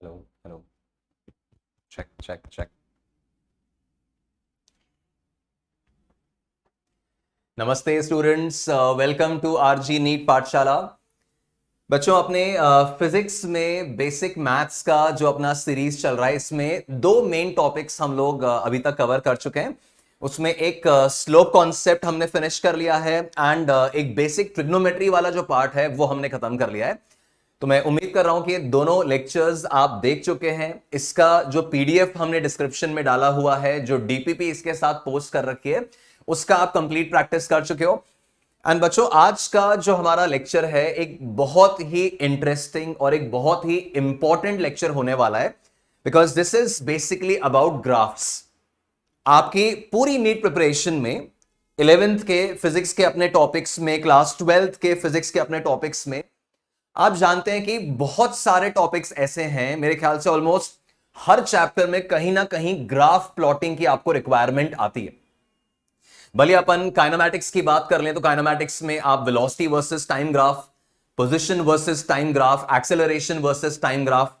Hello hello. Check check check. नमस्ते students, welcome to RG NEET पाठशाला। बच्चों, अपने फिजिक्स में बेसिक मैथ्स का जो अपना सीरीज चल रहा है, इसमें दो मेन टॉपिक्स हम लोग अभी तक कवर कर चुके हैं। उसमें एक स्लोप कॉन्सेप्ट हमने फिनिश कर लिया है एंड एक बेसिक ट्रिग्नोमेट्री वाला जो पार्ट है वो हमने खत्म कर लिया है। तो मैं उम्मीद कर रहा हूं कि दोनों लेक्चर्स आप देख चुके हैं। इसका जो पीडीएफ हमने डिस्क्रिप्शन में डाला हुआ है, जो डीपीपी इसके साथ पोस्ट कर रखी है, उसका आप कंप्लीट प्रैक्टिस कर चुके हो। एंड बच्चों, आज का जो हमारा लेक्चर है एक बहुत ही इंटरेस्टिंग और एक बहुत ही इंपॉर्टेंट लेक्चर होने वाला है, because this is basically about graphs. आपकी पूरी नीट प्रिपरेशन में 11th के फिजिक्स के अपने टॉपिक्स में, क्लास 12th के फिजिक्स के अपने टॉपिक्स में, आप जानते हैं कि बहुत सारे टॉपिक्स ऐसे हैं, मेरे ख्याल से ऑलमोस्ट हर चैप्टर में कहीं ना कहीं ग्राफ प्लॉटिंग की आपको रिक्वायरमेंट आती है। भले अपन काइनेमैटिक्स की बात कर लें तो काइनेमैटिक्स में आप velocity versus time graph, position versus time graph, acceleration versus time graph.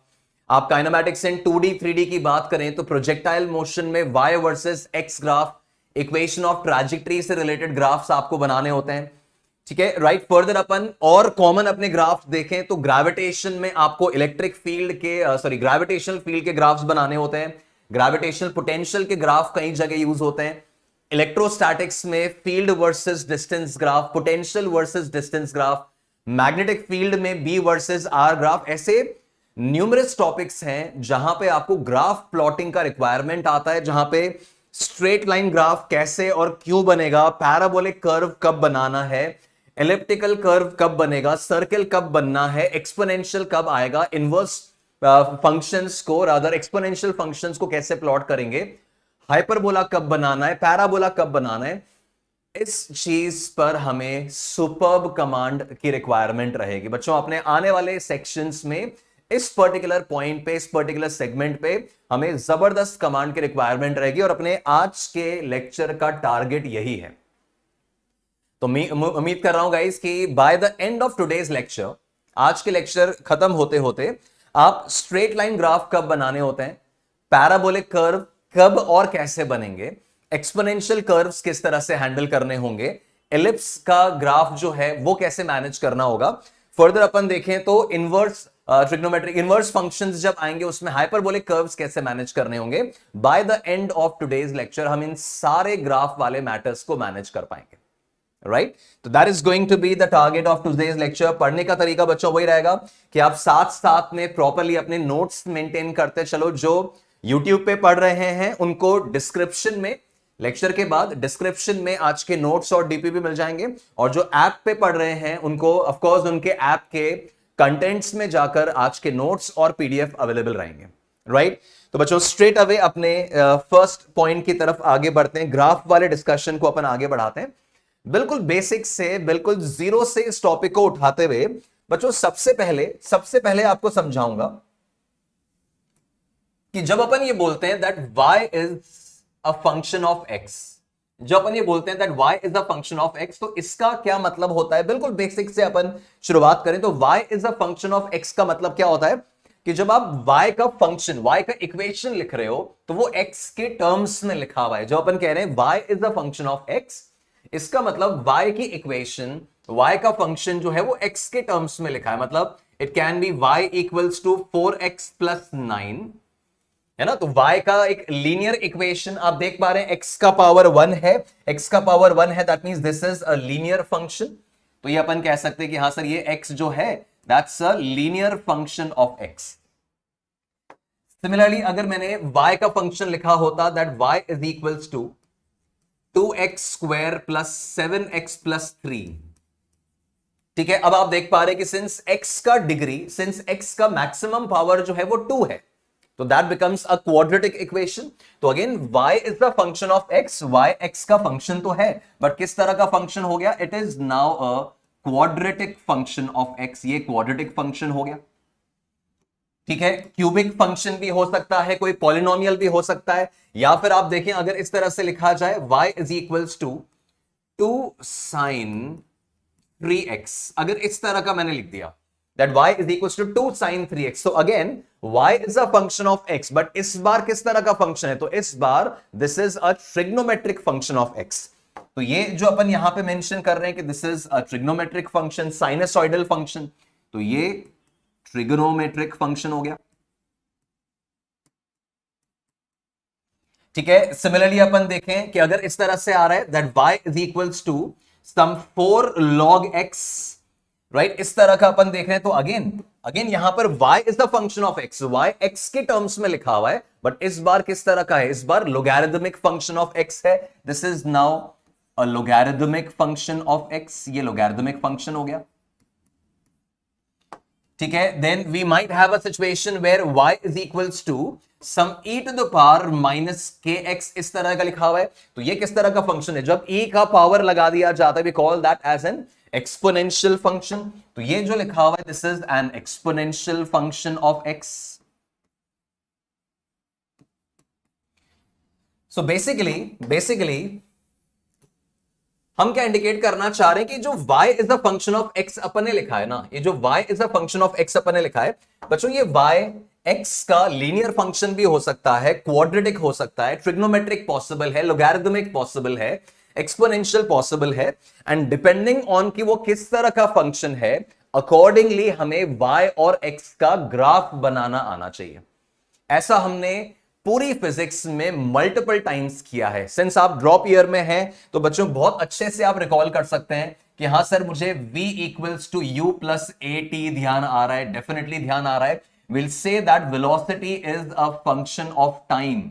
आप काइनेमैटिक्स इन 2D 3D की बात करें तो प्रोजेक्टाइल मोशन में y versus x graph, equation of trajectory से रिलेटेड ग्राफ्स आपको बनाने होते हैं। ठीक है, राइट। फर्दर अपन और कॉमन अपने ग्राफ्स देखें तो ग्रेविटेशन में आपको इलेक्ट्रिक फील्ड के ग्रेविटेशनल फील्ड के ग्राफ्स बनाने होते हैं। ग्रेविटेशनल पोटेंशियल के ग्राफ कई जगह यूज होते हैं। इलेक्ट्रोस्टैटिक्स में field versus distance graph, potential versus distance graph, magnetic field में बी वर्सेस आर ग्राफ। ऐसे न्यूमरस टॉपिक्स हैं जहां पे आपको ग्राफ प्लॉटिंग का रिक्वायरमेंट आता है, जहां पे स्ट्रेट लाइन ग्राफ कैसे और क्यों बनेगा, पैराबोलिक कर्व कब बनाना है, एलिप्टिकल कर्व कब बनेगा, सर्कल कब बनना है, एक्सपोनेंशियल कब आएगा, इनवर्स फंक्शंस को, रादर एक्सपोनेंशियल फंक्शंस को कैसे प्लॉट करेंगे, हाइपरबोला कब बनाना है, पैराबोला कब बनाना है। इस चीज पर हमें सुपर्ब कमांड की रिक्वायरमेंट रहेगी। बच्चों, अपने आने वाले सेक्शंस में इस पर्टिकुलर पॉइंट पे, इस पर्टिकुलर सेगमेंट पे हमें जबरदस्त कमांड की रिक्वायरमेंट रहेगी और अपने आज के लेक्चर का टारगेट यही है। तो मैं उम्मीद कर रहा हूं गाइस कि by the end of today's lecture, आज के लेक्चर खत्म होते होते आप स्ट्रेट लाइन ग्राफ कब बनाने होते हैं, पैराबोलिक कर्व कब और कैसे बनेंगे, एक्सपोनेंशियल कर्व्स किस तरह से हैंडल करने होंगे, एलिप्स का ग्राफ जो है वो कैसे मैनेज करना होगा। फर्दर अपन देखें तो इनवर्स ट्रिग्नोमेट्रिक इनवर्स फंक्शंस जब आएंगे उसमें हाइपरबोलिक कर्व्स कैसे मैनेज करने होंगे। By the end of today's lecture हम इन सारे ग्राफ वाले मैटर्स को मैनेज कर पाएंगे। राइट, तो that is going to be the target of today's lecture. पढ़ने का तरीका बच्चों वही रहेगा कि आप साथ साथ में प्रॉपर्ली अपने नोट्स मेंटेन करते चलो। जो यूट्यूब पे पढ़ रहे हैं उनको डिस्क्रिप्शन में, लेक्चर के बाद डिस्क्रिप्शन में आज के नोट्स और डीपीपी मिल जाएंगे, और जो ऐप पे पढ़ रहे हैं उनको ऑफ कोर्स उनके ऐप के कंटेंट्स में जाकर आज के नोट्स और पीडीएफ अवेलेबल रहेंगे। राइट, तो बच्चों स्ट्रेट अवे अपने फर्स्ट पॉइंट की तरफ आगे बढ़ते हैं। ग्राफ वाले डिस्कशन को अपन आगे बढ़ाते हैं, बिल्कुल बेसिक से, बिल्कुल जीरो से इस टॉपिक को उठाते हुए। बच्चों, सबसे पहले आपको समझाऊंगा कि जब अपन ये बोलते हैं that y is a function of x, जब अपन ये बोलते हैं that y is a function of x, तो इसका क्या मतलब होता है। बिल्कुल बेसिक से अपन शुरुआत करें तो y is a function of x का मतलब क्या होता है कि जब आप y का फंक्शन, y का इक्वेशन लिख रहे हो तो वो x के टर्म्स में लिखा हुआ है। जो अपन कह रहे हैं y is a function of x, इसका मतलब y की इक्वेशन, y का फंक्शन जो है वो x के टर्म्स में लिखा है। मतलब it can be y equals to 4x plus 9, है ना। तो y का एक लीनियर इक्वेशन आप देख पा रहे हैं, x का पावर 1 है, x का पावर 1 है, that means this is a linear function. तो ये अपन कह सकते हैं कि हाँ सर, ये x जो है that's a linear function of x। Similarly अगर मैंने y का फंक्शन लिखा होता that y is equals to 2x square plus 7x plus 3। ठीक है, अब आप देख पा रहे हैं कि सिंस x का डिग्री, सिंस x का मैक्सिमम पावर जो है वो 2 है, तो that becomes a quadratic equation. तो again y is the function of x, y x का फंक्शन तो है, बट किस तरह का फंक्शन हो गया, it is now a quadratic function of x। ये क्वाड्रेटिक फंक्शन हो गया। ठीक है, क्यूबिक फंक्शन भी हो सकता है, कोई पॉलिनोमियल भी हो सकता है, या फिर आप देखें अगर इस तरह से लिखा जाए y is equals to 2 sin 3x, अगर इस तरह का मैंने लिख दिया that y is equals to 2 sin 3x. So again y is a function of x, but इस बार किस तरह का फंक्शन है? तो इस बार this is a trigonometric function of x. तो ये जो अपन यहां पे मेंशन कर रहे हैं कि this is a trigonometric function, sinusoidal function, तो ये ट्रिगोनोमेट्रिक फंक्शन हो गया। ठीक है, सिमिलरली अपन देखें कि अगर इस तरह से आ रहा है that y is equals to some 4 log x, right, इस तरह का अपन देख रहे हैं, तो अगेन अगेन यहां पर y is the function of x, y x के टर्म्स में लिखा हुआ है, बट इस बार किस तरह का है? इस बार लोगैरिथमिक फंक्शन ऑफ x है। This is now a logarithmic function of x, ये लोगैरिथमिक फंक्शन हो गया। ठीक है, then we might have a situation where y is equals to some e to the power minus kx, इस तरह का लिखा हुआ है। तो ये किस तरह का फंक्शन है? जब e का पावर लगा दिया जाता है, we call that as an exponential function. तो ये जो लिखा हुआ है this is an exponential function of x। So basically हम क्या इंडिकेट करना चाह रहे हैं कि जो y is a function of x अपन ने लिखा है ना, ये जो y is a function of x अपन ने लिखा है बच्चों, ये y x का लीनियर फंक्शन भी हो सकता है, क्वाड्रेटिक हो सकता है, ट्रिग्नोमेट्रिक पॉसिबल है, लोगैरिथमिक पॉसिबल है, एक्सपोनेंशियल पॉसिबल है, एंड डिपेंडिंग ऑन कि वो किस तरह का फंक्शन है, अकॉर्डिंगली हमें y और x का ग्राफ बनाना आना चाहिए। ऐसा हमने पूरी फिजिक्स में मल्टीपल टाइम्स किया है। सिंस आप ड्रॉप ईयर में हैं तो बच्चों बहुत अच्छे से आप रिकॉल कर सकते हैं कि हाँ सर मुझे v equals to u plus a t ध्यान आ रहा है, डेफिनेटली ध्यान आ रहा है। Will say that velocity is a function of time.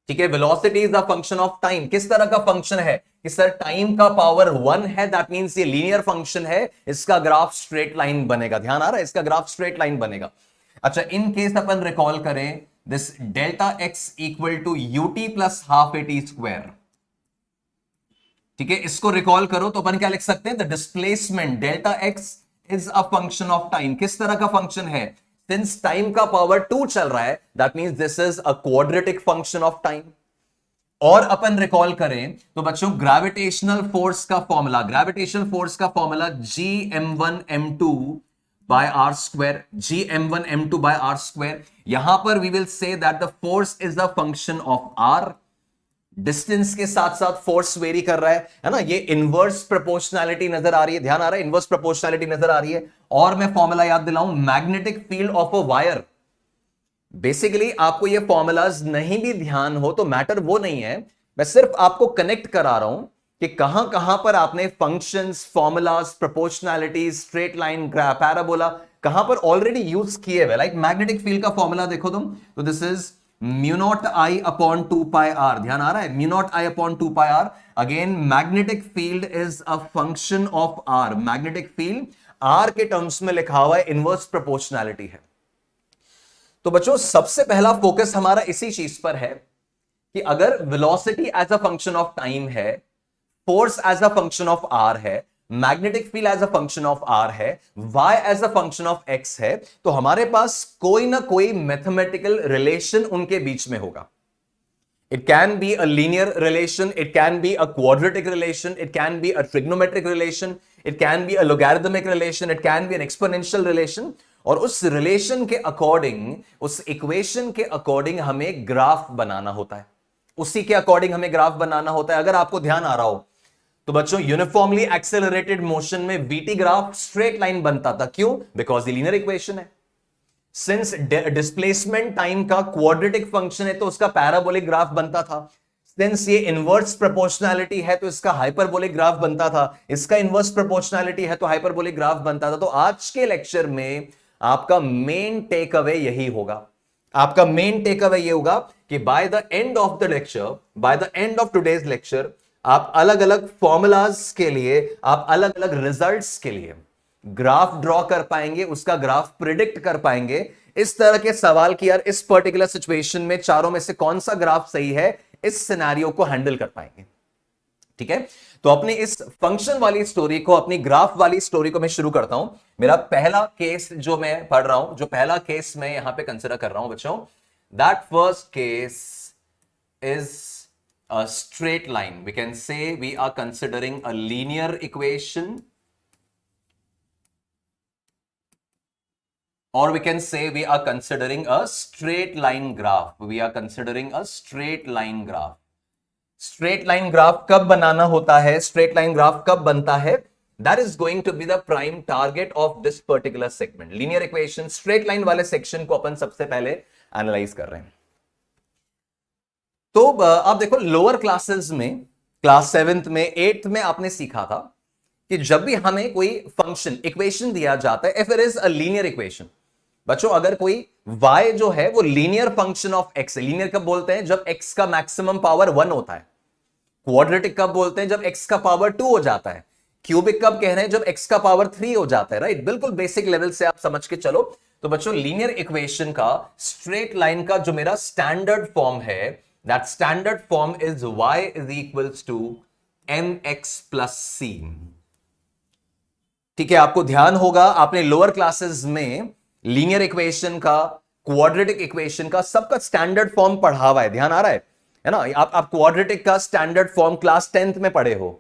ठीक है, velocity is a function of time. किस तरह का फंक्शन है कि सर टाइम का पावर 1 है, दैट मींस ये लीनियर फंक्शन है, इसका ग्राफ स्ट्रेट लाइन बनेगा। ध्यान आ रहा है, इसका ग्राफ स्ट्रेट लाइन बनेगा। अच्छा, इन केस अपन रिकॉल करें this delta x equal to u t plus half a t square. ठीक है, इसको रिकॉल करो तो अपन क्या लिख सकते हैं? The displacement delta x is a function of time. किस तरह का फंक्शन है? सिंस टाइम का पावर 2 चल रहा है, that means this is a quadratic function of time. और अपन रिकॉल करें तो बच्चों ग्रेविटेशनल फोर्स का formula G m one m two by r square, g m1 m2 by r square। यहां पर we will say that the force is a function of r। Distance के साथ साथ फोर्स वेरी कर रहा है ना। ये इनवर्स प्रोपोर्शनैलिटी नजर आ रही है, ध्यान आ रहा है, इनवर्स प्रोपोर्शनैलिटी नजर आ रही है। और मैं फॉर्मूला याद दिलाऊं, magnetic field of a wire. Basically आपको ये फॉर्मूलाज नहीं भी ध्यान हो तो मैटर वो नहीं है, मैं सिर्फ आपको कनेक्ट करा रहा हूं कि कहां कहां पर आपने functions, formulas, proportionalities, straight line, parabola कहां पर ऑलरेडी यूज किए हुए। लाइक मैग्नेटिक फील्ड का फॉर्मूला देखो तुम, तो this is mu not I upon 2 pi r. ध्यान आ रहा है, mu not I upon 2 pi r. Again magnetic field is a function of r. Magnetic field r के टर्म्स में लिखा हुआ है, इनवर्स प्रोपोर्शनैलिटी है। तो बच्चों सबसे पहला फोकस हमारा इसी चीज पर है कि अगर velocity as a function of time है, force as a function of r है, magnetic field as a function of r है, y as a function of x है, तो हमारे पास कोई ना कोई मैथमेटिकल रिलेशन उनके बीच में होगा। It can be a linear relation, it can be a quadratic relation, it can be a trigonometric relation, it can be a logarithmic relation, it can be an exponential relation। और उस relation के according, उस equation के according हमें graph बनाना होता है, उसी के अकॉर्डिंग हमें ग्राफ बनाना होता है। अगर आपको ध्यान आ रहा हो तो बच्चों यूनिफॉर्मली एक्सेलरेटेड मोशन में वीटी ग्राफ स्ट्रेट लाइन बनता था। क्यों? बिकॉज ये लीनियर इक्वेशन है। सिंस डिस्प्लेसमेंट टाइम का क्वाड्रेटिक फंक्शन है तो उसका पैराबोलिक ग्राफ बनता था। सिंस ये इनवर्स प्रोपोर्शनैलिटी है तो इसका हाइपरबोलिक ग्राफ बनता था। इसका इनवर्स प्रोपोर्शनैलिटी है तो हाइपरबोलिक ग्राफ बनता था। तो आज के लेक्चर में आपका मेन टेक अवे यही होगा। आपका मेन टेक अवे ये होगा कि by the end of the lecture, by the end of today's lecture, आप अलग अलग फॉर्मूलाज के लिए, आप अलग अलग रिजल्ट्स के लिए ग्राफ ड्रॉ कर पाएंगे, उसका ग्राफ प्रिडिक्ट कर पाएंगे। इस तरह के सवाल कि यार इस पर्टिकुलर सिचुएशन में चारों में से कौन सा ग्राफ सही है, इस सिनेरियो को हैंडल कर पाएंगे। ठीक है, तो अपनी इस फंक्शन वाली स्टोरी को, अपनी ग्राफ वाली स्टोरी को मैं शुरू करता हूं। मेरा पहला केस जो मैं पढ़ रहा हूं, जो पहला केस मैं यहां पे कंसिडर कर रहा हूं बच्चों, that first case is a straight line. We can say we are considering a linear equation or we can say we are considering a straight line graph. We are considering a straight line graph. Straight line graph कब बनाना होता है, straight line graph कब बनता है, that is going to be the prime target of this particular segment. Linear equation straight line वाले section को अपन सबसे पहले एनालाइज कर रहे हैं. तो आप देखो लोअर क्लासेस में, क्लास 7th में, 8th में आपने सीखा था कि जब भी हमें कोई फंक्शन इक्वेशन दिया जाता है, if it is a linear equation, बच्चों अगर कोई y जो है वो लीनियर फंक्शन ऑफ x है. लीनियर कब बोलते हैं, जब x का मैक्सिमम पावर 1 होता है. क्वाड्रेटिक कब बोलते हैं, जब x का पावर 2 हो जाता है. क्यूबिक कब कह रहे हैं, जब x का पावर 3 हो जाता है. राइट, बिल्कुल बेसिक लेवल से आप समझ के चलो. तो बच्चों लीनियर इक्वेशन का स्ट्रेट लाइन का जो मेरा स्टैंडर्ड फॉर्म है, that standard form is y is equals to mx plus c. ठीक है, आपको ध्यान होगा आपने लोअर क्लासेस में लीनियर इक्वेशन का, क्वाड्रेटिक इक्वेशन का, सबका स्टैंडर्ड फॉर्म पढ़ा हुआ है. ध्यान आ रहा है ना. आप क्वाड्रेटिक का स्टैंडर्ड फॉर्म क्लास 10th में पढ़े हो.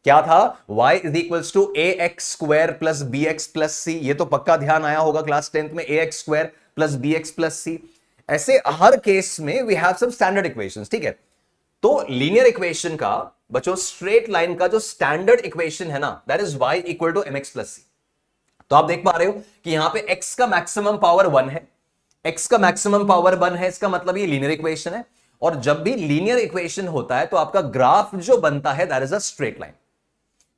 क्या था, y is equals to ax square plus bx plus c. ये तो पक्का ध्यान आया होगा क्लास 10th में, ax square plus bx plus c. ऐसे हर केस में we have some standard equations. ठीक है, तो लीनियर इक्वेशन का बच्चों स्ट्रेट लाइन का जो स्टैंडर्ड इक्वेशन है ना, that is y equal to mx plus c. तो आप देख पा रहे हो कि यहां पे x का मैक्सिमम पावर 1 है, x का मैक्सिमम पावर 1 है, इसका मतलब ये लीनियर इक्वेशन है. और जब भी लीनियर इक्वेशन होता है तो आपका ग्राफ जो बनता है that is a straight line.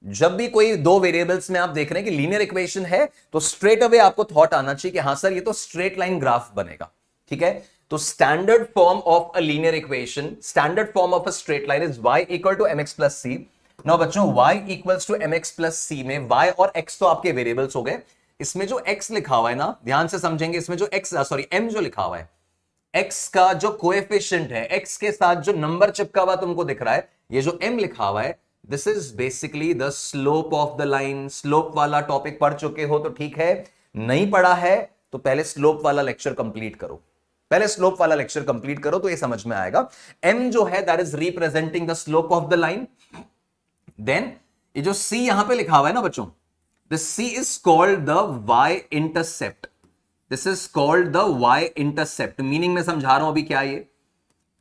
जब भी कोई दो वेरिएबल्स में आप देख रहे हैं कि लीनियर इक्वेशन है, तो स्ट्रेट अवे आपको थॉट आना चाहिए कि हां सर ये तो स्ट्रेट लाइन ग्राफ बनेगा. ठीक है, तो standard form of a linear equation, standard form of a straight line is y equal to mx plus c. Now बच्चों y equals to mx plus c में y और x तो आपके variables हो गए. इसमें जो x लिखा हुआ है ना, ध्यान से समझेंगे, इसमें जो m जो लिखा हुआ है, x का जो कोएफिशिएंट है, x के साथ जो नंबर चिपका हुआ तुमको दिख रहा है, ये जो m लिखा हुआ है, this is basically the slope of the line. Slope वाला टॉपिक पढ़ चुके हो तो ठीक है, नहीं पढ़ा है तो पहले स्लोप वाला लेक्चर कंप्लीट करो. पहले स्लोप वाला लेक्चर कंप्लीट करो तो ये समझ में आएगा. m जो है that is representing the slope of the line. Then ये जो c यहां पे लिखा हुआ है ना बच्चों, this c is called the y intercept. This is called the y intercept. Meaning में समझा रहा हूं अभी क्या ये.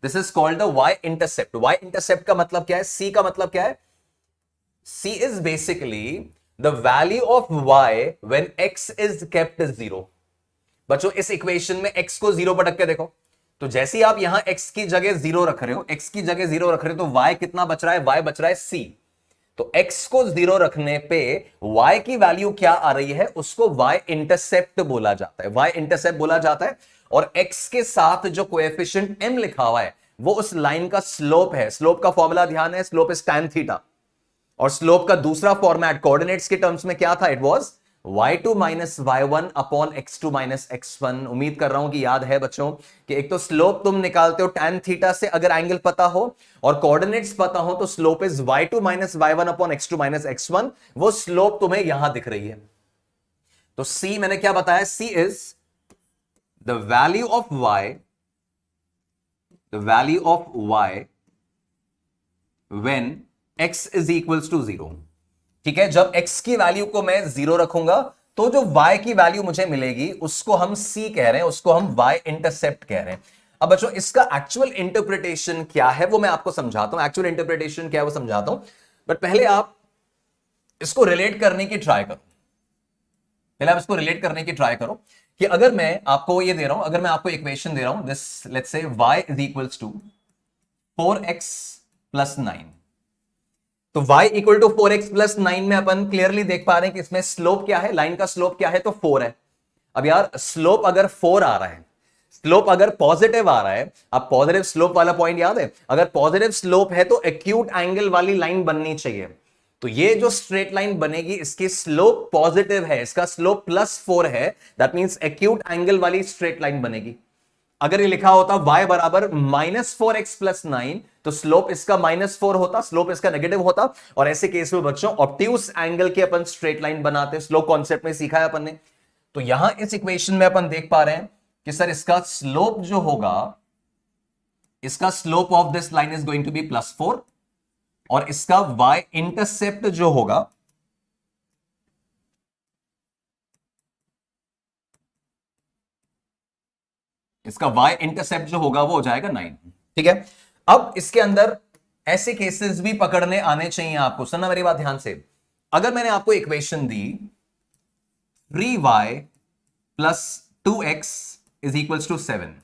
This is called the y intercept. y intercept का मतलब क्या है, c का मतलब क्या है, c is basically the value of y when x is kept 0. बच्चों इस इक्वेशन में x को 0 पर रख के देखो, तो जैसे ही आप यहां x की जगह 0 रख रहे हो, x की जगह 0 रख रहे हो, तो y कितना बच रहा है, y बच रहा है c. तो x को 0 रखने पे y की वैल्यू क्या आ रही है, उसको y इंटरसेप्ट बोला जाता है. y इंटरसेप्ट बोला जाता है. और x के साथ जो कोएफिशिएंट m लिखा हुआ है वो उस लाइन का स्लोप है. स्लोप का फॉर्मूला ध्यान है, स्लोप इज tan थीटा. और स्लोप का दूसरा फॉर्मेट कोऑर्डिनेट्स के टर्म्स में क्या था, it was y2 minus y1 upon x2 minus x1. उम्मीद कर रहा हूं कि याद है बच्चों कि एक तो स्लोप तुम निकालते हो tan थीटा से अगर एंगल पता हो, और कोऑर्डिनेट्स पता हो, तो slope is y2 minus y1 upon x2 minus x1. वो स्लोप तुम्हें यहां दिख रही है. तो c मैंने क्या बताया, c is the value of y, the value of y when x is equals to 0. ठीक है, जब x की वैल्यू को मैं 0 रखूंगा तो जो y की वैल्यू मुझे मिलेगी उसको हम c कह रहे हैं, उसको हम y इंटरसेप्ट कह रहे हैं. अब बच्चों इसका एक्चुअल इंटरप्रिटेशन क्या है वो मैं आपको समझाता हूं. एक्चुअल इंटरप्रिटेशन क्या है वो समझाता हूं, बट पहले आप इसको रिलेट करने की ट्राई करो. पहले आप इसको रिलेट करने की ट्राई करो कि अगर मैं आपको ये दे रहा हूं, अगर मैं आपको इक्वेशन दे रहा हूं, this let's say y is equals to 4x plus 9. तो y equal to 4x plus 9 में अपन क्लियरली देख पा रहे हैं कि इसमें स्लोप क्या है, लाइन का स्लोप क्या है, तो 4 है. अब यार स्लोप अगर 4 आ रहा है, स्लोप अगर पॉजिटिव आ रहा है, अब पॉजिटिव स्लोप वाला पॉइंट याद है, अगर पॉजिटिव स्लोप है तो एक्यूट एंगल वाली लाइन बननी चाहिए. तो ये जो स्ट्रेट लाइन बनेगी इसकी स्लोप पॉजिटिव है, इसका स्लोप +4 है, दैट मींस एक्यूट एंगल वाली स्ट्रेट लाइन बनेगी. अगर ये लिखा होता y बराबर -4x प्लस 9 तो स्लोप इसका -4 होता, स्लोप इसका नेगेटिव होता. और ऐसे केस में बच्चों ऑब्ट्यूस एंगल के अपन स्ट्रेट लाइन बनाते हैं, स्लोप कॉन्सेप्ट में सीखा है अपन ने. तो यहां इस इक्वेशन में अपन देख पा रहे हैं कि सर इसका स्लोप जो होगा, इसका slope of this line is going to be +4, और इसका y इंटरसेप्ट जो होगा इसका y इंटरसेप्ट जो होगा वो हो जाएगा 9। ठीक है, अब इसके अंदर ऐसे केसेस भी पकड़ने आने चाहिए आपको। सुनना मेरी बात ध्यान से। अगर मैंने आपको इक्वेशन दी 3y plus 2x is equals to 7,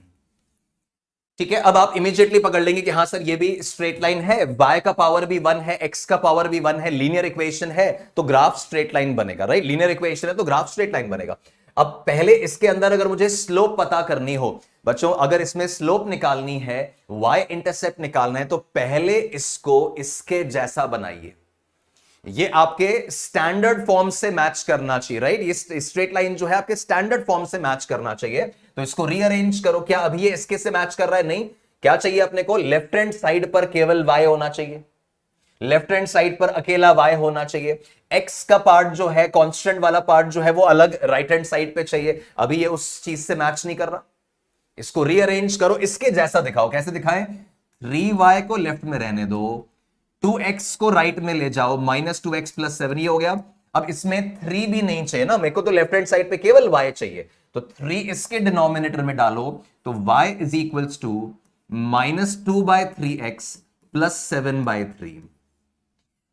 ठीक है, अब आप इमीडिएटली पकड़ लेंगे कि हाँ सर ये भी स्ट्रेट लाइन है, y का पावर भी 1 है, x का पावर भी 1 है, लीनियर इक्वेशन है, तो ग्राफ स्ट्रेट लाइन बनेगा, राइट? लीनियर इक्वेशन है तो ग्राफ स्ट्रेट लाइन बनेगा। अब पहले इसके अंदर अगर मुझे स्लोप पता करनी हो बच्चों, अगर इसमें स्लोप निकालनी है, y इंटरसेप्ट निकालना है, तो पहले इसको इसके जैसा बनाइए। ये आपके स्टैंडर्ड फॉर्म से मैच करना चाहिए, राइट? ये स्ट्रेट लाइन जो है आपके स्टैंडर्ड फॉर्म से मैच करना चाहिए। तो इसको रीअरेंज करो। क्या अभी ये इसके से मैच कर रहा है? नहीं। क्या चाहिए अपने को? लेफ्ट हैंड साइड पर केवल y होना चाहिए, लेफ्ट हैंड साइड पर अकेला y होना चाहिए। x का पार्ट जो है, कांस्टेंट वाला पार्ट जो है, वो अलग राइट हैंड साइड पे चाहिए। अभी ये उस चीज से मैच नहीं कर रहा। इसको रीअरेंज करो, इसके जैसा दिखाओ। कैसे दिखाएं? 3y को लेफ्ट में रहने दो, 2x को राइट में ले जाओ, माइनस 2x प्लस 7, ये हो गया। अब इसमें 3 भी नहीं चाहिए ना, मेरे को तो लेफ्ट हैंड साइड पे केवल y चाहिए, तो 3 इसके डिनोमिनेटर में डालो, तो y is equals to minus 2/3x plus 7/3।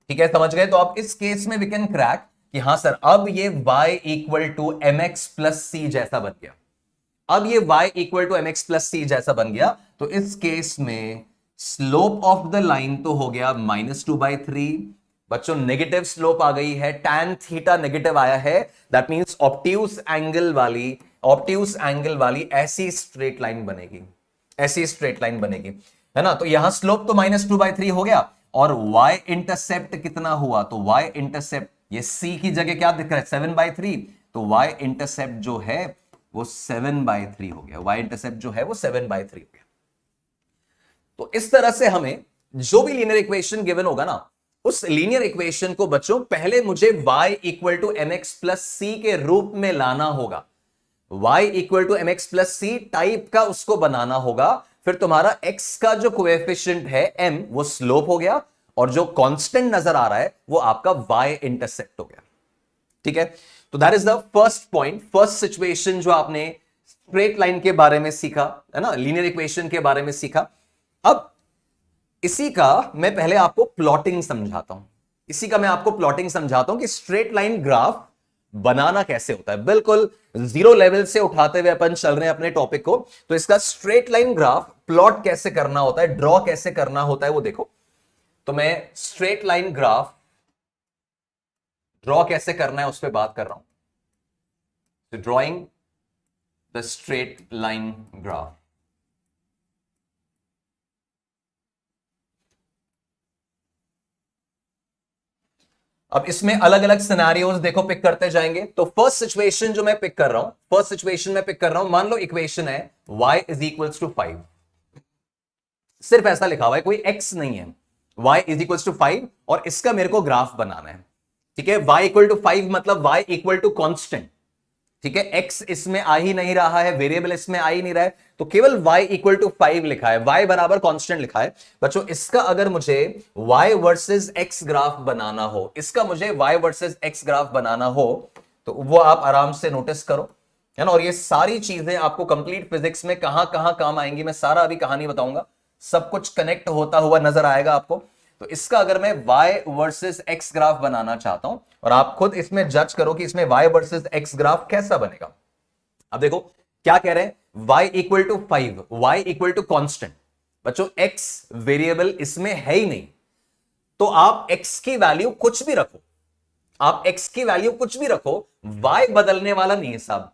ठीक है, समझ गए? तो अब इस केस में वी कैन क्रैक कि हाँ सर अब ये y equal to mx plus c जैसा बन गया। अब ये y equal to mx plus c जैसा बन गया, तो इस केस में स्लोप ऑफ द लाइन तो हो गया -2/3। बच्चों नेगेटिव स्लोप आ गई है, tan थीटा नेगेटिव आया है, दैट मींस ऑब्ट्यूज एंगल वाली ऐसी स्ट्रेट लाइन बनेगी, ऐसी स्ट्रेट लाइन बनेगी, है ना? तो यहां स्लोप तो -2/3 हो गया, और y इंटरसेप्ट कितना हुआ? तो y इंटरसेप्ट, ये c की जगह क्या दिख रहा है? 7/3, तो y इंटरसेप्ट जो है वो 7/3 हो गया। y इंटरसेप्ट जो है वो 7/3 हो गया। तो इस तरह से हमें जो भी लीनियर इक्वेशन गिवन होगा ना, उस लीनियर इक्वेशन को बच्चों पहले मुझे y equal to mx plus c के रूप में लाना होगा। y equal to mx plus c type का उसको बनाना होगा। फिर तुम्हारा x का जो कोएफिशिएंट है m, वो स्लोप हो गया, और जो कांस्टेंट नजर आ रहा है वो आपका y इंटरसेप्ट हो गया। ठीक है, तो that is the first point, first situation जो आपने स्ट्रेट लाइन के बारे में सीखा, है ना, लीनियर इक्वेशन के बारे में सीखा। अब इसी का मैं पहले आपको प्लॉटिंग समझाता हूं, इसी का मैं आपको प्लॉटिंग समझाता हूं कि स्ट्रेट लाइन ग्राफ बनाना कैसे होता है। बिल्कुल जीरो लेवल से उठाते हुए अपन चल रहे हैं अपने टॉपिक को, तो इसका स्ट्रेट लाइन ग्राफ प्लॉट कैसे करना होता है, ड्रॉ कैसे करना होता है वो देखो। तो मैं स्ट्रेट लाइन ग्राफ ड्रॉ कैसे करना है उस पर बात कर रहा हूं। तो drawing the straight line graph. अब इसमें अलग अलग सिनेरियोज देखो पिक करते जाएंगे। तो फर्स्ट सिचुएशन जो मैं पिक कर रहा हूं, फर्स्ट सिचुएशन में पिक कर रहा हूं, मान लो इक्वेशन है y इज इक्वल्स टू 5, सिर्फ ऐसा लिखा हुआ है, कोई x नहीं है, y इज इक्वल्स टू 5, और इसका मेरे को ग्राफ बनाना है। ठीक है, y इक्वल टू 5 मतलब y इक्वल टू कांस्टेंट। ठीक है, x इसमें आ ही नहीं रहा है, वेरिएबल इसमें आ ही नहीं रहा है, तो केवल y इक्वल टू 5 लिखा है, y बराबर कांस्टेंट लिखा है। बच्चों इसका अगर मुझे y वर्सेस x ग्राफ बनाना हो, इसका मुझे y वर्सेस x ग्राफ बनाना हो, तो वो आप आराम से नोटिस करो, है ना। और ये सारी चीजें आपको कंप्लीट फिजिक्स में कहां कहां काम आएंगी, मैं सारा अभी कहानी बताऊंगा, सब कुछ कनेक्ट होता हुआ नजर आएगा आपको। तो इसका अगर मैं y वर्सेस x ग्राफ बनाना चाहता हूं, और आप खुद इसमें जज करो कि इसमें y वर्सेस x ग्राफ कैसा बनेगा। अब देखो क्या कह रहे हैं, y equal to 5, y equal to constant. बच्चों x वेरिएबल इसमें है ही नहीं, तो आप x की वैल्यू कुछ भी रखो, आप x की वैल्यू कुछ भी रखो, y बदलने वाला नहीं है साहब।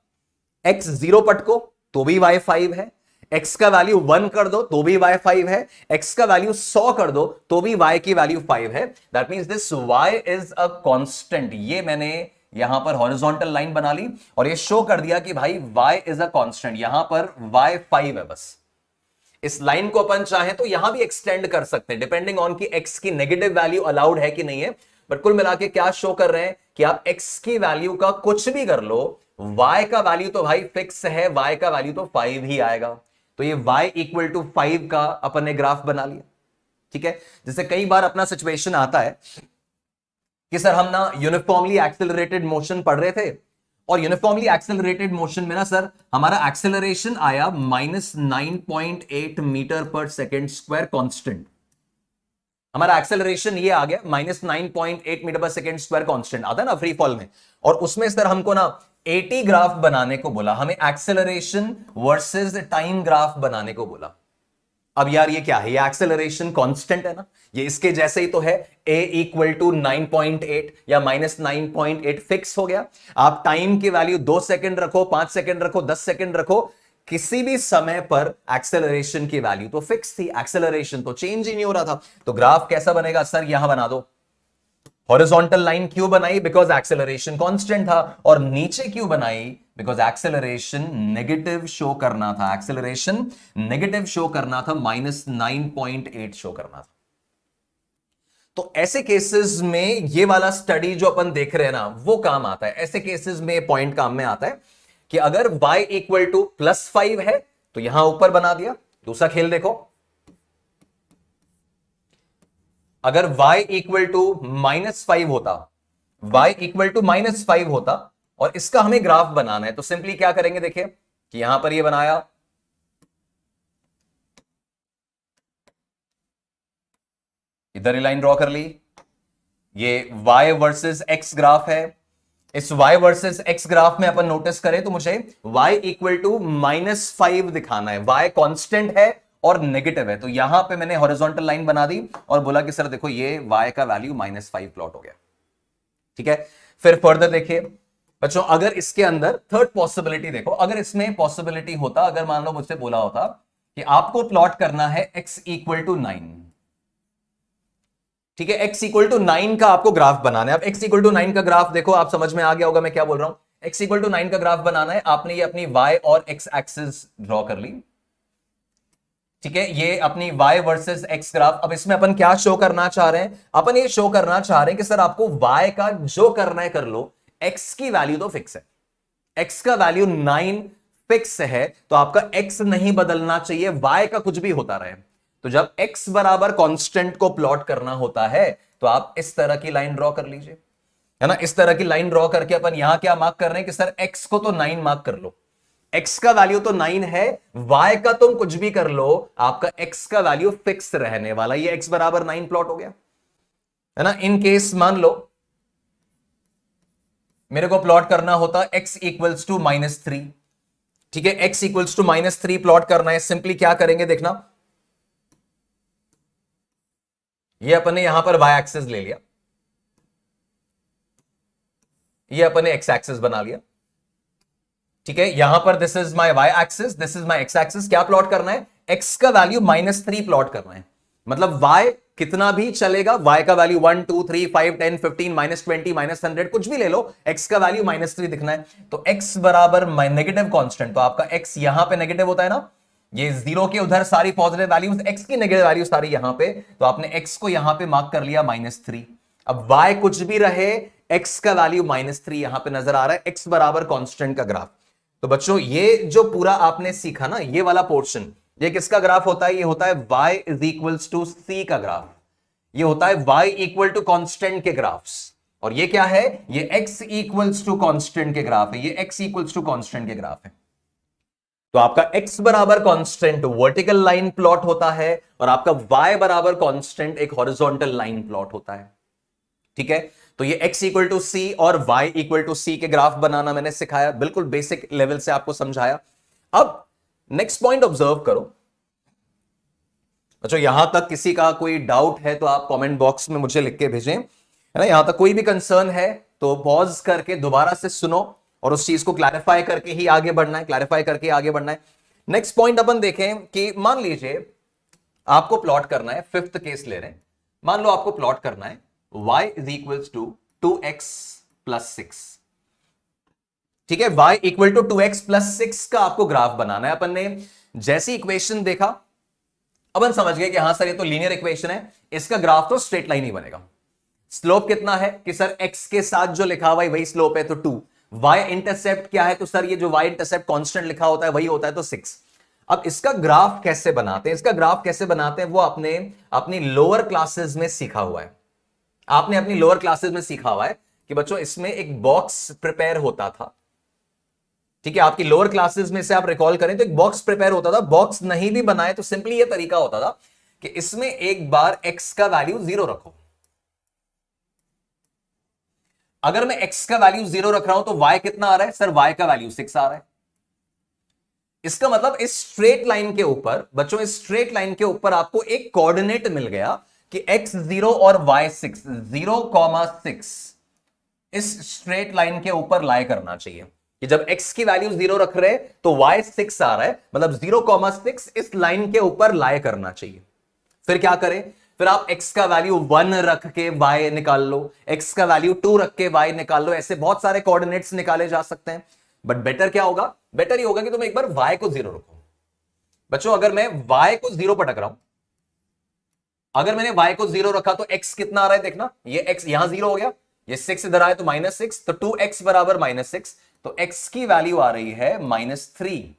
x 0 पटको तो भी y 5 है, x का वैल्यू 1 कर दो तो भी y 5 है, x का वैल्यू 100 कर दो तो भी y की वैल्यू 5 है। That means this y is a constant. ये मैंने यहां पर हॉरिजॉन्टल लाइन बना ली और ये शो कर दिया कि भाई y इज अ कांस्टेंट, यहां पर y 5 है बस। इस लाइन को अपन चाहे तो यहां भी एक्सटेंड कर सकते हैं, डिपेंडिंग ऑन कि x की नेगेटिव वैल्यू अलाउड है कि नहीं है। बट कुल मिला के क्या शो कर रहे हैं कि आप x की वैल्यू का कुछ भी कर लो, y का वैल्यू तो भाई फिक्स है, y का वैल्यू तो 5 ही आएगा। तो ये y इक्वल टू 5 का अपन ने ग्राफ बना लिया। ठीक है, जैसे कई बार अपना सिचुएशन आता है कि सर हम ना यूनिफॉर्मली एक्सेलरेटेड मोशन पढ़ रहे थे, और यूनिफॉर्मली एक्सेलरेटेड मोशन में ना सर हमारा एक्सेलरेशन आया -9.8 मीटर पर सेकेंड स्क्वायर कांस्टेंट। हमारा एक्सेलरेशन ये आ गया -9.8 मीटर पर सेकेंड स्क्वायर कांस्टेंट आता है ना फ्री फॉल में। और उसमें सर हमको ना 80 ग्राफ बनाने को बोला, हमें एक्सेलरेशन वर्सेस टाइम ग्राफ बनाने को बोला। अब यार ये क्या है, ये एक्सेलरेशन कांस्टेंट है ना, ये इसके जैसे ही तो है, a इक्वल टू 9.8 या -9.8 फिक्स हो गया। आप टाइम की वैल्यू 2 सेकंड रखो, 5 सेकंड रखो, 10 सेकंड रखो, किसी भी समय पर एक्सेलरेशन की वैल्यू तो फिक्स थी, एक्सेलरेशन तो चेंज ही नहीं हो रहा था। तो ग्राफ कैसा बनेगा सर, यहां बना दो। हॉरिजॉन्टल लाइन क्यों बनाई, बिकॉज एक्सेलरेशन कांस्टेंट था। और नीचे क्यों बनाई, बिकॉज एक्सेलरेशन नेगेटिव शो करना था, एक्सेलरेशन नेगेटिव शो करना था, -9.8 शो करना था। तो ऐसे केसेस में ये वाला स्टडी जो अपन देख रहे हैं ना वो काम आता है। ऐसे केसेस में पॉइंट काम में आता है कि अगर y इक्वल टू +5 है तो यहां ऊपर बना दिया। दूसरा खेल देखो, अगर y इक्वल टू -5 होता, y इक्वल टू -5 होता और इसका हमें ग्राफ बनाना है, तो सिंपली क्या करेंगे, देखिए कि यहां पर ये बनाया, इधर लाइन ड्रॉ कर ली, ये y वर्सेस x ग्राफ है। इस y वर्सेस x ग्राफ में अपन नोटिस करें तो मुझे y इक्वल टू -5 दिखाना है, y कांस्टेंट है और नेगेटिव है। तो यहां पे मैंने हॉरिजॉन्टल लाइन बना दी और बोला कि सर देखो ये y का वैल्यू -5 प्लॉट हो गया। ठीक है, फिर फर्दर देखिए बच्चों, अगर इसके अंदर थर्ड पॉसिबिलिटी देखो, अगर इसमें पॉसिबिलिटी होता, अगर मान लो मुझसे बोला होता कि आपको प्लॉट करना है x इक्वल टू 9, ठीक है, x इक्वल टू 9 का आपको ग्राफ बनाना है। अब x इक्वल टू 9 का ग्राफ देखो, आप समझ में आ गया होगा मैं क्या बोल रहा हूं। x इक्वल टू 9 का ग्राफ बनाना है, आपने ये अपनी y और x एक्सिस ड्रॉ कर ली। ठीक है, ये अपनी y वर्सेस x ग्राफ। अब इसमें अपन क्या शो करना चाह रहे हैं, अपन ये शो करना चाह रहे हैं कि सर आपको y का जो करना है कर लो, x की वैल्यू तो फिक्स है, x का वैल्यू 9 फिक्स है, तो आपका x नहीं बदलना चाहिए, y का कुछ भी होता रहे। तो जब x बराबर कांस्टेंट को प्लॉट करना होता है तो आप इस तरह की लाइन ड्रॉ कर लीजिए, है ना। इस तरह की लाइन ड्रॉ करके अपन यहां क्या मार्क कर रहे हैं कि सर x को तो 9 मार्क कर लो, x का वैल्यू तो 9 है, y का तुम कुछ भी कर लो, आपका x का वैल्यू फिक्स रहने वाला। ये x बराबर 9 प्लॉट हो गया, है ना। इन केस मान लो मेरे को प्लॉट करना होता x इक्वल्स टू -3, ठीक है, x इक्वल्स टू -3 प्लॉट करना है। सिंपली क्या करेंगे देखना, ये अपन ने यहां पर y एक्सिस ले लिया, ये अपन ने x एक्सिस बना लिया, ठीक है। यहां पर this is my y axis, this is my x axis. क्या प्लॉट करना है, x का वैल्यू -3 प्लॉट करना है। मतलब y कितना भी चलेगा, y का वैल्यू 1 2 3 5 10 15 -20 -100 कुछ भी ले लो, x का वैल्यू -3 दिखना है। तो x बराबर नेगेटिव कांस्टेंट, तो आपका x यहां पे नेगेटिव होता है ना, ये 0 के उधर सारी पॉजिटिव वैल्यूज, x की नेगेटिव वैल्यू सारी यहां पे, तो आपने x को यहां पे मार्क कर लिया -3। अब y कुछ भी रहे, x का वैल्यू -3 यहां पे नजर आ रहा है, x बराबर कांस्टेंट का ग्राफ। तो बच्चों ये जो पूरा आपने सीखा ना, ये वाला पोर्शन, ये किसका ग्राफ होता है, ये होता है y is equals to c का ग्राफ, ये होता है y इक्वल टू कांस्टेंट के ग्राफ्स। और ये क्या है, ये x इक्वल्स टू कांस्टेंट के ग्राफ है, ये x इक्वल्स टू कांस्टेंट के ग्राफ है। तो आपका x बराबर कांस्टेंट वर्टिकल लाइन प्लॉट होता है और आपका y बराबर कांस्टेंट एक हॉरिजॉन्टल लाइन प्लॉट होता है, ठीक है। तो ये x इक्वल टू सी और y इक्वल टू सी के ग्राफ बनाना मैंने सिखाया, बिल्कुल बेसिक लेवल से आपको समझाया। अब नेक्स्ट पॉइंट ऑब्जर्व करो। अच्छा, यहां तक किसी का कोई डाउट है तो आप कमेंट बॉक्स में मुझे लिख के भेजें, है ना। यहां तक कोई भी कंसर्न है तो पॉज करके दोबारा से सुनो और उस चीज को क्लैरिफाई करके ही आगे बढ़ना है, क्लैरिफाई करके आगे बढ़ना है। नेक्स्ट पॉइंट अपन देखें कि मान लीजिए आपको प्लॉट करना है, फिफ्थ केस ले रहे हैं, मान लो आपको प्लॉट करना है y is equals to 2x plus 6, ठीक है। y equal to 2x plus 6 का आपको ग्राफ बनाना है। अपन ने जैसी इक्वेशन देखा अपन समझ गए कि हां सर ये तो लीनियर इक्वेशन है, इसका ग्राफ तो स्ट्रेट लाइन ही बनेगा। स्लोप कितना है कि सर x के साथ जो लिखा हुआ है वही स्लोप है, तो 2। y इंटरसेप्ट क्या है, तो सर ये जो y इंटरसेप्ट कांस्टेंट लिखा होता है वही होता है, तो 6। अब इसका ग्राफ कैसे बनाते हैं, इसका ग्राफ कैसे बनाते हैं वो आपने अपनी लोअर क्लासेस में सीखा हुआ है। आपने अपनी लोअर क्लासेस में सीखा हुआ है कि बच्चों इसमें एक बॉक्स प्रिपेयर होता था, ठीक है, आपकी लोअर क्लासेस में से आप रिकॉल करें तो एक बॉक्स प्रिपेयर होता था, बॉक्स नहीं भी बनाए तो सिंपली ये तरीका होता था कि इसमें एक बार x का वैल्यू 0 रखो। अगर मैं x का वैल्यू 0 रख रहा हूं तो y कितना आ रहा है सर? y का वैल्यू 6 आ रहा है। इसका मतलब इस स्ट्रेट लाइन के ऊपर बच्चों, इस स्ट्रेट लाइन के ऊपर आपको एक कोऑर्डिनेट मिल गया कि x 0 और y 6, 0,6 इस स्ट्रेट लाइन के ऊपर लाई करना चाहिए कि जब x की वैल्यू 0 रख रहे हैं तो y 6 आ रहा है, मतलब 0,6 इस लाइन के ऊपर लाई करना चाहिए। फिर क्या करें? फिर आप x का वैल्यू 1 रख के y निकाल लो, x का वैल्यू 2 रख के y निकाल लो। ऐसे बहुत सारे कोऑर्डिनेट्स निकाले जा सकते हैं, बट बेटर क्या होगा? बेटर ये होगा कि तुम एक बार y को 0 रखो। बच्चों अगर मैं y को 0 पर रख रहा हूं, अगर मैंने y को 0 रखा तो x कितना आ रहा है देखना, ये x यहां 0 हो गया, ये 6 इधर आए तो -6, तो 2x बराबर -6, तो x की वैल्यू आ रही है -3।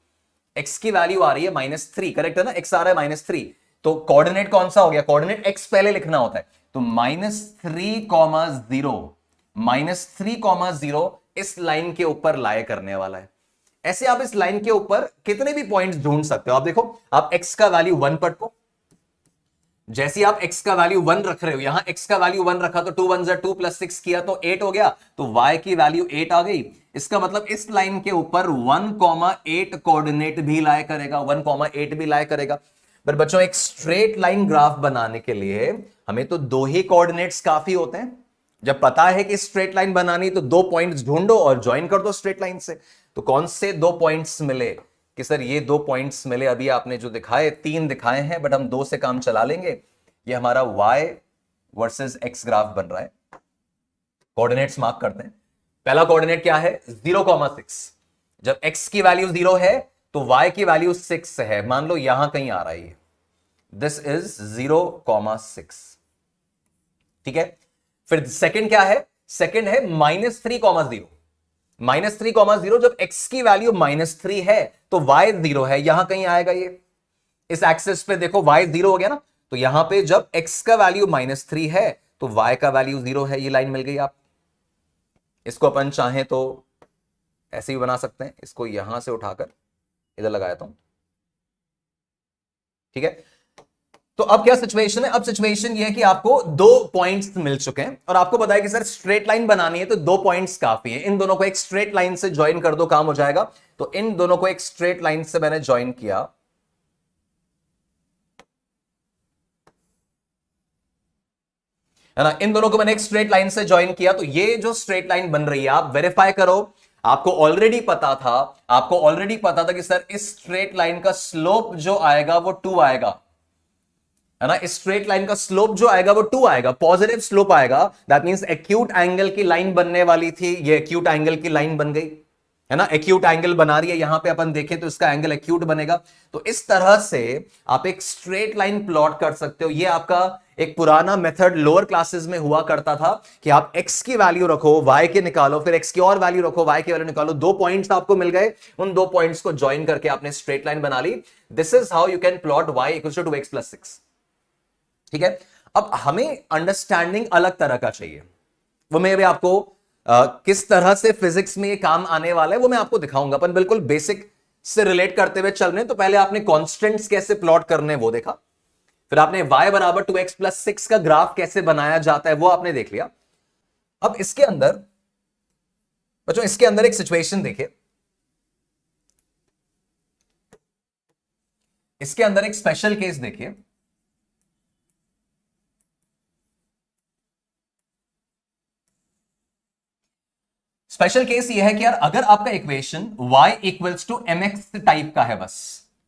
x की वैल्यू आ रही है -3, करेक्ट है ना? x आ रहा है -3, तो कोऑर्डिनेट कौन सा हो गया? कोऑर्डिनेट x पहले लिखना होता है, तो -3,0 इस लाइन के ऊपर लाए करने वाला है। ऐसे आप इस लाइन के ऊपर कितने भी पॉइंट्स ढूंढ सकते हो। आप देखो, आप x का वैल्यू 1 पटको, जैसे आप x का वैल्यू 1 रख रहे हो, यहां x का वैल्यू 1 रखा तो 2 1 2 प्लस 6 किया तो 8 हो गया, तो y की वैल्यू 8 आ गई। इसका मतलब इस लाइन के ऊपर 1,8 कोऑर्डिनेट भी लाए करेगा, 1,8 भी लाए करेगा। पर बच्चों एक स्ट्रेट लाइन ग्राफ बनाने के लिए हमें तो 2 ही कोऑर्डिनेट्स काफी होते हैं। जब पता है कि स्ट्रेट लाइन बनानी तो 2 पॉइंट्स ढूंढो और ज्वाइन कर दो स्ट्रेट लाइन से। तो कौन से 2 पॉइंट्स मिले कि सर ये 2 पॉइंट्स मिले? अभी आपने जो दिखाए 3 दिखाए हैं, बट हम 2 से काम चला लेंगे। ये हमारा y वर्सेस x ग्राफ बन रहा है। कोऑर्डिनेट्स मार्क करते हैं। पहला कोऑर्डिनेट क्या है? 0,6। जब x की वैल्यू 0 है तो y की वैल्यू 6 है, मान लो यहां कहीं आ रहा है, दिस इज 0,6। ठीक है, फिर सेकंड क्या है? सेकंड है -3,0। -3,0 जब x की वैल्यू -3 है तो y 0 है, यहां कहीं आएगा ये। इस एक्सिस पे देखो y 0 हो गया ना, तो यहां पे जब x का वैल्यू -3 है तो y का वैल्यू 0 है। ये लाइन मिल गई आप। इसको अपन चाहें तो ऐसे भी बना सकते हैं, इसको यहां से उठाकर इधर लगा देता हूं। ठीक है, तो अब क्या सिचुएशन है? अब सिचुएशन ये है कि आपको 2 पॉइंट्स मिल चुके हैं और आपको बताया कि सर स्ट्रेट लाइन बनानी है तो 2 पॉइंट्स काफी है, इन दोनों को एक स्ट्रेट लाइन से ज्वाइन कर दो, काम हो जाएगा। तो इन दोनों को एक स्ट्रेट लाइन से मैंने ज्वाइन किया, है ना? इन दोनों को मैंने एक स्ट्रेट लाइन से ज्वाइन किया, तो ये जो स्ट्रेट लाइन बन रही है आप वेरीफाई करो। आपको ऑलरेडी पता था कि सर इस स्ट्रेट लाइन का स्लोप जो आएगा वो 2 आएगा, है ना? इस स्ट्रेट लाइन का स्लोप जो आएगा वो 2 आएगा, पॉजिटिव स्लोप आएगा। दैट मींस एक्यूट एंगल की लाइन बनने वाली थी, ये एक्यूट एंगल की लाइन बन गई, है ना? एक्यूट एंगल बना रही है, यहां पे अपन देखें तो इसका एंगल एक्यूट बनेगा। तो इस तरह से आप एक स्ट्रेट लाइन प्लॉट कर सकते हो। ये आपका एक पुराना मेथड लोअर क्लासेस में हुआ करता था कि आप x की वैल्यू रखो, y के निकालो, फिर x की और वैल्यू रखो, y की वैल्यू निकालो। 2 पॉइंट्स आपको मिल गए, उन 2 पॉइंट्स को ज्वाइन करके आपने स्ट्रेट लाइन बना ली। This is how you can plot y equals to 2x + 6। ठीक है, अब हमें अंडरस्टैंडिंग अलग तरह का चाहिए, वो मैं भी आपको किस तरह से फिजिक्स में ये काम आने वाला है वो मैं आपको दिखाऊंगा। अपन बिल्कुल बेसिक से रिलेट करते हुए चल रहे हैं। तो पहले आपने कांस्टेंट्स कैसे प्लॉट करने वो देखा, फिर आपने y बराबर 2x + 6 का ग्राफ कैसे बनाया जाता है वो आपने देख लिया। अब इसके अंदर बच्चों, इसके अंदर एक सिचुएशन देखिए, इसके अंदर एक स्पेशल केस देखिए। स्पेशल केस ये है कि यार अगर आपका equation y equals to mx type का है, बस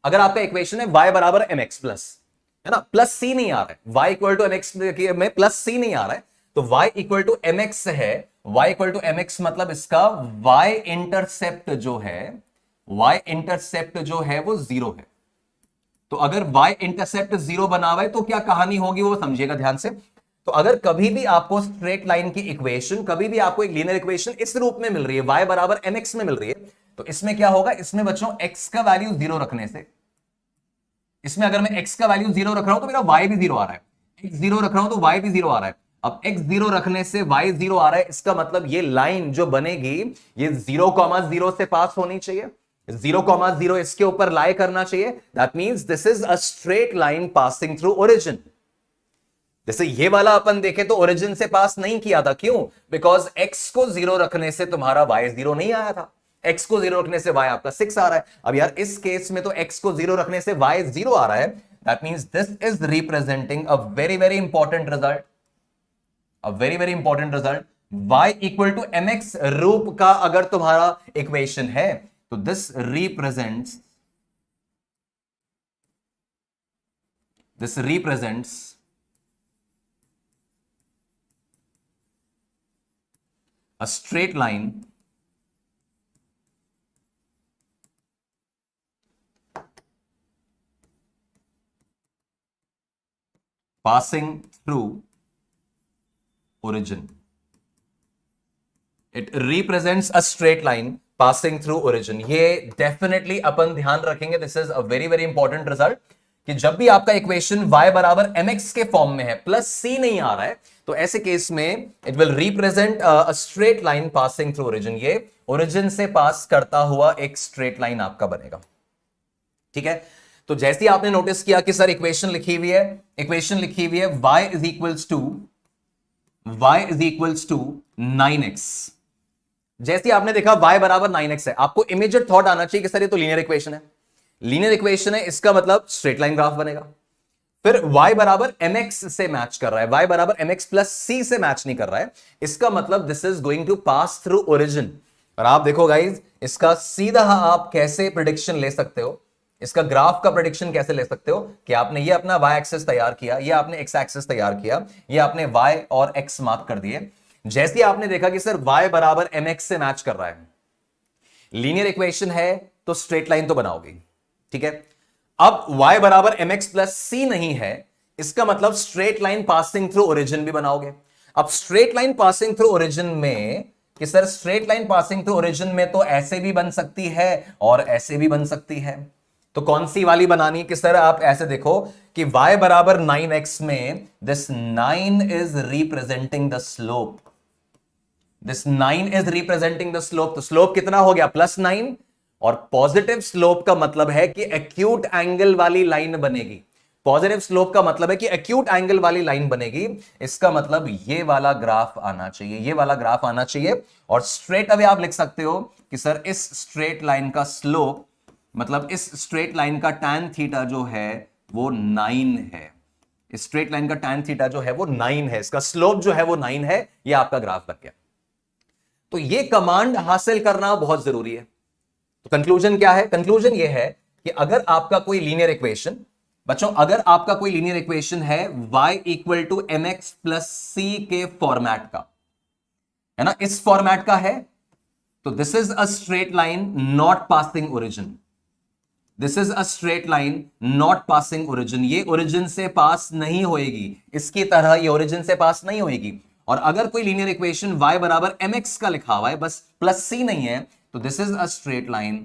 अगर आपका इक्वेशन है y बराबर mx प्लस, है ना, प्लस c नहीं आ रहा है, y इक्वल टू mx में प्लस c नहीं आ रहा है, तो y इक्वल टू mx है। y इक्वल टू mx मतलब इसका y इंटरसेप्ट जो है वो 0 है। तो अगर y इंटरसेप्ट 0 बना हुआ है तो क्या कहानी होगी वो समझिएगा ध्यान से। तो अगर कभी भी आपको स्ट्रेट लाइन की इक्वेशन, कभी भी आपको एक लीनियर इक्वेशन इस रूप में मिल रही है, y बराबर mx में मिल रही है, तो इसमें क्या होगा? इसमें बच्चों x का वैल्यू 0 रखने से, इसमें अगर मैं x का वैल्यू 0 रख रहा हूं तो मेरा y भी 0 आ रहा है, x 0 रख रहा हूं तो y भी 0 आ रहा है। अब x 0 रखने से y 0 आ रहा है, इसका मतलब ये लाइन जो बनेगी ये 0,0 से पास होनी चाहिए, 0,0 इसके ऊपर लाई करना चाहिए। That means this is a straight line passing through origin. जैसे ये वाला अपन देखे तो ओरिजिन से पास नहीं किया था, क्यों? बिकॉज x को 0 रखने से तुम्हारा y 0 नहीं आया था, x को 0 रखने से y आपका 6 आ रहा है। अब यार इस केस में तो x को 0 रखने से y 0 आ रहा है। That means this is representing a very very important result, a very very important result. y equal to mx रूप का अगर तुम्हारा इक्वेशन है तो this represents a straight line passing through origin. It represents a straight line passing through origin. ये definitely अपन ध्यान रखेंगे, this is a very very important result, कि जब भी आपका इक्वेशन y बराबर mx के फॉर्म में है प्लस c नहीं आ रहा है, तो ऐसे केस में it will represent a straight line passing through origin. ये ओरिजिन से पास करता हुआ एक स्ट्रेट लाइन आपका बनेगा, ठीक है। तो जैसे ही आपने नोटिस किया कि सर इक्वेशन लिखी हुई है, y is equals to 9x। जैसे आपने देखा y बराबर 9x है, आपको इमीडिएट थॉट आना चाहिए कि सर ये तो लीनियर इक्वेशन है, लीनियर इक्वेशन है, इसका मतलब स्ट्रेट लाइन ग्राफ बनेगा। फिर y बराबर mx से मैच कर रहा है, y बराबर mx प्लस c से मैच नहीं कर रहा है, इसका मतलब this is going to pass through origin. और आप देखो गाइज, इसका सीधा आप कैसे प्रिडिक्शन ले सकते हो, इसका ग्राफ का प्रिडिक्शन कैसे ले सकते हो कि आपने ये अपना y एक्सिस तैयार किया, ये आपने x एक्सिस तैयार किया, ये आपने y और x मार्क कर दिए। जैसे ही आपने देखा कि सर y बराबर mx से मैच कर रहा है, लीनियर इक्वेशन है तो स्ट्रेट लाइन तो बनाओगे, ठीक है। अब y बराबर mx प्लस c नहीं है, इसका मतलब straight line passing through origin भी बनाओगे। अब straight line passing through origin में कि sir straight line passing through origin में तो ऐसे भी बन सकती है और ऐसे भी बन सकती है, तो कौन सी वाली बनानी? कि सर आप ऐसे देखो कि y बराबर 9x में this 9 is representing the slope, this 9 is representing the slope. तो स्लोप कितना हो गया? प्लस 9। और पॉजिटिव स्लोप का मतलब है कि एक्यूट एंगल वाली लाइन बनेगी, पॉजिटिव स्लोप का मतलब है कि एक्यूट एंगल वाली लाइन बनेगी, इसका मतलब ये वाला ग्राफ आना चाहिए, ये वाला ग्राफ आना चाहिए। और स्ट्रेट अवे आप लिख सकते हो कि सर इस स्ट्रेट लाइन का स्लोप, मतलब इस स्ट्रेट लाइन का tan थीटा जो है वो 9 है, इस स्ट्रेट लाइन का tan थीटा जो है वो 9 है, इसका स्लोप जो है वो 9 है, ये आपका ग्राफ बन गया। तो ये कमांड हासिल करना बहुत जरूरी है। तो कंक्लूजन क्या है? कंक्लूजन ये है कि अगर आपका कोई लीनियर इक्वेशन, बच्चों अगर आपका कोई लीनियर इक्वेशन है y equal to mx plus c के फॉर्मेट का, है ना, इस फॉर्मेट का है, तो this is a straight line not passing origin, this is a straight line not passing origin, ये ओरिजिन से पास नहीं होएगी, इसकी तरह ये ओरिजिन से पास नहीं होएगी। और अगर कोई लीनियर इक्वेशन y बराबर mx का लिखा हुआ है, बस प्लस c नहीं है, तो this is a straight line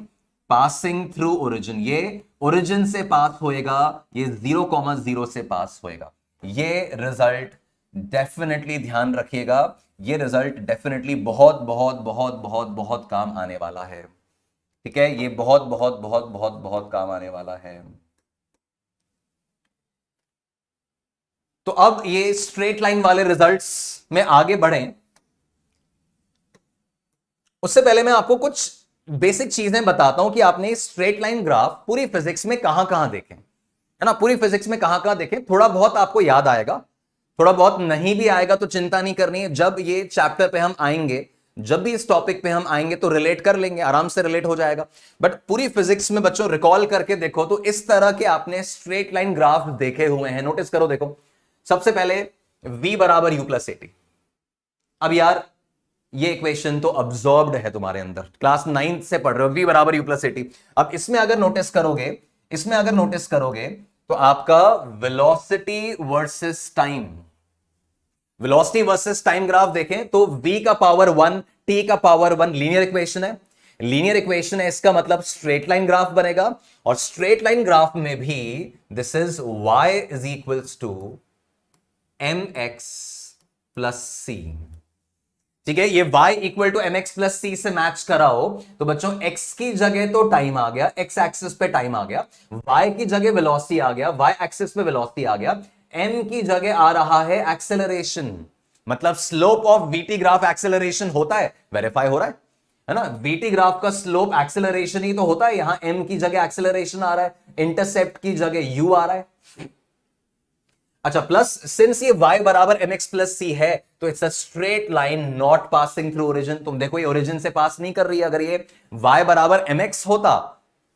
passing through origin, ये ओरिजिन से पास होएगा, ये 0,0 से पास होएगा। ये रिजल्ट डेफिनेटली ध्यान रखिएगा, ये रिजल्ट डेफिनेटली बहुत बहुत बहुत बहुत बहुत काम आने वाला है, ठीक है, ये बहुत बहुत बहुत बहुत बहुत काम आने वाला है। तो अब ये स्ट्रेट लाइन वाले रिजल्ट्स में आगे बढ़ें, उससे पहले मैं आपको कुछ बेसिक चीजें बताता हूं कि आपने स्ट्रेट लाइन ग्राफ पूरी फिजिक्स में कहां कहां देखें, है ना, पूरी फिजिक्स में कहां कहां देखें। थोड़ा बहुत आपको याद आएगा, थोड़ा बहुत नहीं भी आएगा तो चिंता नहीं करनी है, जब ये चैप्टर पे हम आएंगे, जब भी इस टॉपिक पे हम आएंगे तो रिलेट कर लेंगे, आराम से रिलेट हो जाएगा। बट पूरी फिजिक्स में बच्चों रिकॉल करके देखो तो इस तरह के आपने स्ट्रेट लाइन ग्राफ देखे हुए हैं, नोटिस करो। देखो सबसे पहले v बराबर u प्लस एटी। अब यार ये इक्वेशन तो अब्सॉर्ब्ड है तुम्हारे अंदर, क्लास 9 से पढ़ रहे हो, v बराबर u प्लस एटी। अब इसमें अगर नोटिस करोगे, इसमें अगर नोटिस करोगे तो आपका velocity versus time, velocity versus time graph देखें तो v का पावर 1 t का पावर 1 लीनियर इक्वेशन है, लीनियर इक्वेशन है, इसका मतलब स्ट्रेट लाइन ग्राफ बनेगा। और स्ट्रेट लाइन ग्राफ में भी this is y is equals to mx plus c. ठीक है, ये y equal to m x plus c से मैच करा हो तो बच्चों x की जगह तो टाइम आ गया, x एक्सिस पे टाइम आ गया, y की जगह वेलोसिटी आ गया, y एक्सिस पे वेलोसिटी आ गया, m की जगह आ रहा है एक्सेलरेशन। मतलब slope of VT graph acceleration होता है, वेरीफाई हो रहा है ना। वीटी ग्राफ का स्लोप एक्सेलरेशन ही तो होता है, यहां m की जगह एक्सेलरेशन आ रहा है, इंटरसेप्ट की जगह u आ रहा है। अच्छा, प्लस सिंस ये y बराबर एम एक्स प्लस सी है तो it's a straight line not passing through origin. तुम देखो ये ओरिजिन से पास नहीं कर रही है। अगर ये y बराबर एम एक्स होता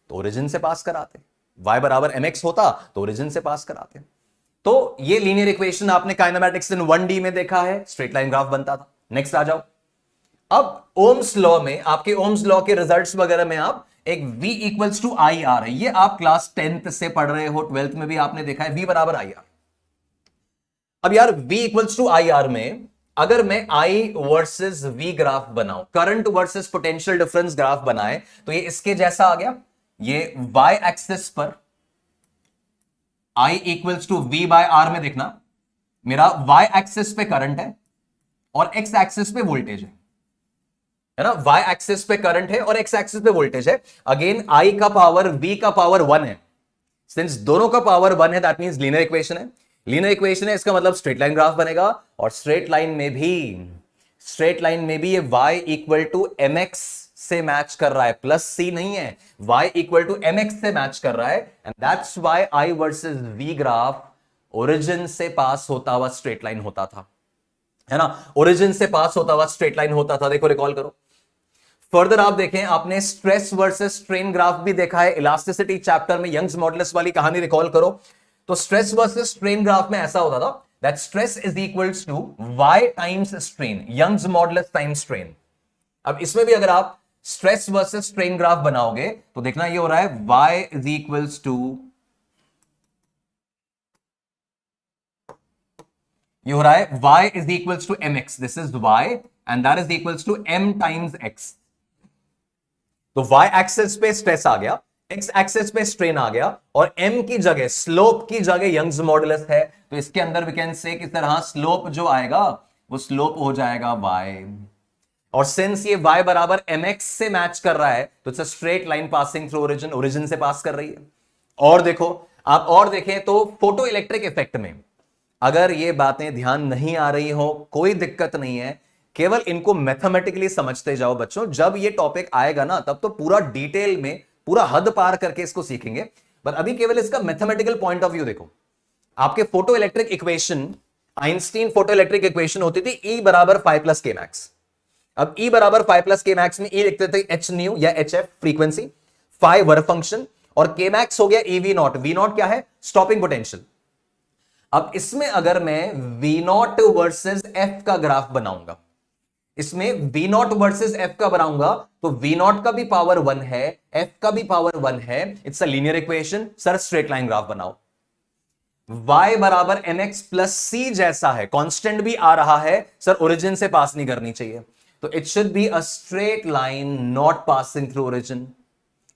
तो ओरिजिन से पास कराते, y बराबर एम एक्स होता तो ओरिजिन से पास कराते। तो ये लीनियर इक्वेशन आपने काइनेमैटिक्स इन 1D में देखा है, स्ट्रेट लाइन ग्राफ बनता था। नेक्स्ट आ जाओ, अब ओम्स लॉ में, आपके ओम्स लॉ के रिजल्ट्स वगैरह में आप एक v equals to I R है, ये आप क्लास 10th से पढ़ रहे हो, 12th में भी आपने देखा है v बराबर आई आर। अब यार v equals to I R में अगर मैं I वर्सेस V ग्राफ बनाऊं, current versus potential difference graph बनाए तो ये इसके जैसा आ गया। ये y एक्सिस पर I equals to V by R में देखना, मेरा y एक्सिस पे करंट है और x एक्सिस पे वोल्टेज है ना। y एक्सिस पे करंट है और x एक्सिस पे वोल्टेज है। अगेन I का पावर V का पावर 1 है, सिंस दोनों का पावर 1 है दैट मींस लीनियर इक्वेशन है। लीनियर इक्वेशन है, इसका मतलब स्ट्रेट लाइन ग्राफ बनेगा। और स्ट्रेट लाइन में भी ये y equal to m x से मैच कर रहा है, प्लस सी नहीं है, y equal to m x से मैच कर रहा है। And that's why I versus V graph origin से पास होता हुआ स्ट्रेट लाइन होता था, है ना। ओरिजिन से पास होता हुआ स्ट्रेट लाइन होता था। देखो रिकॉल करो, फर्दर आप देखें, आपने स्ट्रेस वर्सेस स्ट्रेन ग्राफ भी देखा है इलास्टिसिटी चैप्टर में, यंग्स मॉडुलस वाली कहानी रिकॉल करो। तो स्ट्रेस वर्सेस स्ट्रेन ग्राफ में ऐसा होता था that stress is equals to y times strain, Young's modulus times strain. अब इसमें भी अगर आप स्ट्रेस वर्सेस स्ट्रेन ग्राफ बनाओगे तो देखना ये हो रहा है y इज इक्वल्स टू, ये हो रहा है y is equals to m x, this is y and that is equals to m times x। तो y एक्सिस पे स्ट्रेस आ गया, x एक्सिस पे स्ट्रेन आ गया, और m की जगह, स्लोप की जगह यंग्स मॉडुलस है, तो इसके अंदर वी कैन से किस तरह स्लोप जो आएगा वो स्लोप हो जाएगा y। और सिंस ये y बराबर mx से मैच कर रहा है तो it's a straight line passing through origin, origin से पास कर रही है। और देखो, आप और देखें तो फोटो इलेक्ट्रिक इफेक्ट में अगर ये बातें ध्यान नहीं आ रही हो कोई दिक्कत नहीं है, केवल इनको मैथमेटिकली समझते जाओ बच्चों। जब ये टॉपिक आएगा ना तब तो पूरा डिटेल में, पूरा हद पार करके इसको सीखेंगे, पर अभी केवल इसका मैथमेटिकल पॉइंट ऑफ व्यू देखो। आपके photo electric equation, Einstein photo electric equation होती थी E बराबर 5 प्लस के मैक्स। अब E बराबर 5 प्लस के मैक्स में E लिखते थे एच न्यू या H F frequency, 5 work function, और के मैक्स हो गया EV नॉट। वी नॉट क्या है? Stopping potential. अब इसमें अगर मैं V नॉट वर्सेस F का ग्राफ बनाऊंगा, इसमें V नॉट वर्सेस F का बनाऊंगा तो V नॉट का भी पावर 1 है, F का भी पावर 1 है, it's a linear equation. Sir straight line graph बनाओ, y बराबर mx प्लस सी जैसा है, कांस्टेंट भी आ रहा है, सर ओरिजिन से पास नहीं करनी चाहिए, तो it should be a straight line not passing through origin.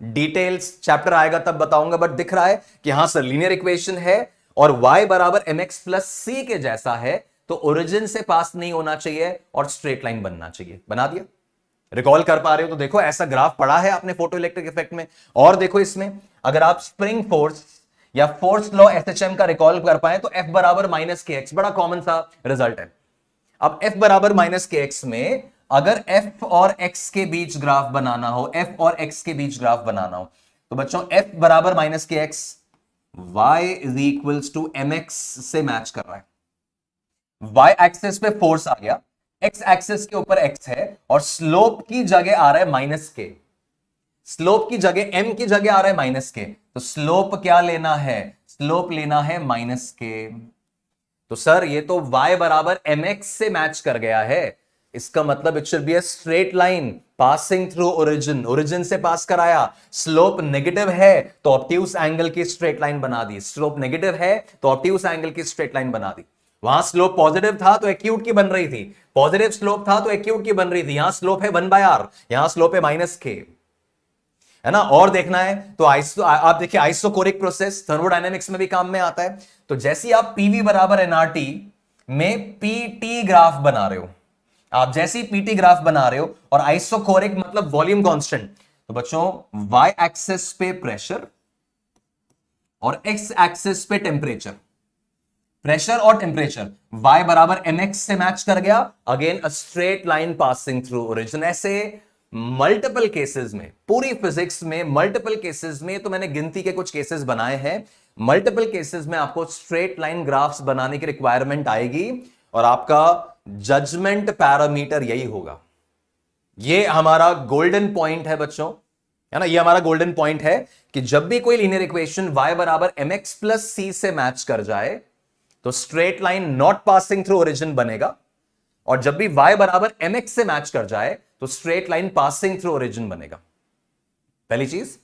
Details chapter आएगा तब बताऊंगा, बट दिख रहा है कि हां सर लीनियर इक्वेशन है और y बराबर mx प्लस सी के जैसा है, तो ओरिजिन से पास नहीं होना चाहिए और स्ट्रेट लाइन बनना चाहिए। बना दिया? रिकॉल कर पा रहे हो तो देखो, ऐसा ग्राफ पढ़ा है आपने फोटो इलेक्ट्रिक इफेक्ट में। और देखो इसमें अगर आप स्प्रिंग फोर्स या फोर्स लॉ एसएचएम का रिकॉल कर पाए तो F बराबर माइनस के एक्स, बड़ा कॉमन सा रिजल्ट है। अब F बराबर माइनस के एक्स में अगर F और X के बीच ग्राफ बनाना हो, F और X के बीच ग्राफ बनाना हो, तो बच्चों F बराबर minus k x, y is equals to mx से मैच कर रहा है। y एक्सिस पे फोर्स आ गया, x एक्सिस के ऊपर x है, और स्लोप की जगह आ रहा है माइनस के, स्लोप की जगह m की जगह आ रहा है माइनस के, तो स्लोप क्या लेना है? स्लोप लेना है माइनस के। तो सर ये तो y बराबर mx से मैच कर गया है, इसका मतलब it should be a straight line passing through origin, origin से पास कराया, स्लोप नेगेटिव है तो ऑब्ट्यूज एंगल की स्ट्रेट लाइन बना दी, स्लोप नेगेटिव है तो ऑब्ट्यूज एंगल की स्ट्रेट लाइन बना दी। वहां स्लोप पॉजिटिव था तो एक्यूट की बन रही थी, पॉजिटिव स्लोप था तो एक्यूट की बन रही थी, यहां स्लोप है 1/r, यहां स्लोप है माइनस के, है ना। और देखना है तो आप देखिए आइसोकोरिक प्रोसेस थर्मोडायनेमिक्स में भी काम में आता है। तो जैसे आप पीवी बराबर एनआरटी में पीटी ग्राफ बना रहे हो, आप जैसे ही पीटी ग्राफ बना रहे हो और आइसोकोरिक मतलब वॉल्यूम कांस्टेंट, तो बच्चों वाई एक्सिस पे प्रेशर और एक्स एक्सिस पे टेम्परेचर, प्रेशर और टेम्परेचर y बराबर mx से मैच कर गया, again a straight line passing through origin. ऐसे मल्टीपल केसेस में, पूरी फिजिक्स में मल्टीपल केसेस में, तो मैंने गिनती के कुछ केसेस बनाए हैं, मल्टीपल केसेस में आपको स्ट्रेट लाइन ग्राफ्स बनाने की रिक्वायरमेंट आएगी और आपका जजमेंट पैरामीटर यही होगा। ये हमारा गोल्डन पॉइंट है बच्चों, है ना, ये हमारा गोल्डन पॉइंट है कि जब भी कोई लीनियर इक्वेशन y बराबर mx प्लस सी से मैच कर जाए तो straight line not passing through origin बनेगा, और जब भी y बराबर mx से मैच कर जाए तो straight line passing through origin बनेगा। पहली चीज,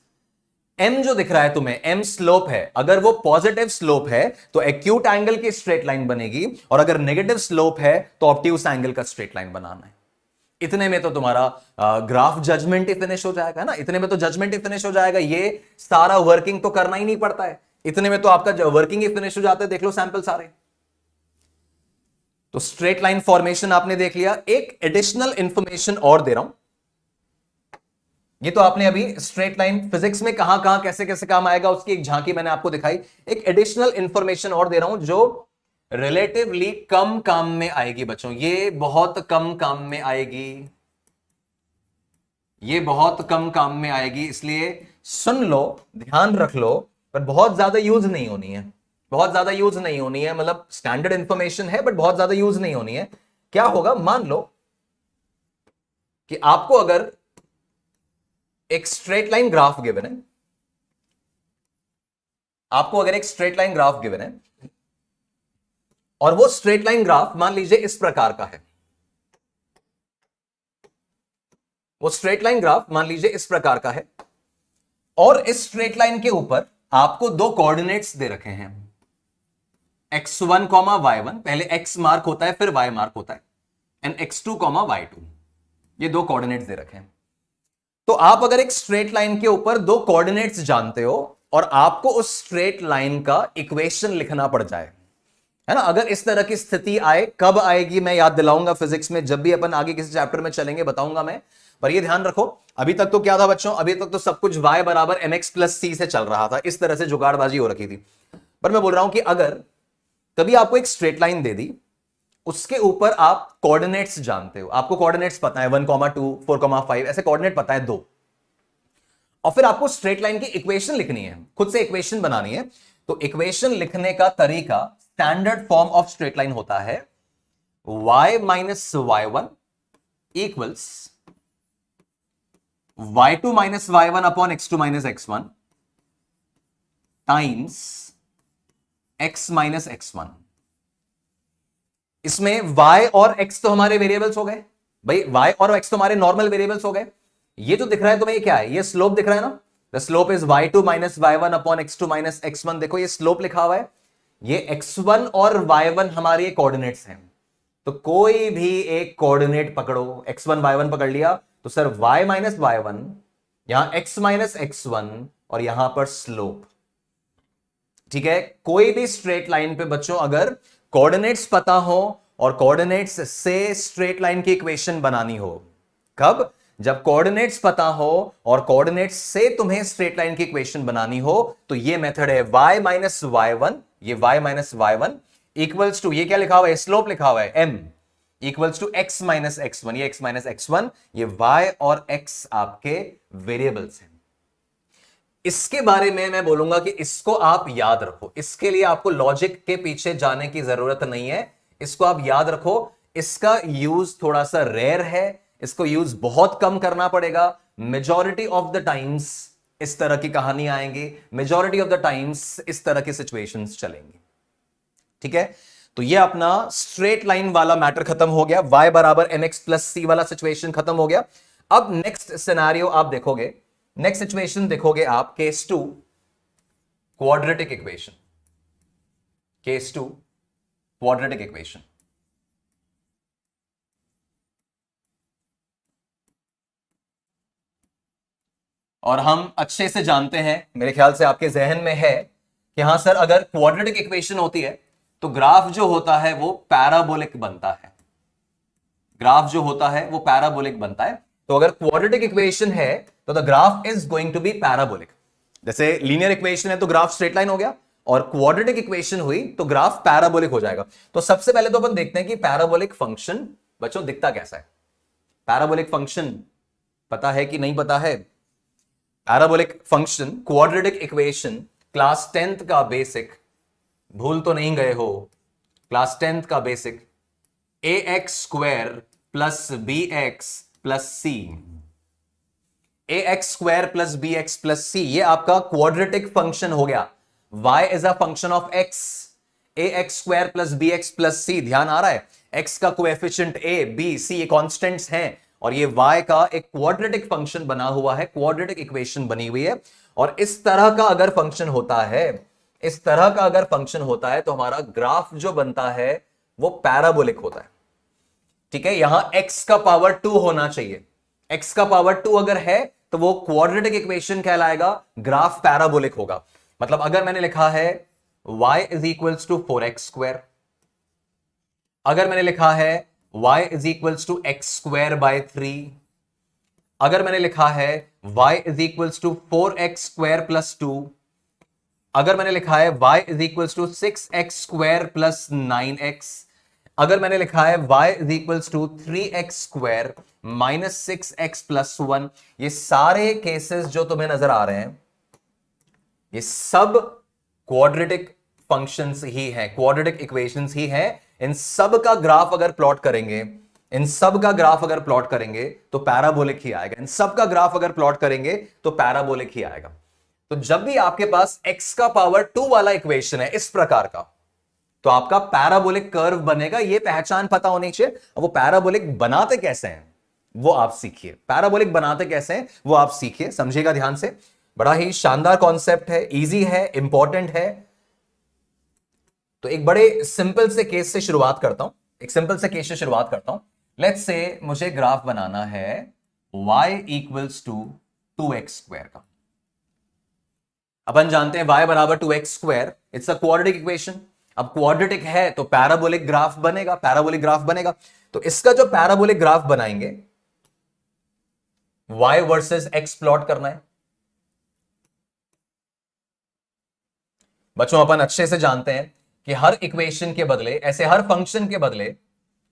m जो दिख रहा है तुम्हें, m स्लोप है, अगर वो पॉजिटिव स्लोप है तो एक्यूट एंगल की स्ट्रेट लाइन बनेगी, और अगर नेगेटिव स्लोप है तो ऑब्ट्यूस एंगल का स्ट्रेट लाइन बनाना है। इतने में तो तुम्हारा ग्राफ जजमेंट ही फिनिश हो जाएगा ना, इतने में तो जजमेंट ही फिनिश हो जाएगा, ये सारा वर्किंग तो करना ही नहीं पड़ता है, इतने में तो आपका वर्किंग ही फिनिश हो जाता है। देख लो सैंपल सारे। तो स्ट्रेट लाइन फॉर्मेशन आपने देख लिया। एक एडिशनल इंफॉर्मेशन और दे रहा हूं, ये तो आपने अभी स्ट्रेट लाइन फिजिक्स में कहां कहां कैसे कैसे काम आएगा उसकी एक झांकी मैंने आपको दिखाई। एक एडिशनल इंफॉर्मेशन और दे रहा हूं जो रिलेटिवली कम काम में आएगी बच्चों, ये बहुत कम काम में आएगी, ये बहुत कम काम में आएगी, इसलिए सुन लो, ध्यान रख लो, पर बहुत ज्यादा यूज नहीं होनी है, बहुत ज्यादा यूज नहीं होनी है, मतलब स्टैंडर्ड इंफॉर्मेशन है बट बहुत ज्यादा यूज नहीं होनी है। क्या होगा, मान लो कि आपको अगर एक स्ट्रेट लाइन ग्राफ गिवन है, आपको अगर एक स्ट्रेट लाइन ग्राफ गिवन है और वो स्ट्रेट लाइन ग्राफ मान लीजिए इस प्रकार का है, वो स्ट्रेट लाइन ग्राफ मान लीजिए इस प्रकार का है, और इस स्ट्रेट लाइन के ऊपर आपको दो कोऑर्डिनेट्स दे रखे हैं, x1 y1, पहले x मार्क होता है फिर y मार्क होता है, एंड x2 y2, ये दो कोऑर्डिनेट्स दे रखे हैं। तो आप अगर एक स्ट्रेट लाइन के ऊपर दो कोऑर्डिनेट्स जानते हो और आपको उस स्ट्रेट लाइन का इक्वेशन लिखना पड़ जाए, है ना, अगर इस तरह की स्थिति आए, कब आएगी मैं याद दिलाऊंगा फिजिक्स में, जब भी अपन आगे किसी चैप्टर में चलेंगे बताऊंगा मैं, पर ये ध्यान रखो अभी तक तो क्या था बच्चों, अभी तक तो सब कुछ y बराबर mx प्लस सी से चल रहा था, इस तरह से जुगाड़बाजी हो रखी थी। पर मैं बोल रहा हूं कि अगर कभी आपको एक स्ट्रेट लाइन दे दी, उसके ऊपर आप कोऑर्डिनेट्स जानते हो, आपको कोऑर्डिनेट्स पता है 1,2 4,5 ऐसे कोऑर्डिनेट पता है दो, और फिर आपको स्ट्रेट लाइन की इक्वेशन लिखनी है, खुद से इक्वेशन बनानी है। तो इक्वेशन लिखने का तरीका, standard form of straight line होता है y minus y1 equals y2 minus y1 upon x2 minus x1 times x minus x1। इसमें y और x तो हमारे वेरिएबल्स हो गए भाई, y और x तो हमारे नॉर्मल वेरिएबल्स हो गए। ये जो दिख रहा है तुम्हें, ये क्या है, ये स्लोप दिख रहा है ना, the slope is y2 minus y1 upon x2 minus x1। देखो ये स्लोप लिखा हुआ है, ये x1 और y1 हमारे कोऑर्डिनेट्स हैं, तो कोई भी एक कोऑर्डिनेट पकड़ो, x1 y1 पकड़ लिया तो सर y माइनस y1, यहां x माइनस x1 और यहां पर स्लोप, ठीक है। कोई भी स्ट्रेट लाइन पे बच्चों अगर कोऑर्डिनेट्स पता हो और कोऑर्डिनेट्स से स्ट्रेट लाइन की इक्वेशन बनानी हो, कब, जब कोऑर्डिनेट्स पता हो और कोऑर्डिनेट्स से तुम्हें स्ट्रेट लाइन की इक्वेशन बनानी हो, तो ये मेथड है y माइनस y1, ये y minus y1 equals to, ये क्या लिखा हुआ है, स्लोप लिखा हुआ है m, equals to x minus x1, ये x माइनस x1, ये y और x आपके वेरिएबल्स हैं। इसके बारे में मैं बोलूंगा कि इसको आप याद रखो, इसके लिए आपको लॉजिक के पीछे जाने की जरूरत नहीं है, इसको आप याद रखो। इसका यूज थोड़ा सा रेयर है, इसको यूज बहुत कम करना पड़ेगा, मेजॉरिटी ऑफ द टाइम्स इस तरह की कहानी आएंगी, मेजॉरिटी ऑफ द टाइम्स इस तरह की सिचुएशंस चलेंगी, ठीक है। तो ये अपना स्ट्रेट लाइन वाला मैटर खत्म हो गया, y बराबर mx प्लस सी वाला सिचुएशन खत्म हो गया। अब नेक्स्ट सिनेरियो आप देखोगे, नेक्स्ट सिचुएशन देखोगे आप, case 2 quadratic equation, case 2 quadratic equation. और हम अच्छे से जानते हैं, मेरे ख्याल से आपके जहन में है कि हां सर, अगर क्वाड्रेटिक इक्वेशन होती है तो ग्राफ जो होता है वो पैराबोलिक बनता है। ग्राफ जो होता है वो पैराबोलिक बनता है। तो अगर क्वाड्रेटिक इक्वेशन है तो the graph is going to be parabolic. जैसे लीनियर इक्वेशन है तो ग्राफ स्ट्रेट लाइन हो गया, और क्वाड्रेटिक इक्वेशन हुई तो ग्राफ पैराबोलिक हो जाएगा। तो सबसे पहले तो अपन देखते हैं कि पैराबोलिक फंक्शन बच्चों दिखता कैसा है। पैराबोलिक फंक्शन पता है कि नहीं पता है? Parabolic function, quadratic equation, class 10th का बेसिक, भूल तो नहीं गए हो? क्लास 10th का basic, ax square plus b x plus c. ax square plus b x plus c, ये आपका क्वाड्रेटिक फंक्शन हो गया। y is a function of x, ax square plus b x plus c. ध्यान आ रहा है? x का coefficient a, b, c ये कांस्टेंट्स हैं, और ये y का एक क्वाड्रेटिक फंक्शन बना हुआ है, क्वाड्रेटिक इक्वेशन बनी हुई है। और इस तरह का अगर फंक्शन होता है, इस तरह का अगर फंक्शन होता है तो हमारा ग्राफ जो बनता है वो पैराबोलिक होता है। ठीक है, यहां x का पावर 2 होना चाहिए। x का पावर 2 अगर है तो वो क्वाड्रेटिक इक्वेशन कहलाएगा, ग्राफ पैराबोलिक होगा। मतलब अगर मैंने लिखा है y is equals to 4x square, अगर मैंने लिखा है y is equals to x square by 3, अगर मैंने लिखा है y is equals to 4x square plus 2, अगर मैंने लिखा है y is equals to 6x square plus 9x, अगर मैंने लिखा है y is equals to 3x square minus 6x plus 1, ये सारे केसेस जो तुम्हें नजर आ रहे हैं ये सब क्वाड्रेटिक फंक्शंस ही हैं, क्वाड्रेटिक इक्वेशंस ही हैं। इन सब का ग्राफ अगर प्लॉट करेंगे, इन सब का ग्राफ अगर प्लॉट करेंगे तो पैराबोलिक ही आएगा। इन सब का ग्राफ अगर प्लॉट करेंगे तो पैराबोलिक ही आएगा। तो जब भी आपके पास x का पावर 2 वाला इक्वेशन है इस प्रकार का, तो आपका पैराबोलिक कर्व बनेगा। ये पहचान पता होनी चाहिए। अब वो पैराबोलिक बनाते कैसे हैं वो आप सीखिए, पैराबोलिक बनाते कैसे हैं वो आप सीखिए, समझिएगा ध्यान से। बड़ा ही शानदार कॉन्सेप्ट है, इजी है, इंपॉर्टेंट है। तो एक बड़े सिंपल से केस से शुरुआत करता हूं, एक सिंपल से केस से शुरुआत करता हूं। लेट्स से मुझे ग्राफ बनाना है y equals to 2x square का। अपन जानते हैं y बराबर 2x square, it's a quadratic equation. अब क्वाड्रेटिक है तो पैराबोलिक ग्राफ बनेगा, पैराबोलिक ग्राफ बनेगा। तो इसका जो पैराबोलिक ग्राफ बनाएंगे, y वर्सेस x प्लॉट करना है। बच्चों अपन अच्छे से जानते हैं कि हर इक्वेशन के बदले, ऐसे हर फंक्शन के बदले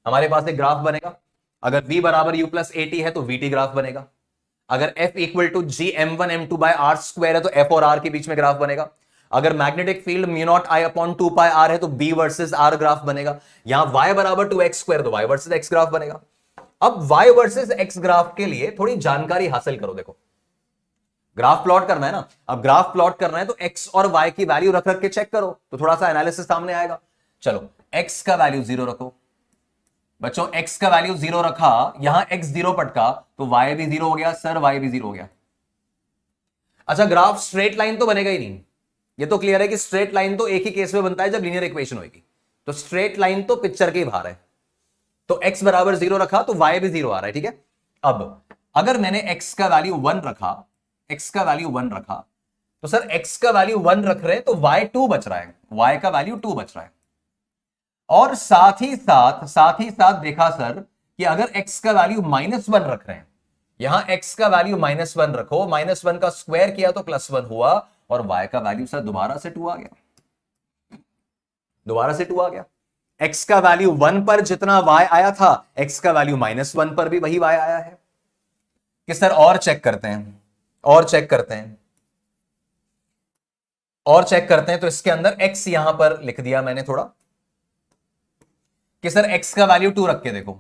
हमारे पास एक ग्राफ बनेगा। अगर v बराबर u प्लस at है तो vt ग्राफ बनेगा। अगर f equal to G m1 m2 by r square है तो f और r के बीच में ग्राफ बनेगा। अगर magnetic field mu not I upon 2 pi r है तो b वर्सेस r ग्राफ बनेगा। यहां y बराबर 2x स्क्वायर तो y वर्सेस x ग्राफ बनेगा। अब y वर्सेस x ग्राफ के लिए थोड़ी जानकारी हासिल करो। देखो ग्राफ प्लॉट करना है ना, अब ग्राफ प्लॉट करना है तो x और y की वैल्यू रख रख के चेक करो तो थोड़ा सा एनालिसिस सामने आएगा। चलो x का वैल्यू 0 रखो। बच्चों x का वैल्यू 0 रखा, यहां x 0 पटका तो y भी 0 हो गया। सर y भी 0 हो गया। अच्छा ग्राफ स्ट्रेट लाइन तो बनेगा ही नहीं, ये तो क्लियर है कि स्ट्रेट लाइन तो एक ही केस में बनता है जब लीनियर इक्वेशन होगी। तो स्ट्रेट लाइन तो पिक्चर के बाहर है। तो x बराबर 0 रखा तो y भी 0 आ रहा है। ठीक है, अब अगर मैंने x का वैल्यू 1 रखा, x का वैल्यू 1 रखा तो सर x का वैल्यू 1 रख रहे हैं तो y 2 बच रहा है, y का वैल्यू 2 बच रहा है। और साथ ही साथ देखा सर कि अगर x का वैल्यू -1 रख रहे हैं, यहां x का वैल्यू -1 रखो, -1 का स्क्वायर किया तो +1 हुआ, और y का वैल्यू सर दोबारा से 2 आ गया, दोबारा से 2 आ गया। x का वैल्यू 1 पर जितना y आया था, x का वैल्यू -1 पर भी वही y आया है। कि सर और चेक करते हैं, और चेक करते हैं, और चेक करते हैं। तो इसके अंदर x यहां पर लिख दिया मैंने थोड़ा कि सर x का वैल्यू 2 रख के देखो।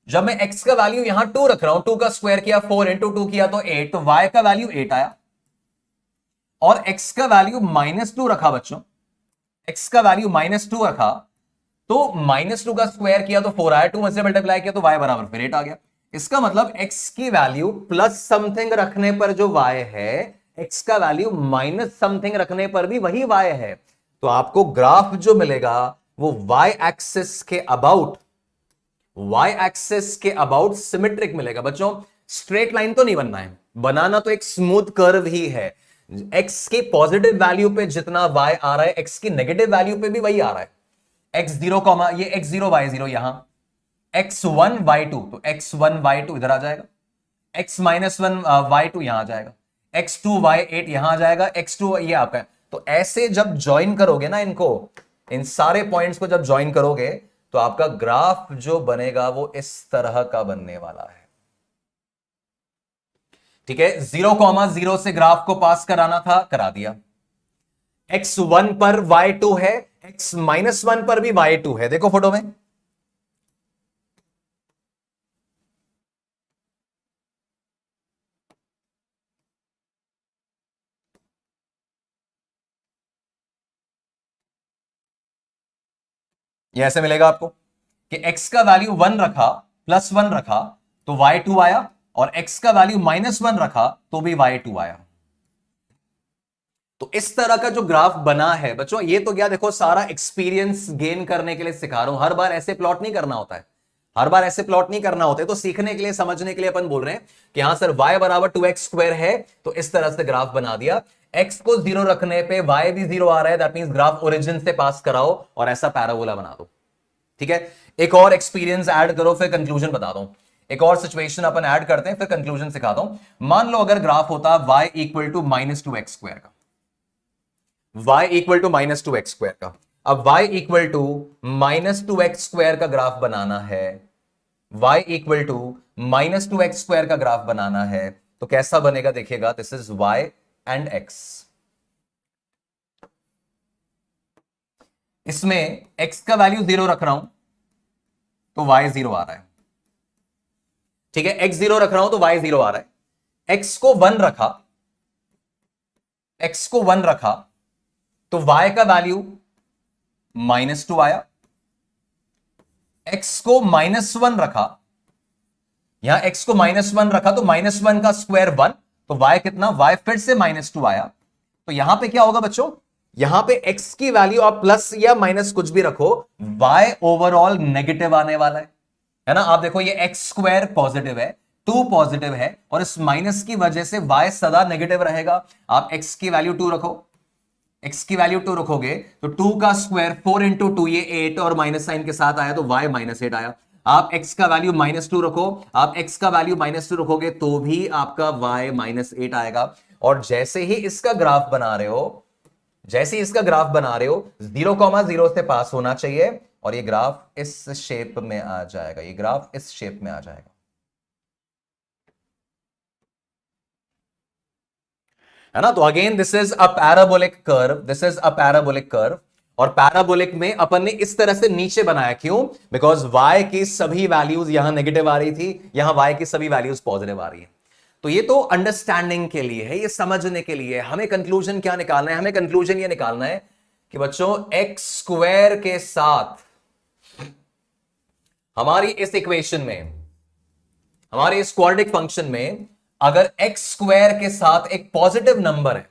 जब मैं x का वैल्यू यहां 2 रख रहा हूं, 2 का स्क्वायर किया, 4 इंटू 2 किया तो 8, तो y का वैल्यू 8 आया। और x का वैल्यू -2 रखा बच्चों, x का वैल्यू -2 रखा तो -2 का स्क्वायर किया तो 4 आया, 2 से मल्टीप्लाई किया तो y बराबर फिर 8 आ गया। इसका मतलब x की वैल्यू प्लस समथिंग रखने पर जो y है, x का वैल्यू माइनस समथिंग रखने पर भी वही y है। तो आपको ग्राफ जो मिलेगा वो y एक्सिस के अबाउट, y एक्सिस के अबाउट सिमेट्रिक मिलेगा। बच्चों स्ट्रेट लाइन तो नहीं बनना है, बनाना तो एक स्मूथ कर्व ही है। एक्स की पॉजिटिव वैल्यू पे जितना y आ रहा है, एक्स की नेगेटिव वैल्यू पे भी वही आ रहा है। एक्स जीरो कॉमा ये एक्स जीरो वाई जीरो, यहां x1 y2, तो x1 y2 इधर आ जाएगा, x-1 y2 यहां आ जाएगा, x2 y8 यहां आ जाएगा, x2 ये आपका है। तो ऐसे जब ज्वाइन करोगे ना इनको, इन सारे पॉइंट्स को जब ज्वाइन करोगे तो आपका ग्राफ जो बनेगा वो इस तरह का बनने वाला है। ठीक है, 0,0 से ग्राफ को पास कराना था, करा दिया। x1 पर y2 है, x-1 पर भी y2 है, देखो फोटो में। ये ऐसे मिलेगा आपको कि x का वैल्यू 1 रखा, +1 रखा तो y2 आया, और x का वैल्यू -1 रखा तो भी y2 आया। तो इस तरह का जो ग्राफ बना है बच्चों, ये तो क्या, देखो सारा एक्सपीरियंस गेन करने के लिए सिखा रहा हूं, हर बार ऐसे प्लॉट नहीं करना होता है, हर बार ऐसे प्लॉट नहीं करना होता है। तो सीखने के लिए, समझने के लिए अपन बोल रहे हैं कि हां सर y बराबर 2x² है, तो इस तरह से ग्राफ बना दिया। x को 0 रखने पे y भी 0 आ रहा है, दैट मींस ग्राफ ओरिजिन से पास कराओ और ऐसा पैराबोला बना दो। ठीक है, एक और एक्सपीरियंस ऐड करो, फिर कंक्लूजन बता दो। एक और सिचुएशन अपन ऐड करते हैं, फिर कंक्लूजन सिखाता हूं। मान लो अगर ग्राफ होता y इक्वल टू -2x² का, y इक्वल टू -2x² का। अब y इक्वल टू -2x² का ग्राफ बनाना है, y इक्वल टू -2x² का ग्राफ बनाना है, तो कैसा बनेगा देखिएगा। This is y and x। इसमें x का वैल्यू 0 रख रहा हूं तो y 0 आ रहा है। ठीक है, x 0 रख रहा हूं तो y 0 आ रहा है। x को 1 रखा, x को 1 रखा तो y का वैल्यू -2 आया। x को -1 रखा, यहां x को -1 रखा तो -1 का स्क्वायर 1, तो y कितना, y फिर से -2 आया। तो यहां पे क्या होगा बच्चों, यहां पे x की वैल्यू आप प्लस या माइनस कुछ भी रखो, y ओवरऑल नेगेटिव आने वाला है ना। आप देखो ये x² पॉजिटिव है, 2 पॉजिटिव है, और इस माइनस की वजह से y सदा नेगेटिव रहेगा। आप x की वैल्यू 2 रखो, x की वैल्यू 2 रखोगे तो 2 का स्क्वायर 4 इंटू 2, ये 8, और माइनस साइन के साथ आया तो y -8 आया। आप x का वैल्यू -2 रखो, आप x का वैल्यू -2 रखोगे तो भी आपका y -8 आएगा। और जैसे ही इसका ग्राफ बना रहे हो, जैसे ही इसका ग्राफ बना रहे हो, 0,0 से पास होना चाहिए, और ये ग्राफ इस शेप में आ जाएगा, ये ग्राफ इस शेप में आ जाएगा, है ना। तो again this is a parabolic curve, this is a parabolic curve. और पैराबोलिक में अपन ने इस तरह से नीचे बनाया, क्यों, बिकॉज y की सभी वैल्यूज यहां नेगेटिव आ रही थी, यहां y की सभी वैल्यूज पॉजिटिव आ रही है। तो ये तो अंडरस्टैंडिंग के लिए है, ये समझने के लिए। हमें कंक्लूजन क्या निकालना है, हमें कंक्लूजन ये निकालना है कि बच्चों x² के साथ हमारी इस इक्वेशन में, हमारे इस क्वाड्रेटिक फंक्शन में, अगर x² के साथ एक पॉजिटिव नंबर है,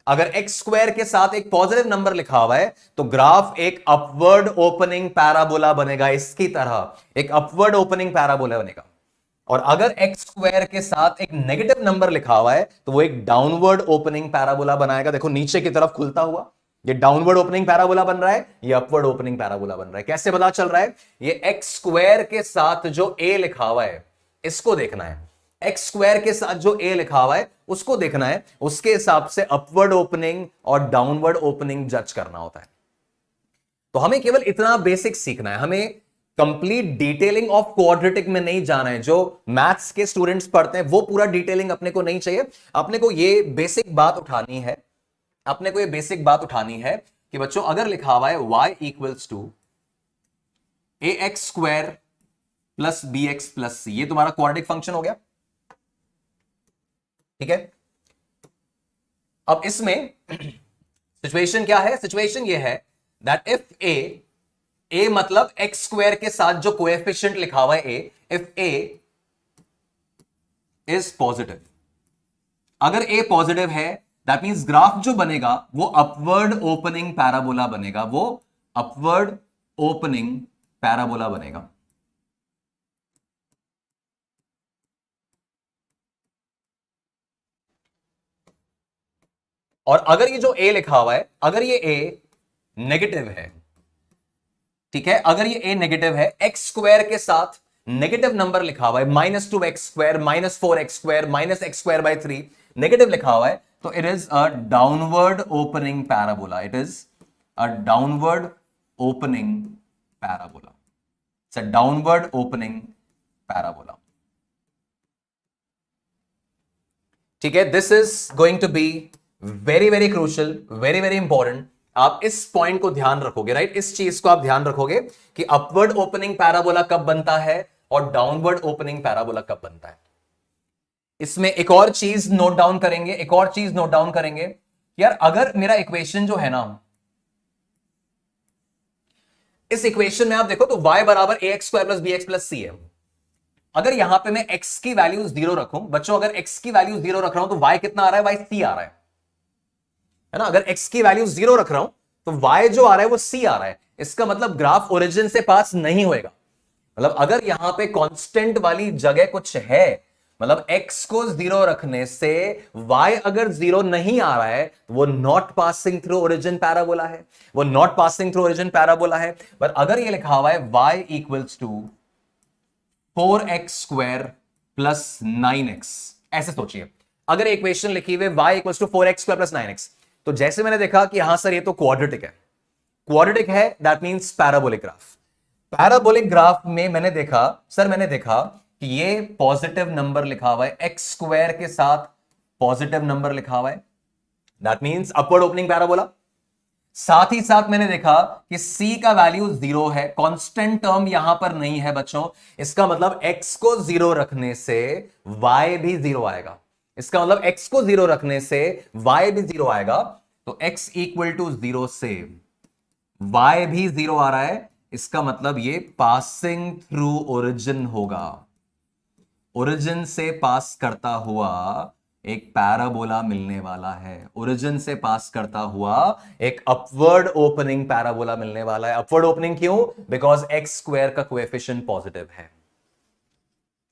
अगर x² के साथ एक पॉजिटिव नंबर लिखा हुआ है, तो ग्राफ एक अपवर्ड ओपनिंग पैराबोला बनेगा, इसकी तरह एक अपवर्ड ओपनिंग पैराबोला बनेगा। और अगर x² के साथ एक नेगेटिव नंबर लिखा हुआ है, तो वो एक डाउनवर्ड ओपनिंग पैराबोला बनाएगा। देखो नीचे की तरफ खुलता हुआ, ये डाउनवर्ड ओपनिंग पैराबोला बन रहा है, ये अपवर्ड ओपनिंग पैराबोला बन रहा है। कैसे पता चल रहा है, ये x² के साथ जो a लिखा हुआ है इसको देखना है, x² के साथ जो a लिखा हुआ है उसको देखना है, उसके हिसाब से अपवर्ड ओपनिंग और डाउनवर्ड ओपनिंग जज करना होता है। तो हमें केवल इतना बेसिक सीखना है, हमें कंप्लीट डिटेलिंग ऑफ क्वाड्रेटिक में नहीं जाना है। जो मैथ्स के स्टूडेंट्स पढ़ते हैं वो पूरा डिटेलिंग अपने को नहीं चाहिए, अपने को ये बेसिक बात उठानी है, अपने को ये बेसिक बात उठानी है कि बच्चों अगर लिखा हुआ है y equals to ax² plus bx plus c, ये तुम्हारा क्वाड्रेटिक फंक्शन हो गया। ठीक है, अब इसमें सिचुएशन क्या है, सिचुएशन ये है दैट इफ a मतलब x² के साथ जो कोएफिशिएंट लिखा हुआ है a, if a is positive, अगर a पॉजिटिव है दैट मींस ग्राफ जो बनेगा वो अपवर्ड ओपनिंग पैराबोला बनेगा, वो अपवर्ड ओपनिंग पैराबोला बनेगा। और अगर ये जो a लिखा हुआ है, अगर ये a नेगेटिव है, ठीक है, अगर ये a नेगेटिव है, एक्स स्क्वायर के साथ नेगेटिव नंबर लिखा हुआ है, -2x² -4x² -x²/3 नेगेटिव लिखा हुआ है, तो it is a downward opening parabola. It is a downward opening parabola. It's a downward opening parabola. ठीक है, this is going to be very very crucial, very very important. आप इस point को ध्यान रखोगे, राइट, इस चीज को आप ध्यान रखोगे कि अपवर्ड ओपनिंग पैराबोला कब बनता है और डाउनवर्ड ओपनिंग पैराबोला कब बनता है. इसमें एक और चीज नोट डाउन करेंगे, एक और चीज नोट डाउन करेंगे. यार अगर मेरा इक्वेशन जो है ना, इस इक्वेशन में आप देखो तो y बराबर ax² + bx + c है. अगर यहां पे मैं x की वैल्यू 0 रखूं, बच्चों अगर x की वैल्यू 0 रख रहा हूं तो y कितना आ रहा है, y c आ रहा है ना. अगर x की वैल्यू 0 रख रहा हूं तो y जो आ रहा है वो c आ रहा है. इसका मतलब ग्राफ ओरिजिन से पास नहीं होएगा. मतलब अगर यहां पे कांस्टेंट वाली जगह कुछ है, मतलब x को 0 रखने से y अगर 0 नहीं आ रहा है, वो not passing through origin parabola है, वो not passing through origin parabola है. पर अगर ये लिखा हुआ है y = 4x² + 9x, ऐसे सोचिए, अगर इक्वेशन लिखी हुई y = 4x² + 9x, तो जैसे मैंने देखा कि यहां सर ये तो क्वाड्रेटिक है, क्वाड्रेटिक है, that means parabolic graph. Parabolic graph में मैंने देखा कि ये पॉजिटिव नंबर लिखा हुआ है, x² के साथ पॉजिटिव नंबर लिखा हुआ है, that means upward opening parabola. साथ ही साथ मैंने देखा कि c का वैल्यू 0 है, कांस्टेंट टर्म यहां पर नहीं है बच्चों. इसका मतलब x को 0 रखने से y भी 0 आएगा. इसका मतलब x को 0 रखने से y भी 0 आएगा. तो x = 0 से y भी 0 आ रहा है. इसका मतलब ये पासिंग थ्रू ओरिजिन होगा. ओरिजिन से पास करता हुआ एक पैराबोला मिलने वाला है. ओरिजिन से पास करता हुआ एक अपवर्ड ओपनिंग पैराबोला मिलने वाला है. अपवर्ड ओपनिंग क्यों? बिकॉज x² का कोएफिशिएंट पॉजिटिव है.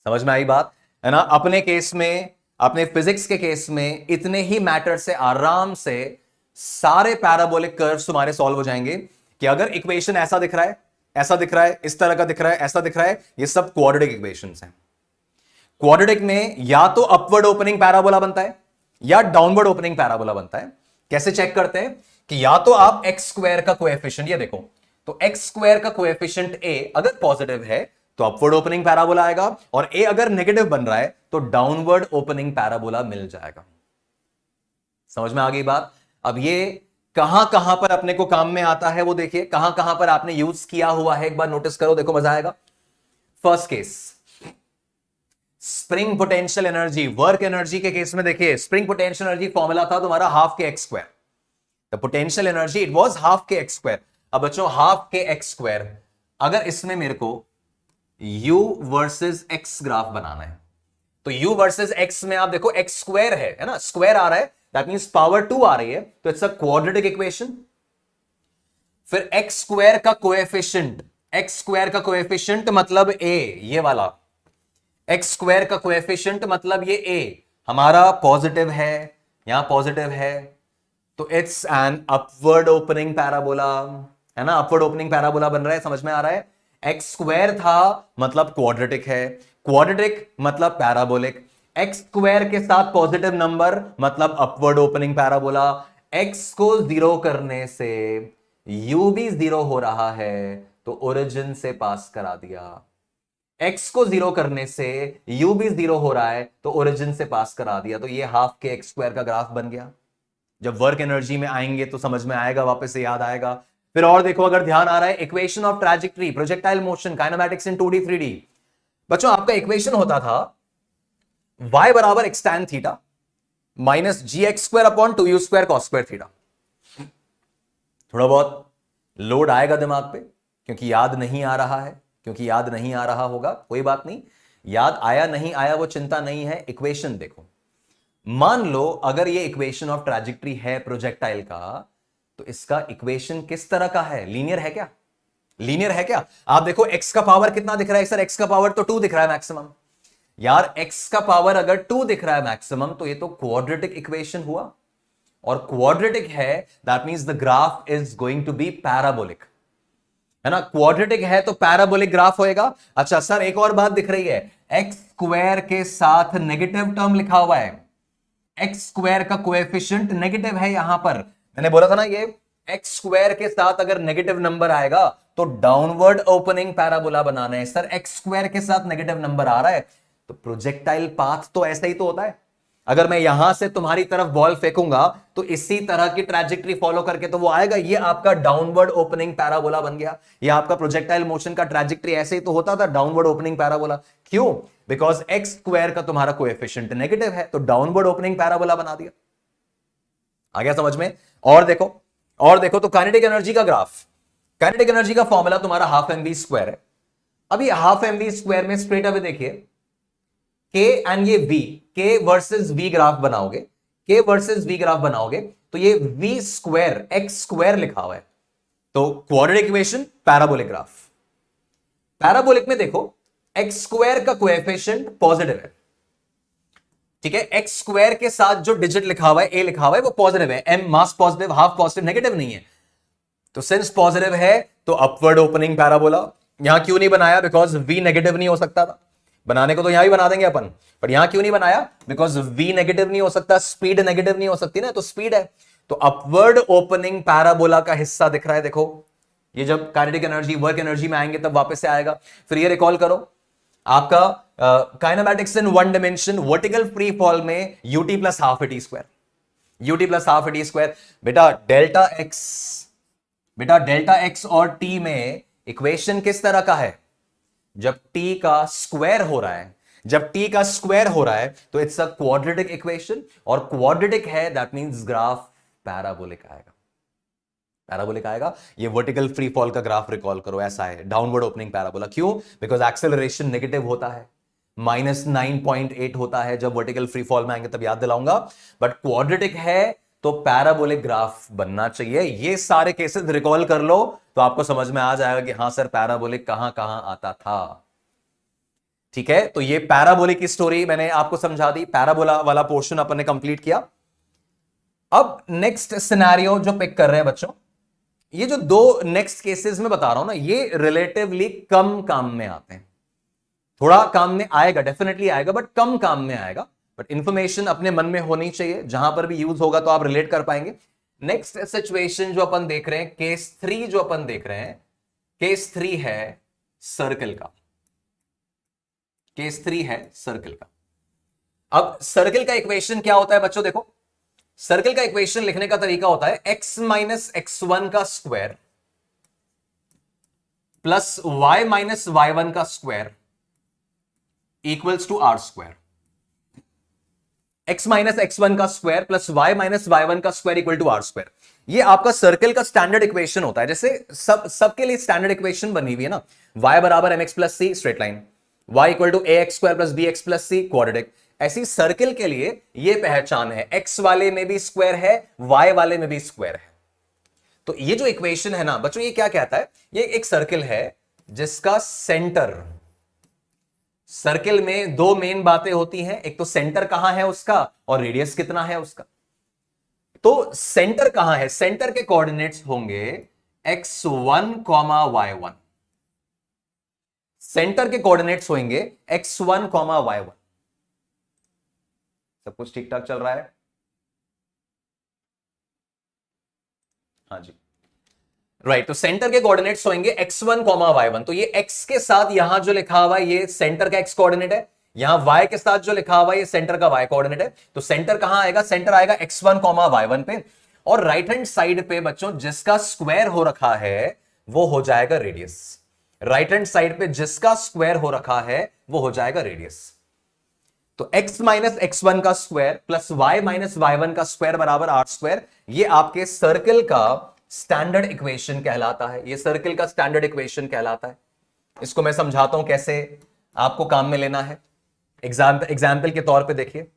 समझ में आई बात है ना. अपने केस में, अपने फिजिक्स के केस में इतने ही मैटर से आराम से सारे पैराबोलिक कर्व्स तुम्हारे सॉल्व हो जाएंगे. कि अगर इक्वेशन ऐसा दिख रहा है, ऐसा दिख रहा है, इस तरह का दिख रहा है, ऐसा दिख रहा है, ये सब क्वाड्रेटिक इक्वेशंस हैं. क्वाड्रेटिक में या तो अपवर्ड ओपनिंग पैराबोला बनता है या डाउनवर्ड ओपनिंग पैराबोला बनता है. कैसे चेक करते हैं कि या तो आप x² का कोएफिशिएंट, ये देखो, तो x² का कोएफिशिएंट a अगर पॉजिटिव है तो अपवर्ड ओपनिंग पैराबोला आएगा, और a अगर नेगेटिव बन रहा है तो डाउनवर्ड ओपनिंग पैराबोला मिल जाएगा. समझ में आ गई बात. अब ये कहां कहां पर अपने को काम में आता है वो देखिए, कहां कहां पर आपने यूज किया हुआ है, एक बार नोटिस करो, देखो मजा आएगा. First case, spring potential energy, work energy के केस में देखिए, स्प्रिंग पोटेंशियल एनर्जी फॉर्मूला था तुम्हारा ½ के x². The potential energy it was ½ के x². अब बच्चों ½ के x², अगर इसमें मेरे को u वर्सेस x ग्राफ बनाना है, तो u वर्सेस x में आप देखो x² है ना, स्क्वायर आ रहा है, दैट मींस पावर 2 आ रही है, तो इट्स अ क्वाड्रेटिक इक्वेशन. फिर x² का कोएफिशिएंट, x² का कोएफिशिएंट मतलब a, ये वाला x² का कोएफिशिएंट मतलब ये a हमारा पॉजिटिव है, यहां पॉजिटिव है, तो it's an upward opening parabola, है ना. अपवर्ड ओपनिंग पैराबोला बन रहा है, समझ में आ रहा है. x² था मतलब क्वाड्रेटिक है, क्वाड्रेटिक मतलब पैराबोलिक, x² के साथ पॉजिटिव नंबर मतलब अपवर्ड ओपनिंग पैराबोला. x को 0 करने से u भी 0 हो रहा है, तो ओरिजिन से पास करा दिया. x को 0 करने से u भी 0 हो रहा है, तो ओरिजिन से पास करा दिया. तो ये ½ के x² का ग्राफ बन गया. जब वर्क एनर्जी में आएंगे तो समझ में आएगा, वापस से याद आएगा. फिर और देखो, अगर ध्यान आ रहा है, equation of trajectory, projectile motion, kinematics in 2D 3D. बच्चों आपका इक्वेशन होता था y बराबर x tan theta minus gx²/2u² cos² theta. थोड़ा बहुत लोड आएगा दिमाग पे, क्योंकि याद नहीं आ रहा है, क्योंकि याद नहीं आ रहा होगा, कोई बात नहीं, याद आया नहीं आया वो चिंता नहीं है. इक्वेशन देखो, मान लो अगर ये इक्वेशन ऑफ ट्रैजेक्टरी है प्रोजेक्टाइल का, तो इसका इक्वेशन किस तरह का है? लीनियर है क्या? लीनियर है क्या? आप देखो x का पावर कितना दिख रहा है सर? x का पावर तो 2 दिख रहा है मैक्सिमम. यार x का पावर अगर 2 दिख रहा है मैक्सिमम, तो ये तो क्वाड्रेटिक इक्वेशन हुआ. और क्वाड्रेटिक है, that means the graph is going to be parabolic, है ना। क्वाड्रेटिक है तो पैराबोलिक ग्राफ होएगा। अच्छा सर एक और बात दिख रही है, एक्स स्क्वायर के साथ नेगेटिव टर्म लिखा हुआ है, एक्स स्क्वायर का कोएफिशिएंट नेगेटिव है यहां पर। मैंने बोला था ना ये एक्स स्क्वायर के साथ अगर नेगेटिव नंबर आएगा तो डाउनवर्ड ओपनिंग पैराबोला बनाना है। सर एक्स स्क्वायर के साथ नेगेटिव नंबर आ रहा है तो प्रोजेक्टाइल पाथ तो ऐसा ही तो होता है। अगर मैं यहां से तुम्हारी तरफ बॉल फेंकूंगा तो इसी तरह की ट्रैजेक्टरी फॉलो करके तो वो आएगा। ये आपका डाउनवर्ड ओपनिंग पैराबोला बन गया। ये आपका प्रोजेक्टाइल मोशन का ट्रैजेक्टरी ऐसे ही तो होता था, डाउनवर्ड ओपनिंग पैराबोला। क्यों? बिकॉज एक्स स्क्वायर का तुम्हारा कोएफिशिएंट नेगेटिव है तो डाउनवर्ड ओपनिंग पैराबोला बना दिया। आ गया समझ में? और देखो तो काइनेटिक एनर्जी का ग्राफ, काइनेटिक एनर्जी का फॉर्मूला तुम्हारा हाफ एम वी स्क्वायर है। अभी हाफ एम वी स्क्वायर में स्ट्रेट अवे देखिए के एंड ये वी, के वर्सेस वी ग्राफ बनाओगे, के वर्सेस वी ग्राफ बनाओगे तो ये वी स्क्वायर एक्स स्क्वायर लिखा हुआ है, तो quadratic equation parabolic graph. Parabolic में देखो एक्स स्क्वायर का कोएफिशिएंट पॉजिटिव है, ठीक है। एक्स स्क्वायर के साथ जो डिजिट लिखा हुआ है ए लिखा हुआ है वो पॉजिटिव है, एम मास पॉजिटिव, हाफ पॉजिटिव, नेगेटिव नहीं है। तो सिंस पॉजिटिव है तो अपवर्ड ओपनिंग पैराबोला। यहां क्यों नहीं बनाया? बिकॉज वी नेगेटिव नहीं हो सकता था। बनाने को तो यहां भी बना देंगे अपन, पर यहां क्यों नहीं बनाया? बिकॉज वी नेगेटिव नहीं हो सकता, स्पीड नेगेटिव नहीं हो सकती ना, तो स्पीड है। तो अपवर्ड ओपनिंग पैराबोला का हिस्सा दिख रहा है, देखो ये जब काइनेटिक एनर्जी वर्क एनर्जी में आएंगे तब वापस से आएगा। फिर ये रिकॉल करो आपका kinematics in one dimension vertical free fall में u t plus half a t square, u t plus half a t square. बेटा डेल्टा एक्स और टी में इक्वेशन किस तरह का है? जब टी का स्क्वायर हो रहा है, जब टी का स्क्वायर हो रहा है तो इट्स अ क्वाड्रेटिक इक्वेशन, और क्वाड्रेटिक है दैट मींस ग्राफ पैराबोलिक आएगा, पैराबोलिक आएगा। ये वर्टिकल फ्री फॉल का ग्राफ रिकॉल करो, ऐसा है डाउनवर्ड ओपनिंग पैराबोला। क्यों? बिकॉज एक्सेलरेशन नेगेटिव होता है, -9.8 होता है जब वर्टिकल फ्री फॉल में आएंगे तब याद दिलाऊंगा। बट क्वाड्रेटिक है तो पैराबोलिक ग्राफ बनना चाहिए। ये सारे केसेस रिकॉल कर लो तो आपको समझ में आ जाएगा कि हां सर पैराबोलिक कहां कहां आता था। ठीक है, तो ये पैराबोलिक की स्टोरी मैंने आपको समझा दी, पैराबोला वाला पोर्शन अपन ने कंप्लीट किया। अब नेक्स्ट सिनेरियो जो पिक कर रहे हैं बच्चों, ये जो दो नेक्स्ट केसेस में बता रहा हूं ना, ये रिलेटिवली कम काम में आते हैं। थोड़ा काम में आएगा, डेफिनेटली आएगा, बट कम काम में आएगा। बट इंफॉर्मेशन अपने मन में होनी चाहिए, जहां पर भी यूज होगा तो आप रिलेट कर पाएंगे। नेक्स्ट सिचुएशन जो अपन देख रहे हैं, केस 3 जो अपन देख रहे हैं, केस 3 है सर्कल का, केस 3 है सर्कल का। अब सर्कल का इक्वेशन क्या होता है बच्चों? देखो सर्कल का इक्वेशन लिखने का तरीका होता है x माइनस x1 का square plus y minus y1 का square equals to r square. x minus x1 का square plus y minus y1 का square equal to r square. ये आपका सर्कल का स्टैंडर्ड इक्वेशन होता है। जैसे सबके लिए स्टैंडर्ड इक्वेशन बनी हुई है ना, y बराबर mx plus c straight line, y equal to ax square plus bx plus c quadratic. ऐसी सर्कल के लिए ये पहचान है, x वाले में भी स्क्वायर है, y वाले में भी स्क्वायर है। तो ये जो इक्वेशन है ना बच्चों, ये क्या कहता है? ये एक सर्कल है जिसका सेंटर, सर्कल में दो मेन बातें होती हैं, एक तो सेंटर कहां है उसका और रेडियस कितना है उसका। तो सेंटर कहां है? सेंटर के कोऑर्डिनेट्स होंगे x1, y1। सेंटर के कोऑर्डिनेट्स होंगे x1, y1। सब कुछ ठीक ठाक चल रहा है? हाँ जी, राइट। तो सेंटर के कोऑर्डिनेट्स होंगे x1, y1। तो ये x के साथ यहां जो लिखा हुआ है ये सेंटर का x कोऑर्डिनेट है, यहां y के साथ जो लिखा हुआ है ये सेंटर का y कोऑर्डिनेट है। तो सेंटर कहां आएगा? सेंटर आएगा x1, y1 पे। और राइट हैंड साइड पे बच्चों जिसका स्क्वायर हो रखा है वो हो जाएगा रेडियस। राइट हैंड साइड पे जिसका स्क्वायर हो रखा है वो हो जाएगा रेडियस। तो x माइनस x1 का square plus y minus y1 का स्क्वायर बराबर आर स्क्वायर। ये आपके सर्कल का स्टैंडर्ड इक्वेशन कहलाता है, ये सर्कल का स्टैंडर्ड इक्वेशन कहलाता है। इसको मैं समझाता हूं कैसे आपको काम में लेना है। एग्जाम्पल के तौर पे देखिए,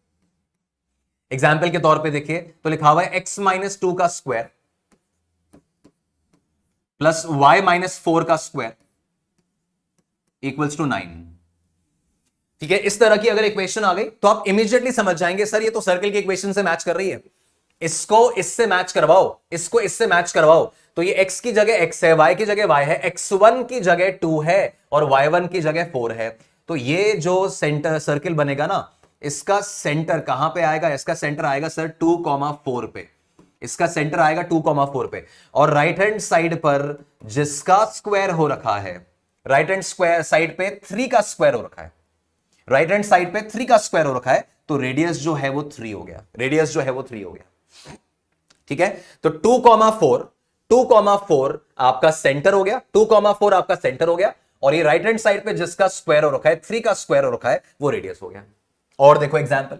एग्जाम्पल के तौर पे देखिए तो लिखा हुआ है x माइनस 2 का स्क्वायर प्लस y माइनस 4 का स्क्वायर इक्वल्स टू 9। ठीक है, इस तरह की अगर इक्वेशन आ गई तो आप इमीडिएटली समझ जाएंगे सर ये तो सर्कल की इक्वेशन से मैच कर रही है। इसको इससे मैच करवाओ, इसको इससे मैच करवाओ, तो ये x की जगह x है, y की जगह y है, x1 की जगह 2 है और y1 की जगह 4 है। तो ये जो सेंटर सर्किल बनेगा ना, इसका सेंटर कहां पे आएगा? इसका सेंटर आएगा सर 2,4 पे। इसका सेंटर आएगा 2,4 पे। और राइट हैंड साइड पर जिसका स्क्वायर हो रखा है, राइट हैंड स्क्वायर साइड पे 3 का स्क्वायर हो रखा है, राइट हैंड साइड पे 3 का स्क्वायर हो रखा है, तो रेडियस जो है वो 3 हो गया, रेडियस जो है वो 3 हो गया। ठीक है, तो 2,4 आपका सेंटर हो गया, 2,4 आपका सेंटर हो गया, और ये राइट हैंड साइड पे जिसका स्क्वायर हो रखा है, 3 का स्क्वायर हो रखा है, वो रेडियस हो गया। और देखो एग्जांपल,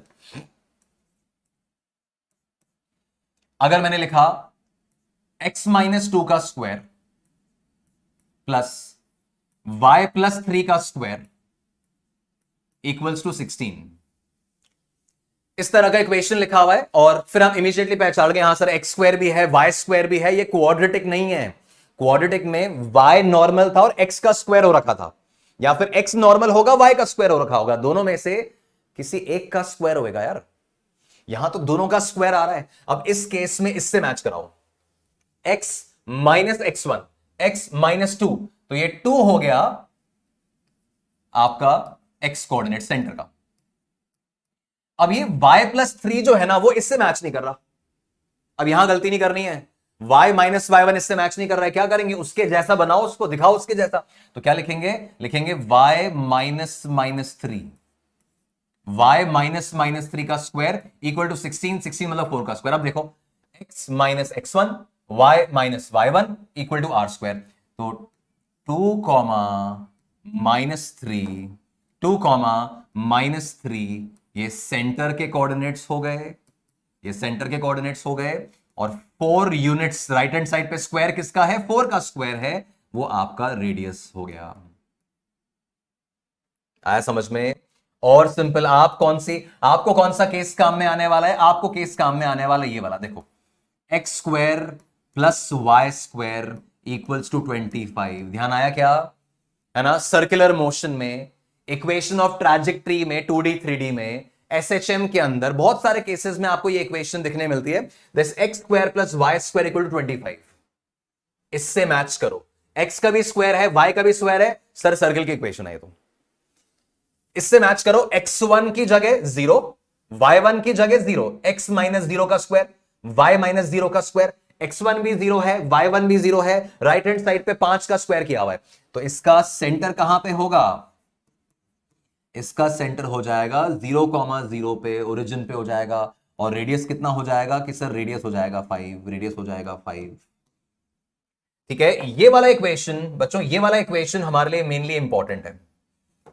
अगर मैंने लिखा x-2 का स्क्वायर प्लस y+3 का स्क्वायर इक्वल्स टू 16, इस तरह का इक्वेशन लिखा हुआ है, और फिर हम इमीडिएटली पहचान गए, हां सर x स्क्वायर भी है, y स्क्वायर भी है, ये क्वाड्रेटिक नहीं है। क्वाड्रेटिक में y नॉर्मल था और x का स्क्वायर हो रखा था, या फिर x नॉर्मल होगा, y का स्क्वायर हो रखा होगा, दोनों में से किसी एक का स्क्वायर होगा यार। यहां तो दोनों का स्क्वायर आ रहा है। अब इस केस में इससे मैच कराओ, x minus x1, x minus 2, तो ये 2 हो गया आपका x कोऑर्डिनेट सेंटर का। अब ये y+3 जो है ना, वो इससे मैच नहीं कर रहा। अब यहां गलती नहीं करनी है, y माइनस y1 इससे मैच नहीं कर रहा है, क्या करेंगे? उसके जैसा बनाओ, उसको दिखाओ उसके जैसा। तो क्या लिखेंगे? लिखेंगे y माइनस -3, y माइनस 3 का स्क्वायर इक्वल टू 16, 16 मतलब 4 का स्क्वायर। अब देखो x minus x1, y minus y1 equal to r square. तो 2 -3, 2 -3, ये सेंटर के कोऑर्डिनेट्स हो गए, ये सेंटर के कोऑर्डिनेट्स हो गए, और 4 यूनिट्स राइट हैंड साइड पे स्क्वायर किसका है? 4 का स्क्वायर है, वो आपका रेडियस हो गया। आया समझ में? और सिंपल, आपको कौन सा केस काम में आने वाला है? आपको केस काम में आने वाला है ये वाला, देखो x square plus y square equals to 25। ध्यान आया क्या? है ना, सर्कुलर मोशन में, इक्वेशन ऑफ ट्रैजेक्टरी में, 2D 3D में, एसएचएम के अंदर बहुत सारे केसेस में आपको ये इक्वेशन दिखने मिलती है, this x square plus y square equal to 25। इससे मैच करो, एक्स का भी स्क्वायर है, वाई का भी स्क्वायर है, सर सर्कल की इक्वेशन है ये। तो इससे मैच करो, x1 की जगह 0, y1 की जगह 0, x माइनस 0 का स्क्वायर, y माइनस 0 का स्क्वायर, x1 भी 0 है, y1 भी 0 है, राइट हैंड साइड पे 5 का स्क्वायर किया हुआ है। तो इसका सेंटर कहां पे होगा? इसका सेंटर हो जाएगा 0,0 पे, ओरिजिन पे हो जाएगा। और रेडियस कितना हो जाएगा? कि सर रेडियस हो जाएगा 5, रेडियस हो जाएगा 5। ठीक है, ये वाला इक्वेशन बच्चों, ये वाला इक्वेशन हमारे लिए मेनली इंपॉर्टेंट है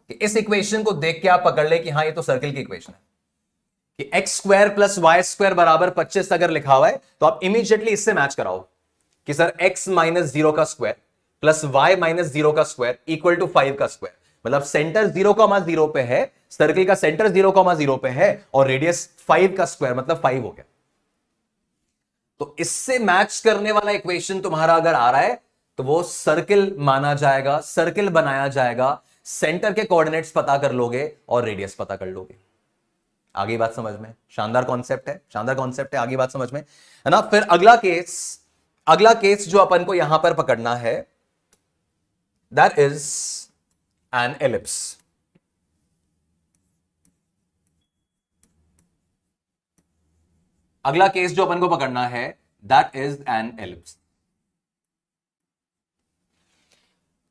कि इस इक्वेशन को देख के आप पकड़ ले कि हाँ ये तो सर्किल की इक्वेशन है, कि x square plus y square बराबर 25 अगर लिखा हुआ है, तो आप इमीडिएटली इससे मैच कराओ कि सर x माइनस 0 का स्क्वायर प्लस y माइनस 0 का स्क्वायर इक्वल टू 5 का स्क्वायर। मतलब सेंटर 0,0 पे है, सर्किल का सेंटर 0,0 पे है, और रेडियस 5 का स्क्वायर मतलब 5 हो गया। तो इससे मैच करने वाला इक्वेशन तुम्हारा अगर आ रहा है, तो वो सर्किल माना जाएगा, सर्किल बनाया जाएगा, सेंटर के कोऑर्डिनेट्स पता कर लोगे और रेडियस पता कर लोगे। आगे बात समझ में? शानदार कॉन्सेप्ट है, शानदार कॉन्सेप्ट है, आगे बात समझ में है ना। फिर अगला केस जो अपन को यहां पर पकड़ना है, दैट इज एन एलिप्स। अगला केस जो अपन को पकड़ना है, दैट इज एन एलिप्स।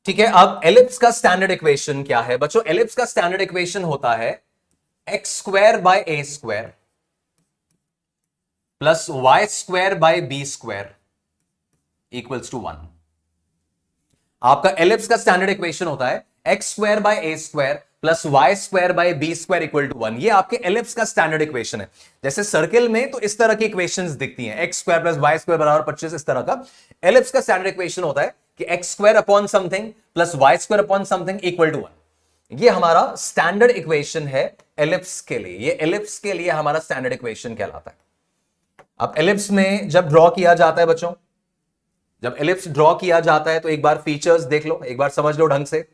ठीक है, अब एलिप्स का स्टैंडर्ड इक्वेशन क्या है बच्चों? एलिप्स का स्टैंडर्ड इक्वेशन होता है x square by a square plus y square by b square equals to 1। आपका एलिप्स का स्टैंडर्ड इक्वेशन होता है x square by a square plus y square by b square equal to 1। ये आपके ellipse का standard equation है। जैसे circle में तो इस तरह की इक्वेशंस दिखती हैं, x square plus y square बराबर 25, इस तरह का। एलिप्स का स्टैंडर्ड इक्वेशन होता है कि x square upon something plus y square upon something equal to 1। ये हमारा स्टैंडर्ड इक्वेशन है एलिप्स के लिए। ये एलिप्स के लिए हमारा स्टैंडर्ड इक्वेशन कहलाता है। अब एलिप्स में जब ड्रॉ किया जाता है बच्चों, जब एलिप्स ड्रॉ किया जाता है, तो एक बार फीचर्स देख लो, एक बार समझ लो ढंग से।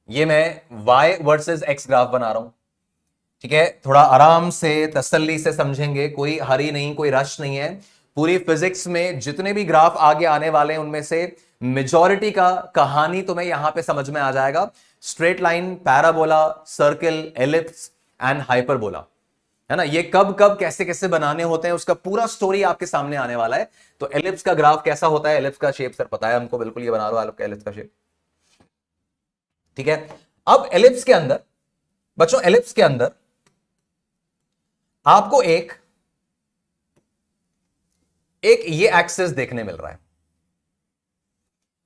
ये मैं y वर्सेस x ग्राफ बना रहा हूं। ठीक है, थोड़ा आराम से तसल्ली से समझेंगे, कोई हरी नहीं, कोई रश नहीं है। पूरी फिजिक्स में जितने भी ग्राफ आगे आने वाले हैं उनमें से मेजॉरिटी का कहानी तुम्हें यहां पे समझ में आ जाएगा। Straight line, parabola, circle, ellipse and hyperbola, है ना, ये कब कब कैसे कैसे बनाने होते हैं उसका पूरा स्टोरी आपके सामने आने वाला है। तो एलिप्स का ग्राफ कैसा होता है, एलिप्स का शेप सर पता है हमको, बिल्कुल ये बना दो एलिप्स का शेप। ठीक है, अब एलिप्स के अंदर बच्चों, एलिप्स के अंदर आपको एक ये एक्सिस देखने मिल रहा है।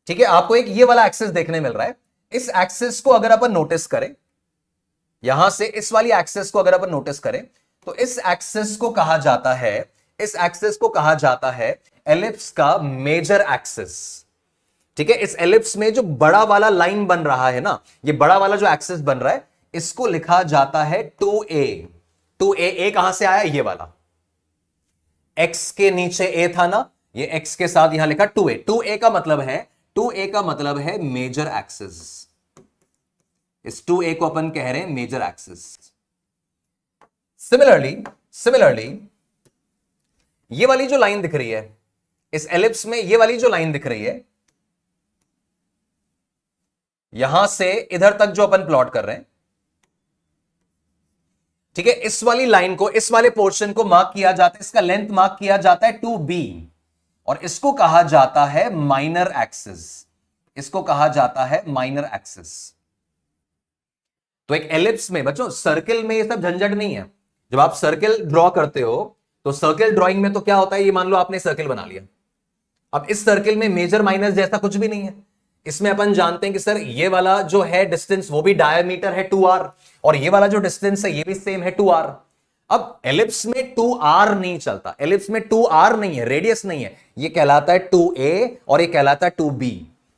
ठीक है, आपको एक ये वाला एक्सिस देखने मिल रहा है। इस एक्सिस को अगर अपन नोटिस करें, यहां से इस वाली एक्सिस को अगर अपन नोटिस करें, तो इस एक्सिस को कहा जाता है, इस एक्सिस को कहा जाता है एलिप्स का मेजर एक्सिस। ठीक है, इस एलिप्स में जो बड़ा वाला लाइन बन रहा है ना, ये बड़ा वाला जो एक्सिस बन रहा है, इसको लिखा जाता है 2a। 2a, ए कहां से आया, ये वाला x के नीचे a था ना, ये x के साथ यहां लिखा 2a। 2a का मतलब है, 2a का मतलब है मेजर एक्सिस। इस 2a को अपन कह रहे हैं मेजर एक्सिस। सिमिलरली ये वाली जो लाइन दिख रही है इस एलिप्स में, ये वाली जो लाइन दिख रही है यहां से इधर तक जो अपन प्लॉट कर रहे हैं, ठीक है, इस वाली लाइन को, इस वाले पोर्शन को मार्क किया जाता है, इसका लेंथ मार्क किया जाता है 2b, और इसको कहा जाता है माइनर एक्सिस। इसको कहा जाता है माइनर एक्सिस। तो एक एलिप्स में बच्चों, सर्किल में ये सब झंझट नहीं है। जब आप सर्किल ड्रॉ करते हो तो सर्किल ड्राइंग में तो क्या होता है, ये मान लो आपने सर्किल बना लिया, अब इस सर्किल में मेजर माइनर जैसा कुछ भी नहीं है। इसमें अपन जानते हैं कि सर ये वाला जो है डिस्टेंस वो भी डायमीटर है 2r, और ये वाला जो डिस्टेंस है ये भी सेम है 2r। अब एलिप्स में 2r नहीं चलता, एलिप्स में 2r नहीं है, रेडियस नहीं है, ये कहलाता है 2a और ये कहलाता है 2b।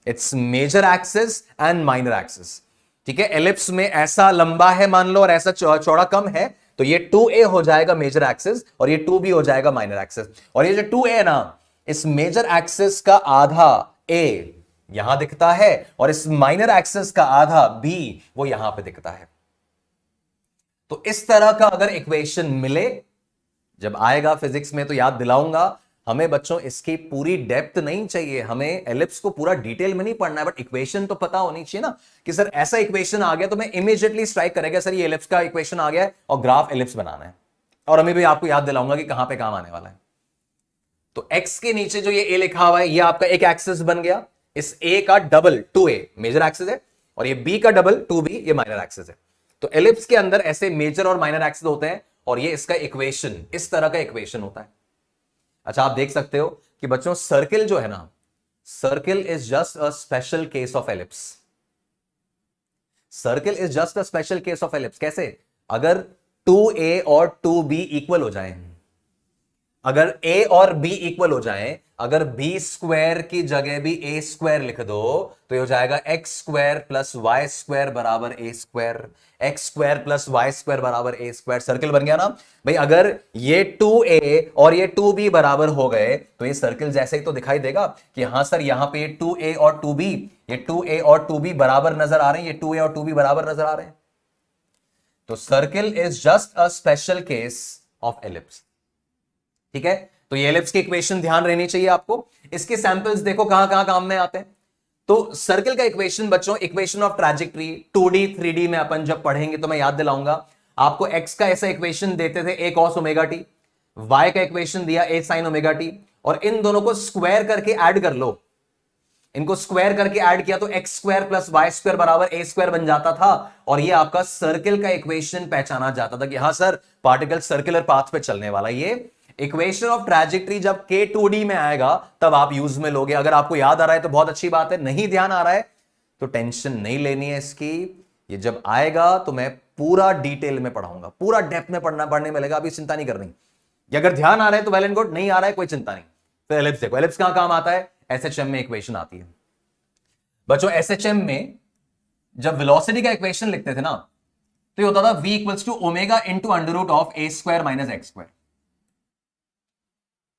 It's major axis and minor axis. ठीक है, एलिप्स में ऐसा लंबा है मान लो और ऐसा चौड़ा कम है, तो ये 2a हो जाएगा मेजर एक्सिस और ये 2b हो जाएगा माइनर एक्सिस। और ये जो 2a ना, इस मेजर एक्सिस का आधा a यहां दिखता है और इस माइनर एक्सिस का आधा b वो यहां पे दिखता है। तो इस तरह का अगर इक्वेशन मिले, जब आएगा फिजिक्स में तो याद दिलाऊंगा। हमें बच्चों इसकी पूरी डेप्थ नहीं चाहिए, हमें एलिप्स को पूरा डिटेल में नहीं पढ़ना है, बट इक्वेशन तो पता होनी चाहिए ना, कि सर ऐसा इक्वेशन आ गया तो मैं इमीडिएटली स्ट्राइक करेगा सर ये एलिप्स का इक्वेशन आ गया है और ग्राफ एलिप्स बनाना है। और हमें भी आपको याद दिलाऊंगा कि कहां पे काम आने वाला है। तो x के नीचे जो ये a लिखा हुआ है, ये आपका एक एक्सिस बन गया। इस a का डबल 2a मेजर एक्सिस है और ये b का डबल 2b ये माइनर एक्सिस है। तो एलिप्स के अंदर ऐसे मेजर और माइनर एक्सिस होते हैं और ये इसका इक्वेशन, इस तरह का इक्वेशन होता है। अच्छा, आप देख सकते हो कि बच्चों सर्किल जो है ना, circle is just a special case of ellipse. Circle is just a special case of ellipse. कैसे? अगर 2a और 2b इक्वल हो जाए, अगर a और b इक्वल हो जाए, अगर b स्क्वायर की जगह भी a स्क्वायर लिख दो तो ये हो जाएगा x square plus y square बराबर a square, x square plus y square बराबर a स्क्वायर। सर्किल बन गया ना भाई। अगर ये 2a और ये 2b बराबर हो गए तो ये सर्किल जैसे ही तो दिखाई देगा कि हाँ सर यहां पे ये 2a और 2b, ये 2a और 2b बराबर नजर आ रहे हैं, ये 2a और 2b बराबर नजर आ रहे हैं। तो circle is just a special case of ellipse. ठीक है, तो ये एलिप्स की इक्वेशन ध्यान रहनी चाहिए आपको। इसके सैंपल्स देखो कहां कहां काम में आते हैं। तो सर्किल का इक्वेशन बच्चों, equation of trajectory 2D 3D में अपन जब पढ़ेंगे तो मैं याद दिलाऊंगा आपको। x का ऐसा इक्वेशन देते थे a cos omega T, y का इक्वेशन दिया a sin ओमेगा टी, और इन दोनों को स्क्वायर करके ऐड कर लो। इनको स्क्वायर करके ऐड किया तो x square plus y square बराबर a स्क्वायर बन जाता था, और ये आपका सर्किल का इक्वेशन पहचाना जाता था कि हाँ सर पार्टिकल सर्कुलर पाथ पे चलने वाला। ये इक्वेशन ऑफ ट्रैजेक्टरी जब k 2D में आएगा तब आप यूज में लोगे। अगर आपको याद आ रहा है तो बहुत अच्छी बात है, नहीं ध्यान आ रहा है तो टेंशन नहीं लेनी है इसकी। ये जब आएगा तो मैं पूरा डिटेल में पढ़ाऊंगा, पूरा डेप्थ में पढ़ने में लगेगा, अभी चिंता नहीं करनी। ये अगर ध्यान आ रहा है तो वेल एंड गुड, नहीं आ रहा है कोई चिंता नहीं। फिर एलिप्स देखो, एलिप्स कहां काम आता है? एसएचएम में इक्वेशन आती है बच्चों। एसएचएम में जब वेलोसिटी का इक्वेशन लिखते थे ना तो ये होता था v equals to omega into under root of a square minus x square.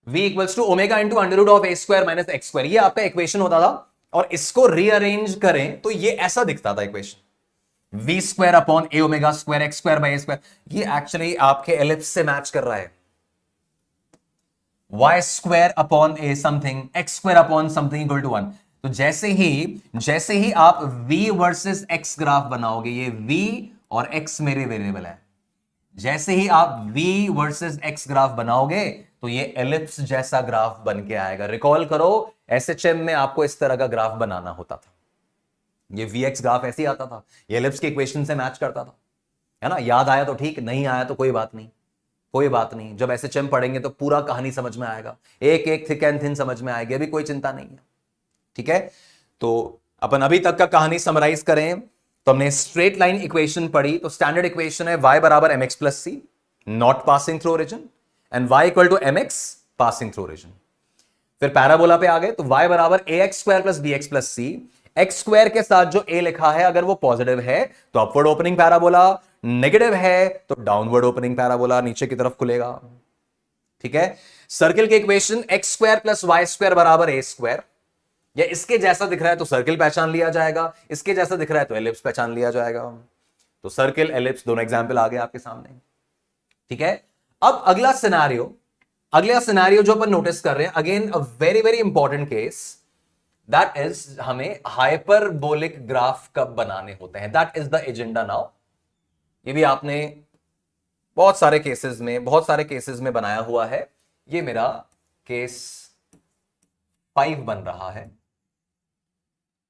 v equals to omega into under root of a square minus x square, ये आपका इक्वेशन होता था। और इसको रीअरेंज करें तो ये ऐसा दिखता था equation. V square upon a omega square x square by a square, ये एक्चुअली आपके एलिप्स से मैच कर रहा है। Y square upon a something x square upon something equal to 1। तो जैसे ही आप v वर्सेस x ग्राफ बनाओगे, ये v और x मेरे वेरिएबल है, जैसे ही आप v वर्सेस x ग्राफ बनाओगे तो ये एलिप्स जैसा ग्राफ बन के आएगा। रिकॉल करो, एसएचएम में आपको इस तरह का ग्राफ बनाना होता था, ये vx ग्राफ ऐसे ही आता था, ये एलिप्स के इक्वेशन से मैच करता था, है ना। याद आया तो ठीक, नहीं आया तो कोई बात नहीं, कोई बात नहीं। जब एसएचएम पढ़ेंगे तो पूरा कहानी समझ में आएगा, एक एक थिक एंड थिन समझ में आएगी, अभी कोई चिंता नहीं है, ठीक है। तो अपन अभी तक का कहानी समराइज करें तो हमने स्ट्रेट लाइन इक्वेशन पढ़ी, तो स्टैंडर्ड इक्वेशन है y बराबर mx plus c not passing through origin and y equal to mx passing through origin. फिर पैराबोला पे आ गए, तो y बराबर ax square plus bx plus c, x square के साथ जो a लिखा है अगर वो पॉजिटिव है तो अपवर्ड ओपनिंग पैराबोला, नेगेटिव है तो डाउनवर्ड ओपनिंग पैराबोला नीचे की तरफ खुलेगा, ठीक है। सर्किल के equation x square plus y square बराबर ए स्क्वायर, या इसके जैसा दिख रहा है तो सर्किल पहचान लिया जाएगा, इसके जैसा दिख रहा है तो एलिप्स पहचान लिया जाएगा। तो सर्किल एलिप्स दोनों एग्जाम्पल आ गए आपके सामने, ठीक है। अब अगला सिनेरियो जो अपन नोटिस कर रहे हैं, again a very very important case, that is हमें हाइपरबोलिक ग्राफ कब बनाने होते हैं, that is the agenda now. ये भी आपने बहुत सारे केसेस में बनाया हुआ है। ये मेरा केस 5 बन रहा है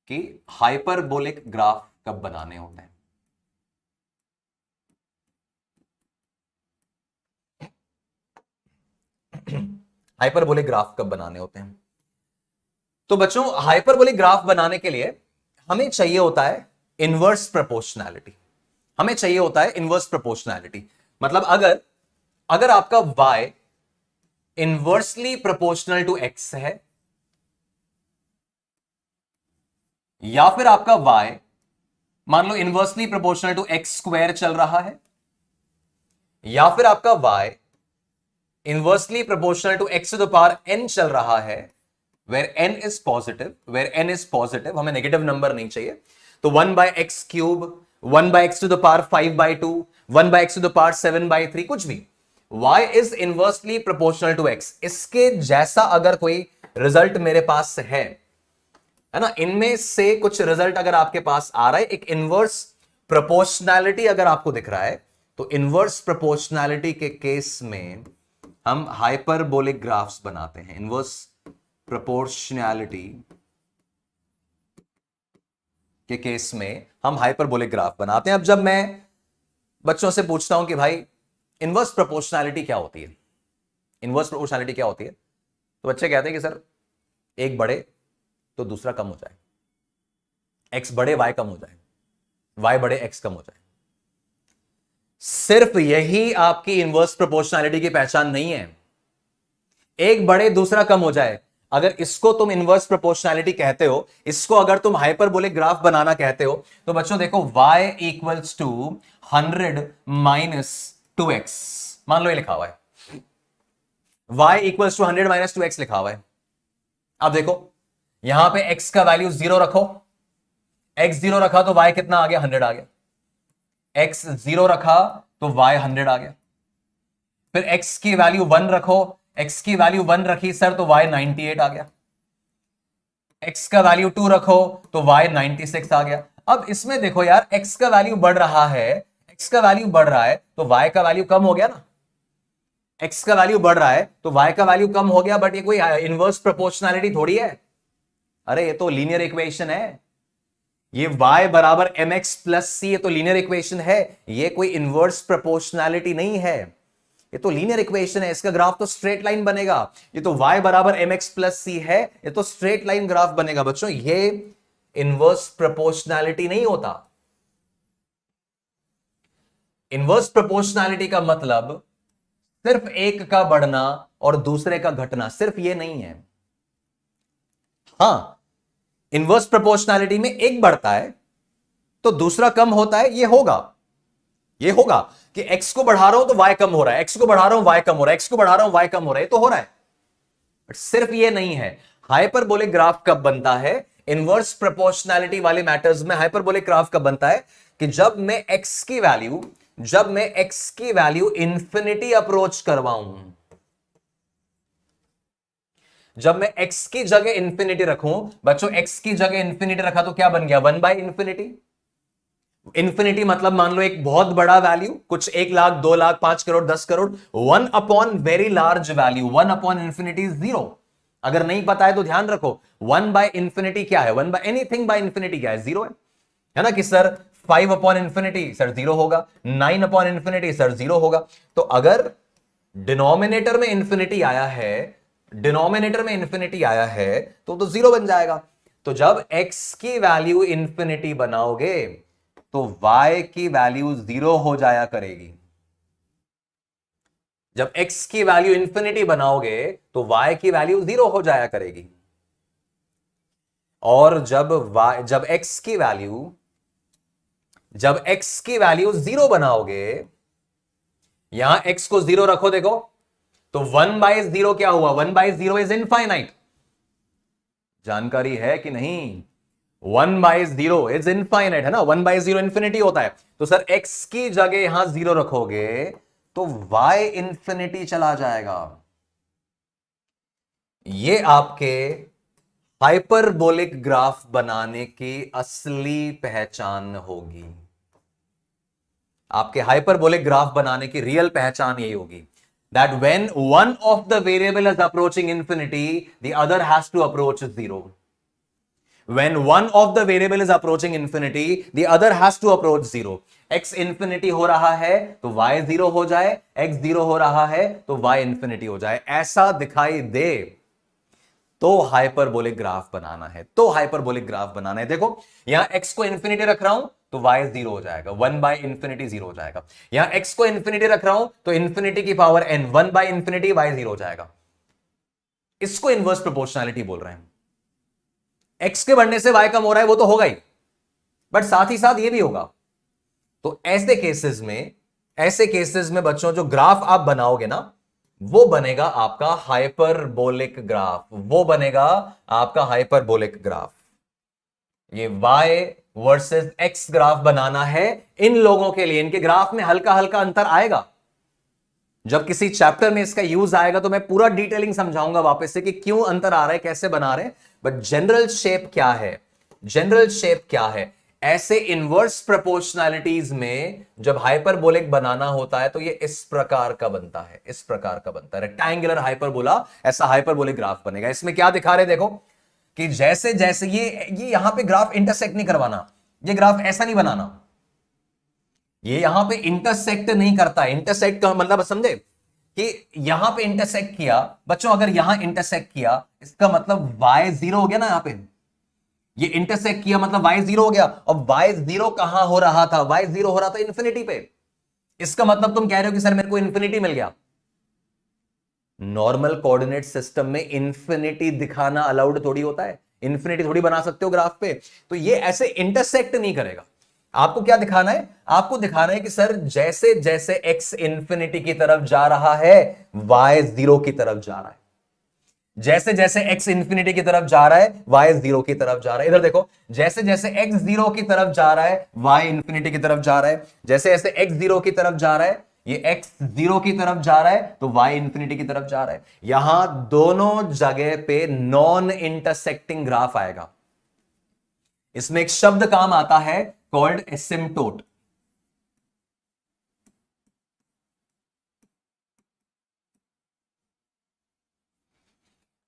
कि हाइपरबोलिक ग्राफ कब बनाने होते हैं। हाइपरबोलिक ग्राफ कब बनाने होते हैं, तो बच्चों हाइपरबोलिक ग्राफ बनाने के लिए हमें चाहिए होता है इनवर्स प्रोपोर्शनैलिटी। मतलब अगर आपका y inversely proportional to x है, या फिर आपका y मान लो inversely proportional to x square चल रहा है, या फिर आपका y inversely proportional to x to the power n चल रहा है, where n is positive, हमें नेगेटिव नंबर नहीं चाहिए, तो 1/x cube, 1/x to the power 5/2, 1/x to the power 7/3, कुछ भी y is inversely proportional to x, इसके जैसा अगर कोई रिजल्ट मेरे पास है ना, इनमें से कुछ रिजल्ट अगर आपके पास आ रहा है, एक इनवर्स प्रोपोर्शनैलिटी अगर आपको दिख रहा है, तो इनवर्स प्रोपोर्शनैलिटी के केस में हम हाइपरबोलिक ग्राफ्स बनाते हैं। इनवर्स प्रोपोर्शनैलिटी के केस में हम हाइपरबोलिक ग्राफ बनाते हैं। अब जब मैं बच्चों से पूछता हूं कि भाई इनवर्स प्रोपोर्शनैलिटी क्या होती है, तो बच्चे कहते हैं कि सर एक बढ़े तो दूसरा कम हो जाए, एक्स बढ़े वाई कम हो जाए, वाई बढ़े एक्स कम हो जाए। सिर्फ यही आपकी इनवर्स प्रोपोर्शनैलिटी की पहचान नहीं है, एक बढ़े दूसरा कम हो जाए। अगर इसको तुम इनवर्स प्रोपोर्शनैलिटी कहते हो, इसको अगर तुम हाइपरबोलिक ग्राफ बनाना कहते हो, तो बच्चों देखो y equals to 100 minus 2x, मान लो ये लिखा हुआ है, y equals to 100 minus 2x लिखा हुआ है। अब देखो यहां पे x का वैल्यू 0 रखो, x 0 रखा तो y कितना आ गया, 100 आ गया, x 0 रखा तो y 100 आ गया। फिर x की वैल्यू 1 रखो, x की वैल्यू 1 रखी सर तो y 98 आ गया, x का वैल्यू 2 रखो तो y 96 आ गया। अब इसमें देखो यार, x का वैल्यू बढ़ रहा है, x का वैल्यू बढ़ रहा है तो y का वैल्यू कम हो गया ना, x का वैल्यू बढ़ रहा है तो y का वैल्यू कम हो गया, बट ये कोई इनवर्स प्रोपोर्शनैलिटी थोड़ी है, अरे ये तो लीनियर इक्वेशन है, ये y बराबर mx प्लस सी, ये तो लीनियर इक्वेशन है, ये कोई इनवर्स प्रोपोर्शनैलिटी नहीं है, ये तो लीनियर इक्वेशन है, इसका ग्राफ तो स्ट्रेट लाइन बनेगा। ये तो y बराबर mx प्लस सी है, ये तो स्ट्रेट लाइन ग्राफ बनेगा। बच्चों ये इनवर्स प्रोपोर्शनैलिटी नहीं होता। इनवर्स प्रोपोर्शनैलिटी का मतलब सिर्फ एक का बढ़ना और दूसरे का घटना, सिर्फ ये नहीं है। हां, इनवर्स प्रोपोर्शनैलिटी में एक बढ़ता है तो दूसरा कम होता है, ये होगा कि x को बढ़ा रहा हूं तो y कम हो रहा है, x को बढ़ा रहा हूं y कम हो रहा है, x को बढ़ा रहा हूं y कम हो रहा है, तो हो रहा है, बट सिर्फ ये नहीं है। हाइपरबोलिक ग्राफ कब बनता है, इनवर्स प्रोपोर्शनैलिटी वाले मैटर्स में हाइपरबोलिक ग्राफ कब बनता है, कि जब मैं x की वैल्यू इंफिनिटी अप्रोच करवाऊं, जब मैं x की जगह इंफिनिटी रखूं, बच्चों x की जगह इंफिनिटी रखा तो क्या बन गया, 1 बाय इंफिनिटी। इंफिनिटी मतलब मान लो एक बहुत बड़ा वैल्यू, कुछ 1 lakh, 2 lakh, 5 crore, 10 crore, 1 upon very large value, 1 upon infinity 0। अगर नहीं पता है तो ध्यान रखो, 1 बाय इंफिनिटी क्या है, 1 बाय एनीथिंग बाय इंफिनिटी क्या है, 0 है ना। कि सर 5 अपॉन इंफिनिटी सर 0 होगा, 9 अपॉन इंफिनिटी सर 0 होगा। तो अगर डिनोमिनेटर में इंफिनिटी आया है, डिनोमिनेटर में इंफिनिटी आया है तो 0 बन जाएगा। तो जब x की वैल्यू इंफिनिटी बनाओगे तो y की वैल्यू 0 हो जाया करेगी। जब x की वैल्यू इंफिनिटी बनाओगे तो y की वैल्यू 0 हो जाया करेगी। और जब x की वैल्यू 0 बनाओगे, यहां x को 0 रखो, देखो तो 1/0 क्या हुआ, 1/0 इज इनफाइनाइट। जानकारी है कि नहीं, 1/0 इज इनफाइनाइट है ना, 1/0 इंफिनिटी होता है। तो सर x की जगह यहां 0 रखोगे तो y इंफिनिटी चला जाएगा। ये आपके हाइपरबोलिक ग्राफ बनाने की असली पहचान होगी। आपके हाइपरबोलिक ग्राफ बनाने की रियल पहचान यही होगी, that when one of the variable is approaching infinity, the other has to approach 0. When one of the variable is approaching infinity, the other has to approach 0. x infinity हो रहा है तो y 0 हो जाए, x 0 हो रहा है तो y इंफिनिटी हो जाए, ऐसा दिखाई दे तो हाइपरबोलिक ग्राफ बनाना है, तो हाइपरबोलिक ग्राफ बनाना है। देखो यहां x को इंफिनिटी रख रहा हूं तो y 0 हो जाएगा, 1 बाय इंफिनिटी 0 हो जाएगा। यहां x को इंफिनिटी रख रहा हूं तो इंफिनिटी की power n, 1 by infinity y 0 हो जाएगा। इसको इनवर्स प्रोपोर्शनैलिटी बोल रहे हैं। x के बढ़ने से y कम हो रहा है वो तो होगा ही, बट साथ ही साथ ये भी होगा। तो ऐसे केसेस में बच्चों जो ग्राफ आप बनाओगे ना, वो बनेगा आपका हाइपरबोलिक ग्राफ, वो बनेगा आपका हाइपरबोलिक ग्राफ। ये y वर्सेस x ग्राफ बनाना है इन लोगों के लिए, इनके ग्राफ में हल्का हल्का अंतर आएगा। जब किसी चैप्टर में इसका यूज आएगा तो मैं पूरा डिटेलिंग समझाऊंगा वापस से कि क्यों अंतर आ रहा है, कैसे बना रहे हैं, बट जनरल शेप क्या है, जनरल शेप क्या है। ऐसे इनवर्स प्रोपोर्शनैलिटीज में जब हाइपरबोलिक बनाना होता है तो ये इस प्रकार का बनता है, इस प्रकार का बनता है, रेक्टेंगुलर हाइपरबोला, ऐसा हाइपरबोलिक ग्राफ बनेगा। इसमें क्या दिखा रहे देखो कि जैसे जैसे ये यहां पे ग्राफ इंटरसेक्ट नहीं करवाना, ये ग्राफ ऐसा नहीं बनाना, ये यहां पे इंटरसेक्ट नहीं करता। इंटरसेक्ट का मतलब समझे कि यहां पे इंटरसेक्ट किया बच्चों, अगर यहां इंटरसेक्ट किया इसका मतलब y 0 हो गया ना, यहां पे ये इंटरसेक्ट किया मतलब y 0 हो गया। और y 0 कहां हो रहा था, y 0 हो रहा था इंफिनिटी पे। इसका मतलब तुम कह रहे हो कि सर मेरे को इंफिनिटी मिल गया। नॉर्मल कोऑर्डिनेट सिस्टम में इंफिनिटी दिखाना अलाउड थोड़ी होता है, इंफिनिटी थोड़ी बना सकते हो ग्राफ पे। तो ये ऐसे इंटरसेक्ट नहीं करेगा। आपको क्या दिखाना है, आपको दिखाना है कि सर जैसे जैसे x इंफिनिटी की तरफ जा रहा है y 0 की तरफ जा रहा है, जैसे जैसे x इंफिनिटी की तरफ जा रहा है y 0 की तरफ जा रहा है। इधर देखो, जैसे जैसे x 0 की तरफ जा रहा है y इंफिनिटी की तरफ जा रहा है, जैसे जैसे x 0 की तरफ जा रहा है, ये x 0 की तरफ जा रहा है तो y इंफिनिटी की तरफ जा रहा है। यहां दोनों जगह पे नॉन इंटरसेक्टिंग ग्राफ आएगा। इसमें एक शब्द काम आता है कॉल्ड एसिम्टोट।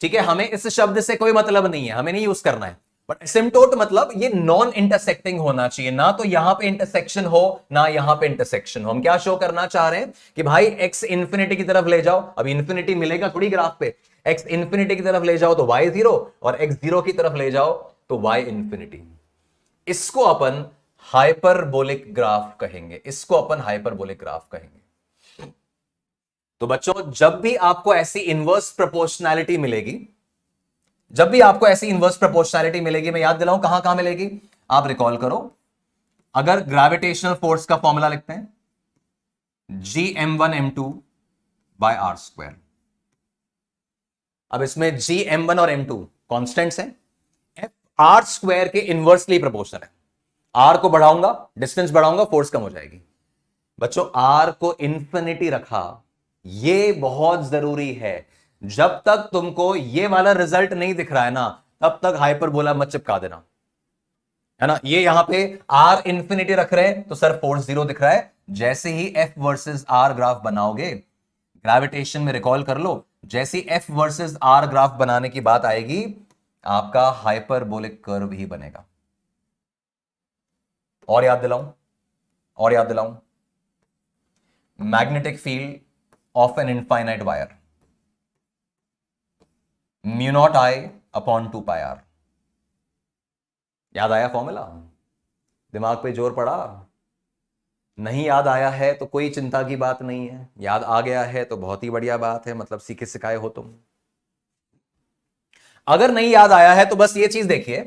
ठीक है, हमें इस शब्द से कोई मतलब नहीं है, हमें नहीं यूज करना है, बट एसिम्टोट मतलब ये नॉन इंटरसेक्टिंग होना चाहिए, ना तो यहां पे इंटरसेक्शन हो ना यहां पे इंटरसेक्शन हो। हम क्या शो करना चाह रहे हैं कि भाई x इंफिनिटी की तरफ ले जाओ, अब इंफिनिटी मिलेगा थोड़ी ग्राफ पे, x इंफिनिटी की तरफ ले जाओ तो y 0, और x 0 की तरफ ले जाओ तो y इंफिनिटी। इसको अपन हाइपरबोलिक ग्राफ कहेंगे, इसको अपन हाइपरबोलिक ग्राफ कहेंगे। तो बच्चों जब भी आपको ऐसी इनवर्स प्रोपोर्शनैलिटी मिलेगी, जब भी आपको ऐसी इनवर्स प्रोपोर्शनैलिटी मिलेगी, मैं याद दिलाऊं कहां कहां मिलेगी, आप रिकॉल करो। अगर ग्रेविटेशनल फोर्स का फॉर्मूला लिखते हैं gm1m2 बाय आर स्क्वायर। अब इसमें gm1 और m2 कांस्टेंट्स हैं, f आर स्क्वायर के इनवर्सली प्रोपोर्शनल है। आर को बढ़ाऊंगा, डिस्टेंस बढ़ाऊंगा, फोर्स कम हो जाएगी। बच्चों आर को इन्फिनिटी रखा, ये बहुत जरूरी है। जब तक तुमको ये वाला रिजल्ट नहीं दिख रहा है ना, तब तक हाइपरबोला मत चिपका देना, है ना। ये यहां पे आर इन्फिनिटी रख रहे हैं तो सर फोर्स जीरो दिख रहा है। जैसे ही एफ वर्सेस आर ग्राफ बनाओगे, ग्रेविटेशन में रिकॉल कर लो, जैसे एफ वर्सेस आर ग्राफ बनाने की बात आएगी, आपका हाइपरबोलिक कर्व ही बनेगा। और याद दिलाऊं, और याद दिलाऊं, magnetic field of an infinite wire, mu not I upon 2 pi r. याद आया फॉर्मूला? दिमाग पे जोर पड़ा? नहीं याद आया है तो कोई चिंता की बात नहीं है, याद आ गया है तो बहुत ही बढ़िया बात है, मतलब सीखे सिखाए हो तुम। अगर नहीं याद आया है तो बस ये चीज देखिए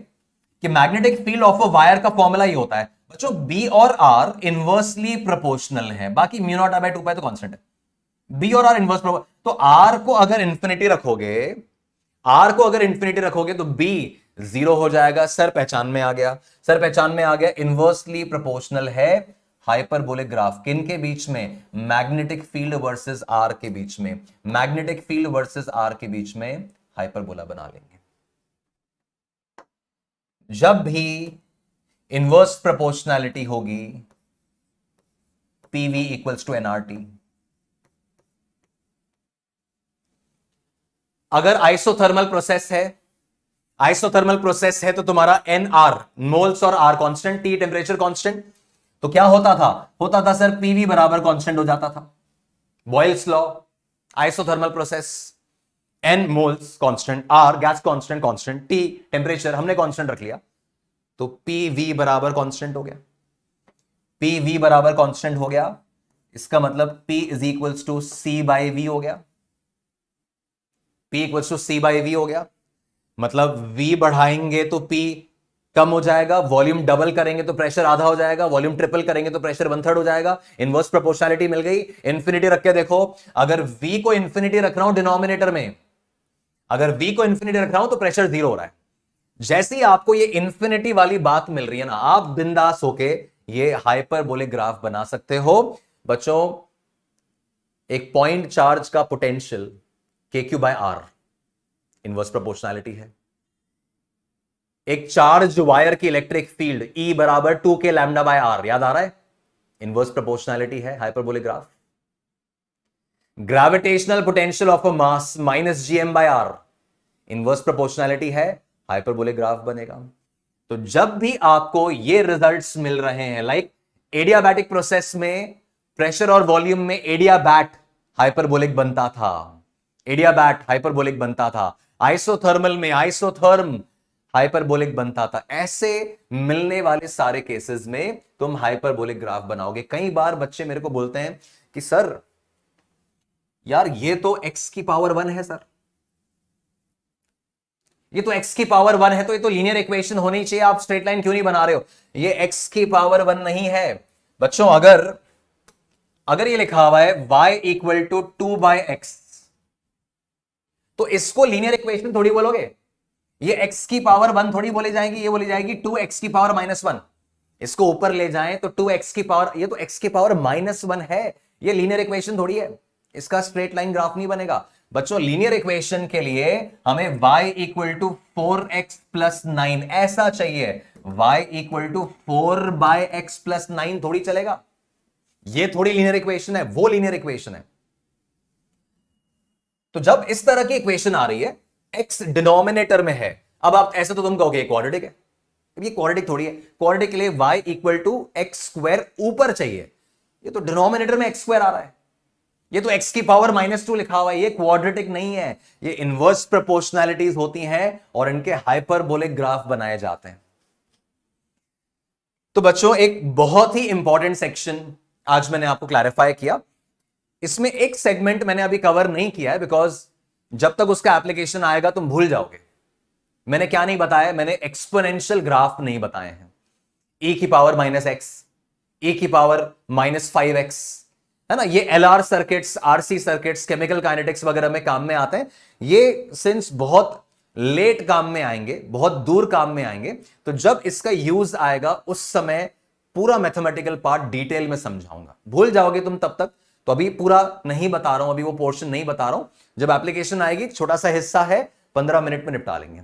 कि magnetic field of a wire का फॉर्मूला ही होता है बच्चों, बी और आर इनवर्सली प्रोपोर्शनल है, बाकी म्यू नॉट आई बाय 2 पाई तो कांस्टेंट है। बी और आर इनवर्स तो आर को अगर इंफिनिटी रखोगे, आर को अगर इंफिनिटी रखोगे तो बी जीरो हो जाएगा। सर पहचान में आ गया, सर पहचान में आ गया। इनवर्सली प्रोपोर्शनल है हाइपरबोलिक ग्राफ किन के बीच में? मैग्नेटिक फील्ड वर्सेस आर के बीच में। मैग्नेटिक फील्ड वर्सेस आर के बीच में हाइपरबोला बना लेंगे। जब भी इनवर्स प्रोपोर्शनैलिटी होगी, पीवी इक्वल्स टू एनआरटी। अगर आइसोथर्मल प्रोसेस है, आइसोथर्मल प्रोसेस है तो तुम्हारा एन आर मोल्स और R constant, T temperature constant, तो क्या होता था? होता था सर पीवी बराबर कांस्टेंट हो जाता था। Boyle's law, isothermal process, n moles constant, R gas constant constant, T temperature हमने कांस्टेंट रख लिया, तो पीवी बराबर कांस्टेंट हो गया। पीवी बराबर कांस्टेंट हो गया, इसका मतलब P is equals to C by V हो गया। P equals to C by V हो गया, मतलब V बढ़ाएंगे तो P कम हो जाएगा, वॉल्यूम डबल करेंगे तो प्रेशर आधा हो जाएगा, वॉल्यूम ट्रिपल करेंगे तो प्रेशर 1/3 हो जाएगा। इनवर्स प्रोपोर्शनैलिटी मिल गई। इंफिनिटी रख के देखो, अगर V को इंफिनिटी रख रहा हूं डिनोमिनेटर में, अगर V को इंफिनिटी रख रहा हूं तो प्रेशर जीरो हो रहा है। जैसे ही आपको ये इंफिनिटी वाली बात मिल रही है ना, आप बिंदास होके ये हाइपरबोलिक ग्राफ बना सकते हो। बच्चों एक पॉइंट चार्ज का potential KQ by R inverse proportionality है। एक चार्ज वायर की इलेक्ट्रिक फील्ड E बराबर 2K लैम्डा बाय आर, याद आ रहा है? इनवर्स प्रोपोर्शनैलिटी है hyperbolic graph. Gravitational potential of a mass minus GM by R, inverse proportionality है, हाइपरबोलिक ग्राफ बनेगा। तो जब भी आपको ये रिजल्ट्स मिल रहे हैं, लाइक एडियाबैटिक प्रोसेस में प्रेशर और वॉल्यूम में एडियाबैट हाइपरबोलिक बनता था, एडियाबैट हाइपरबोलिक बनता था, आइसोथर्मल में आइसोथर्म हाइपरबोलिक बनता था, ऐसे मिलने वाले सारे केसेस में तुम हाइपरबोलिक ग्राफ बनाओगे। कई बार बच्चे मेरे को बोलते हैं कि सर यार ये तो x की पावर 1 है, सर ये तो x की पावर 1 है, तो ये तो लीनियर इक्वेशन होनी चाहिए, आप स्ट्रेट लाइन क्यों नहीं बना रहे हो? ये x की पावर 1 नहीं है बच्चों। अगर ये लिखा हुआ है y इक्वल टू 2/x, तो इसको लीनियर इक्वेशन थोड़ी बोलोगे, ये x की पावर 1 थोड़ी बोली जाएगी, ये बोली जाएगी 2x की पावर -1। इसको ऊपर ले जाएं तो 2x की पावर, ये तो x की पावर -1 है, ये लीनियर इक्वेशन थोड़ी है, इसका स्ट्रेट लाइन ग्राफ नहीं बनेगा। बच्चों लीनियर इक्वेशन के लिए हमें y equal to 4x plus 9 ऐसा चाहिए, y equal to 4/x plus 9 थोड़ी चलेगा। ये थोड़ी लीनियर इक्वेशन है, वो लीनियर इक्वेशन है। तो जब इस तरह की इक्वेशन आ रही है, x डिनोमिनेटर में है, अब आप ऐसे तो तुम कहोगे क्वाड्रेटिक है, ये क्वाड्रेटिक थोड़ी है। क्वाड्रेटिक के लिए y equal to x square ऊपर चाहिए, ये तो डिनोमिनेटर में x स्क्वायर आ रहा है, ये तो x की पावर -2 लिखा हुआ है, ये क्वाड्रेटिक नहीं है, ये इनवर्स प्रोपोर्शनैलिटीज होती हैं और इनके हाइपरबोलिक ग्राफ बनाए जाते हैं। तो बच्चों एक बहुत ही इंपॉर्टेंट सेक्शन आज मैंने आपको क्लैरिफाई किया। इसमें एक सेगमेंट मैंने अभी कवर नहीं किया है, बिकॉज जब तक उसका एप्लीकेशन आएगा तुम भूल जाओगे। मैंने क्या नहीं बताया? मैंने एक्सपोनेंशियल ग्राफ नहीं बताए हैं। e की पावर -x, e की पावर -5x, है ना, ये LR circuits, RC circuits, chemical kinetics वगैरह में काम में आते हैं। ये सिंस बहुत लेट काम में आएंगे, बहुत दूर काम में आएंगे। तो जब इसका यूज आएगा उस समय पूरा मैथमेटिकल पार्ट डिटेल में समझाऊंगा। भूल जाओगे तुम तब तक, तो अभी पूरा नहीं बता रहा हूं, अभी वो पोर्शन नहीं बता रहा हूं। जब एप्लीकेशन आएगी, छोटा सा हिस्सा है, 15 मिनट में निपटा लेंगे।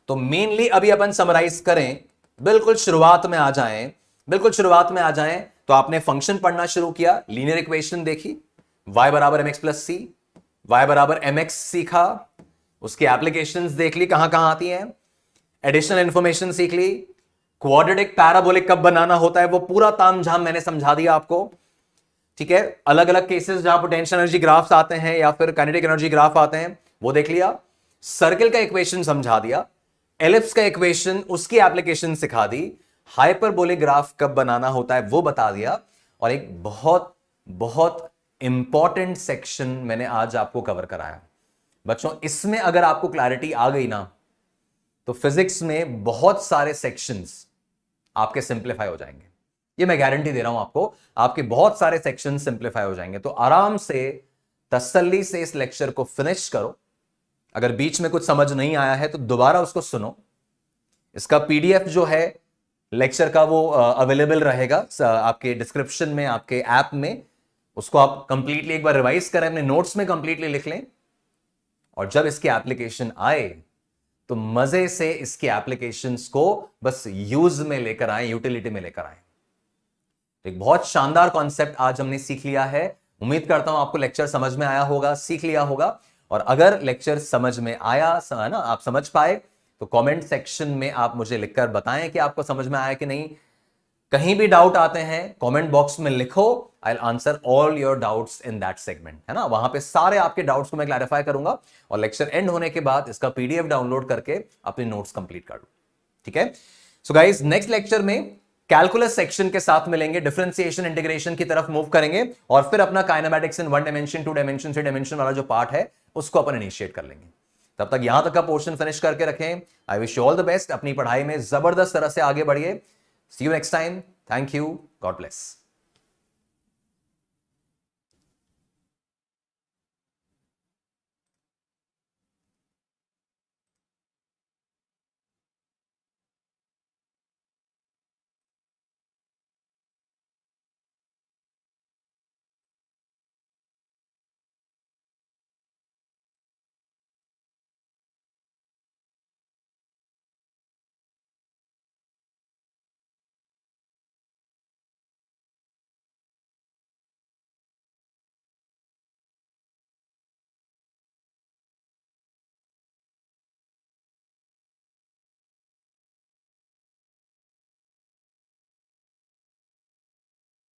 तो मेनली अभी अपन समराइज करें, बिल्कुल शुरुआत में आ जाएं, बिल्कुल शुरुआत में आ जाएं। तो आपने फंक्शन पढ़ना शुरू किया, लीनियर इक्वेशन देखी, y बराबर mx प्लस सी, y बराबर mx सीखा, उसकी एप्लीकेशंस देख ली कहां कहां आती हैं, एडिशनल इंफॉर्मेशन सीख ली, क्वाड्रेटिक पैराबोलिक कब बनाना होता है वो पूरा तामझाम मैंने समझा दिया आपको। ठीक है, अलग अलग केसेस जहां पोटेंशियल एनर्जी ग्राफ्स आते हैं या फिर काइनेटिक एनर्जी ग्राफ आते हैं वो देख लिया, सर्किल का इक्वेशन समझा दिया, एलिप्स का इक्वेशन उसकी एप्लीकेशन सिखा दी, हाइपरबोलिक ग्राफ कब बनाना होता है वो बता दिया, और एक बहुत बहुत इंपॉर्टेंट सेक्शन मैंने आज आपको कवर कराया। बच्चों इसमें अगर आपको क्लैरिटी आ गई ना, तो फिजिक्स में बहुत सारे सेक्शंस आपके सिंप्लीफाई हो जाएंगे। ये मैं गारंटी दे रहा हूं आपको, आपके बहुत सारे सेक्शन सिंप्लीफाई हो जाएंगे। तो आराम से तसल्ली से इस लेक्चर को फिनिश करो। अगर बीच में कुछ समझ नहीं आया है तो दोबारा उसको सुनो। इसका पीडीएफ जो है लेक्चर का वो अवेलेबल रहेगा आपके डिस्क्रिप्शन में, आपके ऐप में। उसको आप कंप्लीटली एक बार रिवाइज करें, अपने नोट्स में कंप्लीटली लिख लें, और जब इसकी एप्लीकेशन आए तो मजे से इसकी एप्लीकेशंस को बस यूज में लेकर आए, यूटिलिटी में लेकर आए। एक बहुत शानदार कॉन्सेप्ट आज हमने सीख लिया है। उम्मीद करता हूं आपको लेक्चर समझ में आया होगा, सीख लिया होगा। और अगर लेक्चर समझ में आया है ना, आप समझ पाए, तो कमेंट सेक्शन में आप मुझे लिखकर बताएं कि आपको समझ में आया कि नहीं। कहीं भी डाउट आते हैं कमेंट बॉक्स में लिखो, I will answer all your doubts in that segment, है ना। वहां पे सारे आपके डाउट्स को मैं क्लैरिफाई करूंगा, और लेक्चर एंड होने के बाद इसका पीडीएफ डाउनलोड करके अपने नोट्स कंप्लीट कर लो। ठीक है, सो गाइस नेक्स्ट लेक्चर में कैलकुलस सेक्शन के साथ मिलेंगे, डिफरेंशिएशन इंटीग्रेशन की तरफ मूव करेंगे, और फिर अपना काइनेमैटिक्स इन 1 डायमेंशन 2 डायमेंशन 3 डायमेंशन वाला जो पार्ट है उसको अपन इनिशिएट कर लेंगे। तब तक यहां तक का पोर्शन फिनिश करके रखें। I wish you all the best, अपनी पढ़ाई में जबरदस्त तरह से आगे बढ़िए। See you next time, thank you, God bless.